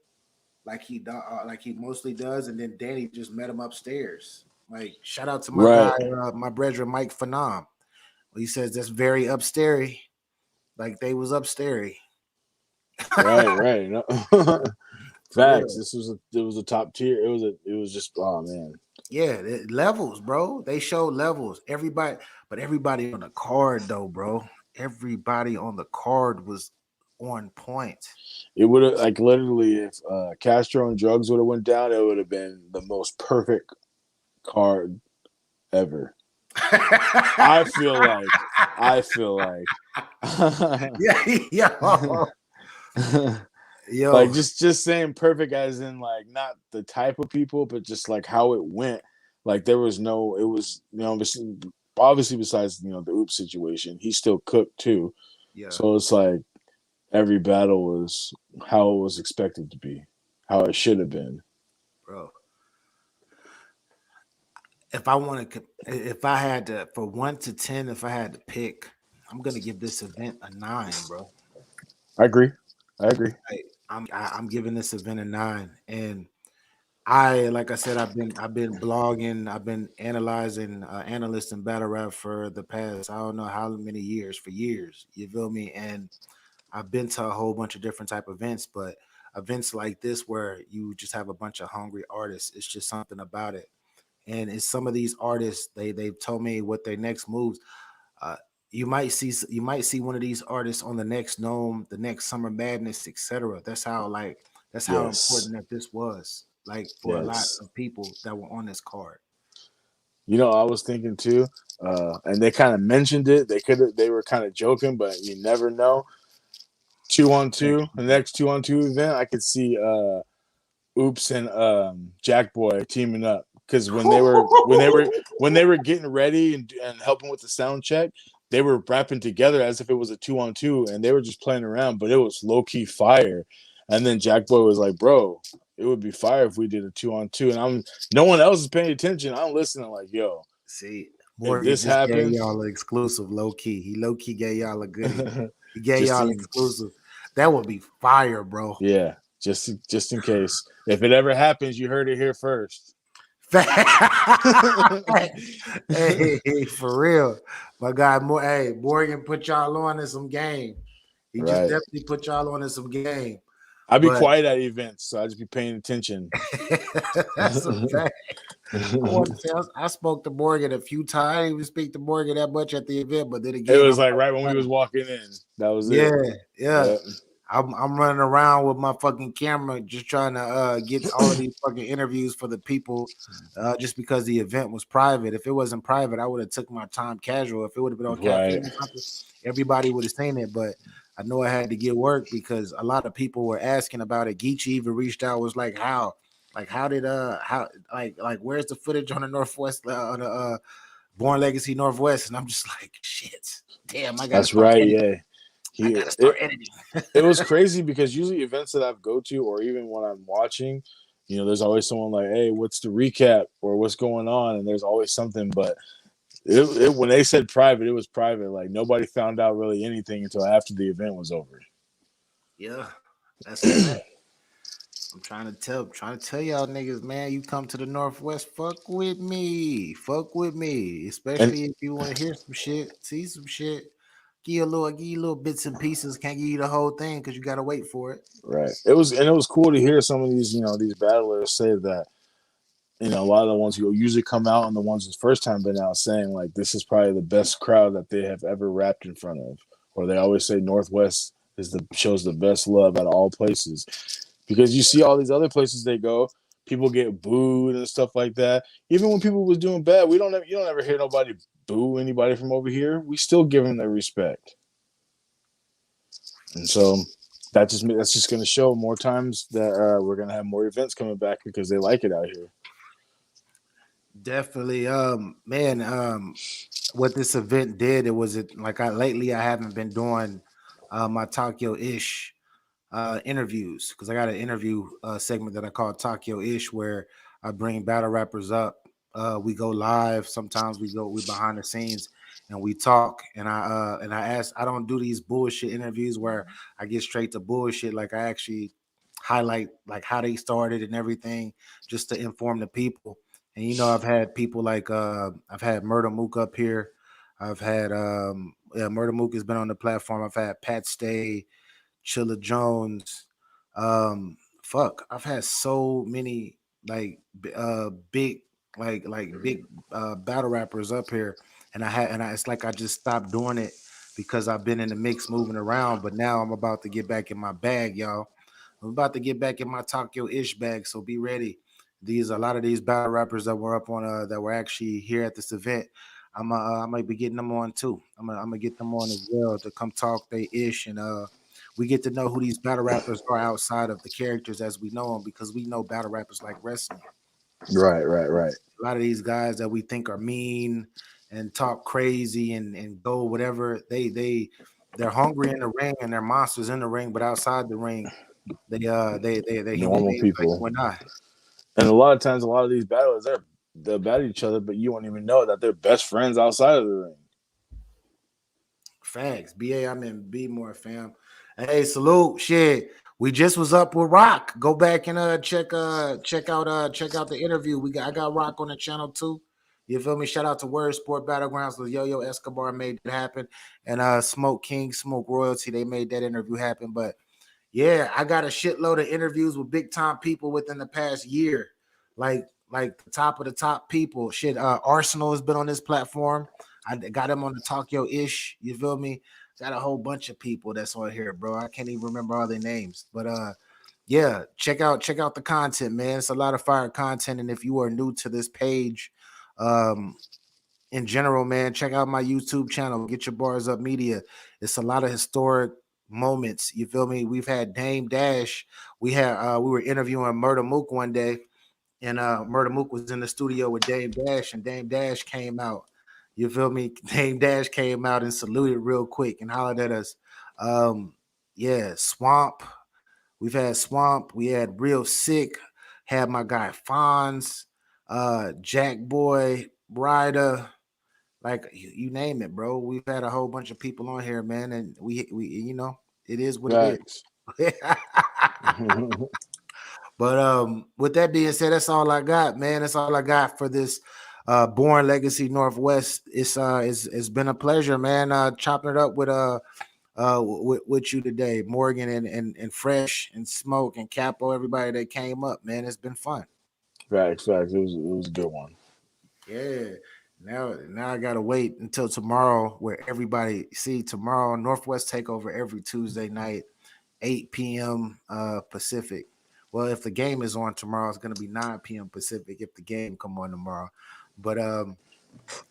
like he mostly does. And then Danny just met him upstairs. Like, shout out to my guy, my brethren, Mike Phenom. He says that's very upstairs. Like they was upstairs. Right. No. Facts. Yeah. It was a top tier. It was just, oh man. Yeah, levels, bro. They showed levels. Everybody on the card though, bro. Everybody on the card was on point. It would have, like, literally, if Castro and Drugs would have went down, it would have been the most perfect card ever. I feel like Yo. Like just saying perfect as in like not the type of people, but just like how it went. Like it was obviously besides the oops situation, he still cooked too. Yeah. So it's like every battle was how it was expected to be, how it should have been. Bro. If I had to, for 1 to 10, if I had to pick, I'm gonna give this event a 9, bro. I agree. I'm giving this event a 9, and like I said, I've been blogging, I've been analyzing, analyst and battle rap for the past I don't know how many years, for years. You feel me? And I've been to a whole bunch of different type of events, but events like this where you just have a bunch of hungry artists, it's just something about it. And it's some of these artists, they've told me what their next moves. You might see one of these artists on the next Gnome, the next Summer Madness, etc. That's how important that this was. like for a lot of people that were on this card. You know, I was thinking too, and they kind of mentioned it. They were kind of joking, but you never know. 2-on-2, the next 2-on-2 event, I could see Oops and Jack Boy teaming up because when they were getting ready and helping with the sound check, they were rapping together as if it was a 2-on-2, and they were just playing around, but it was low key fire. And then Jack Boy was like, "Bro, it would be fire if we did a 2-on-2." And no one else is paying attention. I'm listening, like, "Yo, see, Morgan this just happens, gave y'all an exclusive low key. He low key gave y'all a goodie. He gave y'all exclusive. That would be fire, bro. Yeah, just in case. If it ever happens, you heard it here first." Hey, for real. My guy, Morgan put y'all on in some game. He just definitely put y'all on in some game. I'd be quiet at events, so I'd just be paying attention. That's a fact. I spoke to Morgan a few times. I didn't even speak to Morgan that much at the event, but then again, it was like right when we was walking in. That was it. Yeah. I'm running around with my fucking camera, just trying to get all of these fucking interviews for the people, just because the event was private. If it wasn't private, I would have took my time casual. If it would have been on caffeine or something, everybody would have seen it. But I know I had to get work because a lot of people were asking about it. Geechee even reached out, was like, how did where's the footage on the Northwest on the Born Legacy Northwest? And I'm just like, shit, damn, I got. That's right, yeah. I gotta start editing. It was crazy because usually events that I've go to, or even when I'm watching, you know, there's always someone like, "Hey, what's the recap?" or "What's going on?" And there's always something. But when they said private, it was private. Like nobody found out really anything until after the event was over. Yeah, that's that. I'm trying to tell y'all niggas, man, you come to the Northwest, fuck with me, especially if you want to hear some shit, see some shit. Give you a little bits and pieces. Can't give you the whole thing because you got to wait for it. Right. It was cool to hear some of these, you know, these battlers say that, you know, a lot of the ones who usually come out and the ones who's first time been out saying like this is probably the best crowd that they have ever rapped in front of. Or they always say Northwest shows the best love out of all places. Because you see all these other places they go, people get booed and stuff like that. Even when people was doing bad, you don't ever hear nobody boo anybody from over here. We still give them their respect. And so that's just going to show more times that we're going to have more events coming back because they like it out here. Definitely. What this event did, lately I haven't been doing my Tokyo-ish interviews because I got an interview segment that I call Tokyo-ish where I bring battle rappers up. We go live. Sometimes we behind the scenes and we talk. And I don't do these bullshit interviews where I get straight to bullshit. Like I actually highlight like how they started and everything just to inform the people. And you know, I've had people like I've had Murder Mook up here. I've had Murder Mook has been on the platform. I've had Pat Stay, Chilla Jones. I've had so many big battle rappers up here, and it's like I just stopped doing it because I've been in the mix moving around. But now I'm about to get back in my bag, y'all. I'm about to get back in my Tokyo-ish bag, so be ready. A lot of these battle rappers that were up on that were actually here at this event, I might be getting them on too. I'm gonna get them on as well to come talk they ish, and we get to know who these battle rappers are outside of the characters as we know them, because we know battle rappers like wrestling. Right. A lot of these guys that we think are mean and talk crazy and go whatever, they're hungry in the ring and they're monsters in the ring, but outside the ring, they normal people. Like we're not. And a lot of times, a lot of these battlers, they'll battle each other, but you won't even know that they're best friends outside of the ring. Facts. Be more, fam. Hey, salute. Shit. We just was up with Rock. Go back and check out the interview. I got Rock on the channel too. You feel me? Shout out to Word Sport Battlegrounds with Yo-Yo Escobar made it happen. And Smoke King, Smoke Royalty, they made that interview happen. But yeah, I got a shitload of interviews with big time people within the past year. Like the top of the top people. Shit, Arsenal has been on this platform. I got him on the Tokyo-ish. You feel me? Got a whole bunch of people that's on here, bro. I can't even remember all their names. But yeah, check out the content, man. It's a lot of fire content. And if you are new to this page, in general, man, check out my YouTube channel, Get Your Bars Up Media. It's a lot of historic moments. You feel me? We've had Dame Dash. We were interviewing Murder Mook one day, and Murder Mook was in the studio with Dame Dash, and Dame Dash came out. You feel me? Dame Dash came out and saluted real quick and hollered at us. Yeah, Swamp. We've had Swamp. We had Real Sick. Had my guy Fonz, Jack Boy, Ryder. Like you name it, bro. We've had a whole bunch of people on here, man, and we you know, it is what it is. But with that being said, that's all I got, man. That's all I got for this Born Legacy Northwest. It's been a pleasure, man. Chopping it up with you today, Morgan and Fresh and Smoke and Capo, everybody that came up, man. It's been fun. Facts. It was a good one. Yeah. Now I gotta wait until tomorrow, where everybody tomorrow Northwest Takeover every Tuesday night, 8 p.m. Pacific. Well, if the game is on tomorrow, it's gonna be 9 p.m. Pacific if the game come on tomorrow. But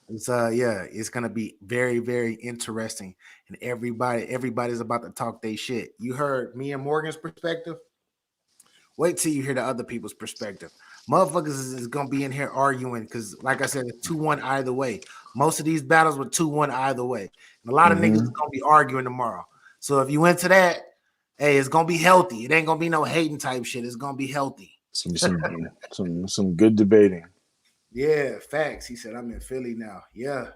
it's gonna be very, very interesting, and everybody's about to talk their shit. You heard me and Morgan's perspective. Wait till you hear the other people's perspective. Motherfuckers is gonna be in here arguing because, like I said, it's 2-1 either way. Most of these battles were 2-1 either way, and a lot of niggas is gonna be arguing tomorrow. So if you into that, hey, it's gonna be healthy. It ain't gonna be no hating type shit. It's gonna be healthy. Some good debating. Yeah, facts. He said, I'm in Philly now. Yeah.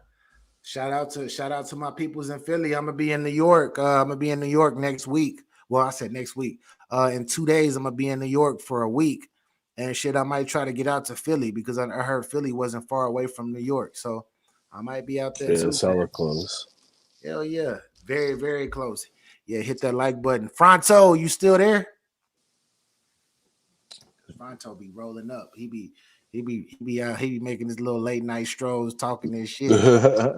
Shout out to my peoples in Philly. I'm gonna be in New York. I'm gonna be in New York next week. Well, I said next week. In 2 days, I'm gonna be in New York for a week. And shit, I might try to get out to Philly because I heard Philly wasn't far away from New York. So I might be out there too. It's hella close. Hell yeah. Very, very close. Yeah, hit that like button. Fronto, you still there? Fronto be rolling up. He be out. He be making his little late night strolls, talking this shit. Yeah.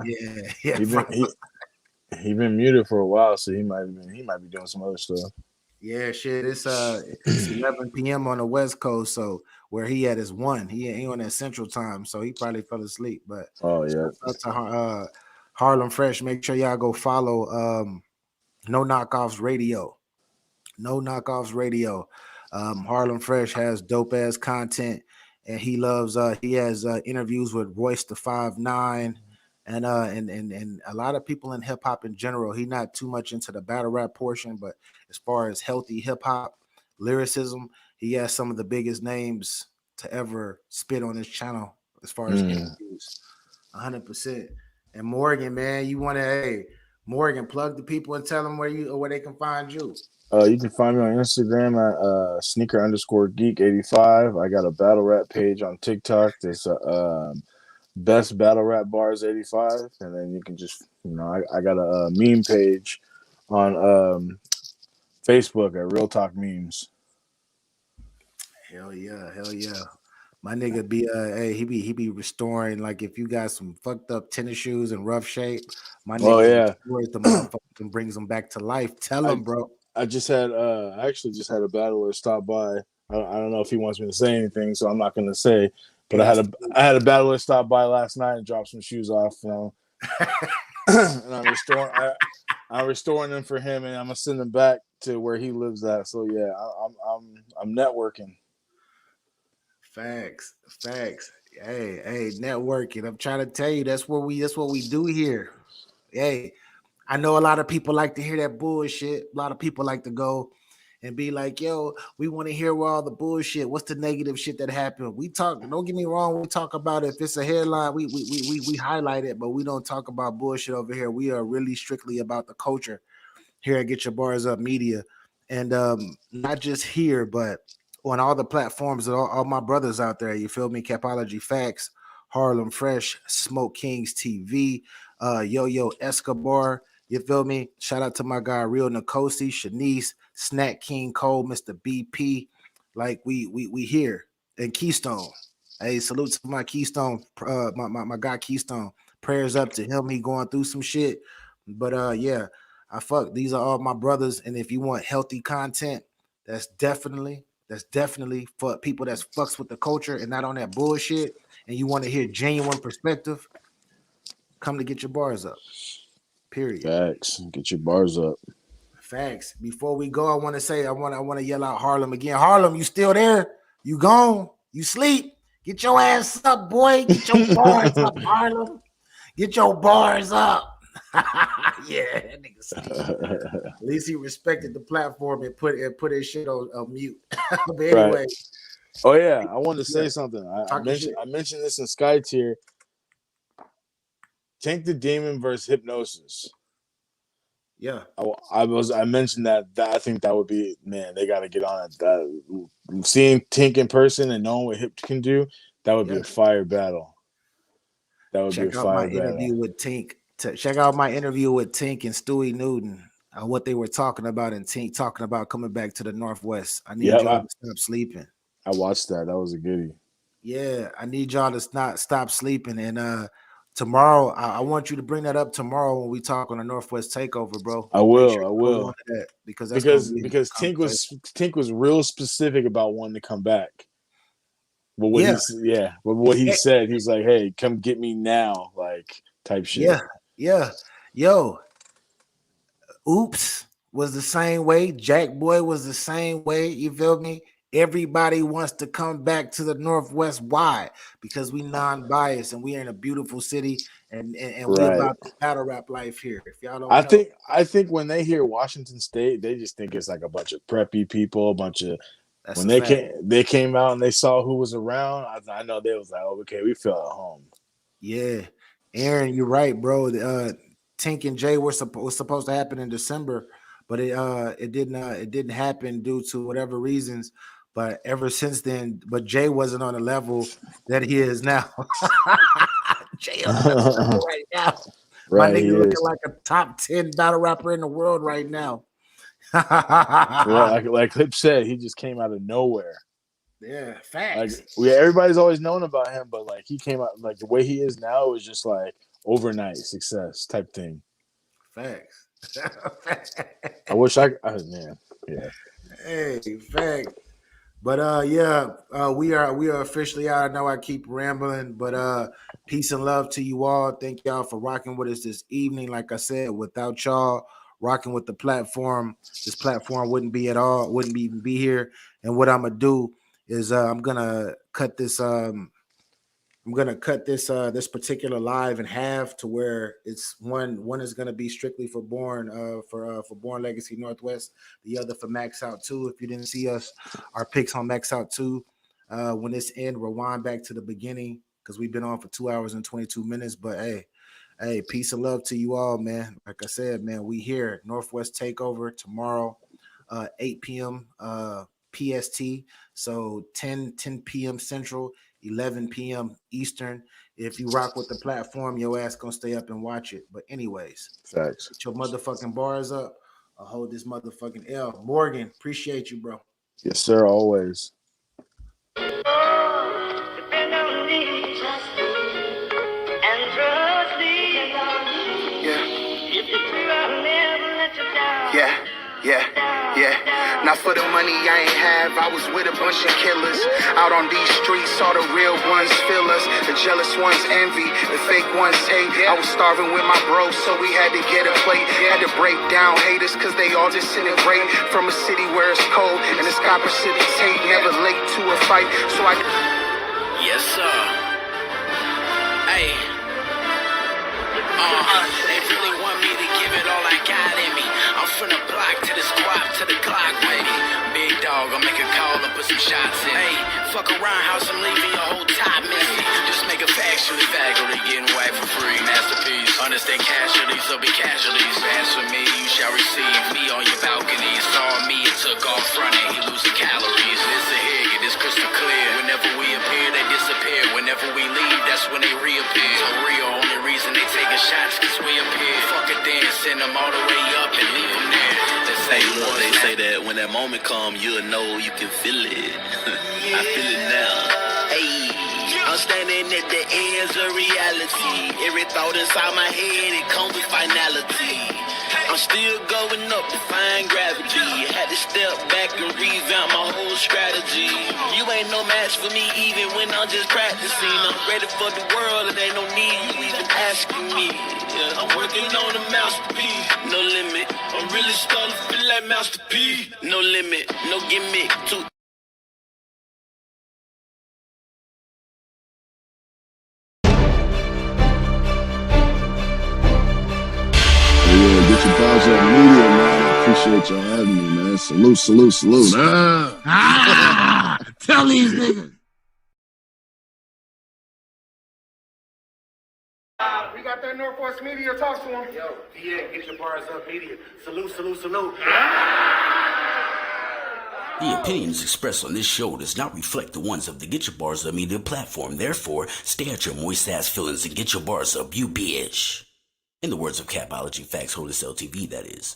He been muted for a while, so he might be doing some other stuff. Yeah, shit. It's 11 p.m. on the West Coast, so where he at is 1. He on that Central Time, so he probably fell asleep. But oh yeah, to Harlem Fresh. Make sure y'all go follow No Knockoffs Radio. No Knockoffs Radio. Harlem Fresh has dope ass content, and he loves. He has interviews with Royce the 5'9", and a lot of people in hip hop in general. He's not too much into the battle rap portion, but as far as healthy hip hop lyricism, he has some of the biggest names to ever spit on his channel as far as interviews. 100%. And Morgan, man, you want to Morgan, plug the people and tell them where they can find you. You can find me on Instagram at sneaker_geek85. I got a battle rap page on TikTok. That's best battle rap bars 85, and then you can just I got a meme page on Facebook at Real Talk Memes. Hell yeah. My nigga be he be restoring, like, if you got some fucked up tennis shoes in rough shape, my nigga restores the motherfucker and brings them back to life. Tell him, bro. I actually just had a battler stop by. I don't know if he wants me to say anything, so I'm not going to say. But I had a battler stop by last night and drop some shoes off, and I'm restoring them for him, and I'm gonna send them back to where he lives at. So yeah, I'm networking. Facts. Hey, networking. I'm trying to tell you, that's what we do here. Hey, I know a lot of people like to hear that bullshit. A lot of people like to go and be like, yo, we want to hear all the bullshit. What's the negative shit that happened? We talk, don't get me wrong, we talk about it. If it's a headline, we highlight it, but we don't talk about bullshit over here. We are really strictly about the culture here at Get Your Bars Up Media. And not just here, but on all the platforms of all my brothers out there. You feel me? Capology Facts, Harlem Fresh, Smoke Kings TV, Yo Escobar. You feel me? Shout out to my guy Real Nkosi, Shanice, Snack King Cole, Mr. BP. Like we here. And Keystone. Hey, salute to my Keystone, my guy Keystone. Prayers up to him. He going through some shit. But yeah, these are all my brothers. And if you want healthy content that's definitely for people that's fucks with the culture and not on that bullshit, and you want to hear genuine perspective, come to Get Your Bars Up. Period. Facts. Get your bars up. Facts. Before we go, I want to yell out Harlem again. Harlem, you still there? You gone? You sleep? Get your ass up, boy. Get your bars up, Harlem. Get your bars up. Yeah, that nigga sleep. At least he respected the platform and put his shit on mute. But anyway. Right. Oh yeah, I wanted to say something. I mentioned this in Sky Tier. Tank the Demon versus Hypnosis. Yeah, I mentioned that I think that would be, man, they got to get on it. Seeing Tink in person and knowing what Hip can do, that would be a fire battle. That would be a fire battle. Interview with Tink. Check out my interview with Tink and Stewie Newton. What they were talking about, and Tink talking about coming back to the Northwest. I need y'all to stop sleeping. I watched that. That was a goodie. Yeah, I need y'all to not stop sleeping. And tomorrow, I want you to bring that up tomorrow when we talk on the Northwest Takeover, bro. I will. Because Tink was real specific about wanting to come back. But what he said, he was like, "Hey, come get me now," like type shit. Yeah. Yo, Oops was the same way. Jack Boy was the same way. You feel me? Everybody wants to come back to the Northwest. Why? Because we non-biased and we are in a beautiful city and we about the battle rap life here. If y'all don't I think when they hear Washington State, they just think it's like a bunch of preppy people, a bunch of when they came out and they saw who was around, I know they was like, oh, okay, we feel at home. Yeah. Aaron, you're right, bro. Tink and Jay was supposed to happen in December, but it didn't happen due to whatever reasons. But ever since then, but Jay wasn't on the level that he is now. Jay on the level right now. Right, my nigga looking like a top 10 battle rapper in the world right now. Well, like Clip said, he just came out of nowhere. Yeah, facts. Like everybody's always known about him, but like he came out like the way he is now is just like overnight success type thing. Facts. I wish man. Yeah. Hey, fact. But we are officially out. I know I keep rambling, but peace and love to you all. Thank y'all for rocking with us this evening. Like I said, without y'all rocking with the platform, this platform wouldn't even be here. And what I'm gonna do is I'm gonna cut this this particular live in half to where it's one is gonna be strictly for Born for Born Legacy Northwest, the other for Max Out 2. If you didn't see our picks on Max Out 2, when this end, rewind back to the beginning because we've been on for 2 hours and 22 minutes. But hey, peace and love to you all, man. Like I said, man, we here Northwest Takeover tomorrow, 8 p.m. PST, so 10 p.m. Central, 11 p.m. Eastern. If you rock with the platform, your ass gonna stay up and watch it. But anyways, facts. Get your motherfucking bars up. I'll hold this motherfucking L. Morgan, appreciate you, bro. Yes, sir, always. Depend on me, trust me, and trust me. Yeah. If you're true, I'll never let you down. Yeah. Not for the money I ain't have, I was with a bunch of killers. Out on these streets, all the real ones feel us. The jealous ones envy, the fake ones hate. I was starving with my bros, so we had to get a plate. Had to break down haters, cause they all disintegrate. From a city where it's cold, and the sky precipitate. Never late to a fight, so I... Yes, sir. Hey. They really want me to give it all I got in me. I'm from the block to the squad to the Glock ready. Big dog, I'll make a call and put some shots in. Hey, fuck around house, I'm leaving your whole top missing. Just make a factually faculty getting whacked for free. Masterpiece, understand casualties, there'll be casualties. Pass for me, you shall receive me on your balcony. Saw me and took off running, he losing calories. This a hig, it is crystal clear. Whenever we appear, they disappear. Whenever we leave, that's when they reappear. So real, only reason they taking shots cause we appear. Fuck a dance, send them all the way up and leave them there. They say that when that moment come, you'll know you can feel it. I feel it now. Hey, I'm standing at the edge of reality. Every thought inside my head, it comes with finality. I'm still going up, defying gravity. Had to step back and revisit ask for me even when I'm just practicing. I'm ready for the world, and ain't no need you even asking me. Yeah, I'm working on a masterpiece, no limit. I'm really starting to feel like Master P. No limit, no gimmick. Too. Yeah, Get Your Bars Up Media, man. I appreciate y'all having me, man. Salute, salute, salute. Tell these niggas. We got that Northwest Media. Talk to him. Yo, PA, Get Your Bars Up Media. Salute, salute, salute. The opinions expressed on this show does not reflect the ones of the Get Your Bars Up Media platform. Therefore, stay at your moist ass feelings and get your bars up, you bitch. In the words of Capology Facts Holders LTV, that is.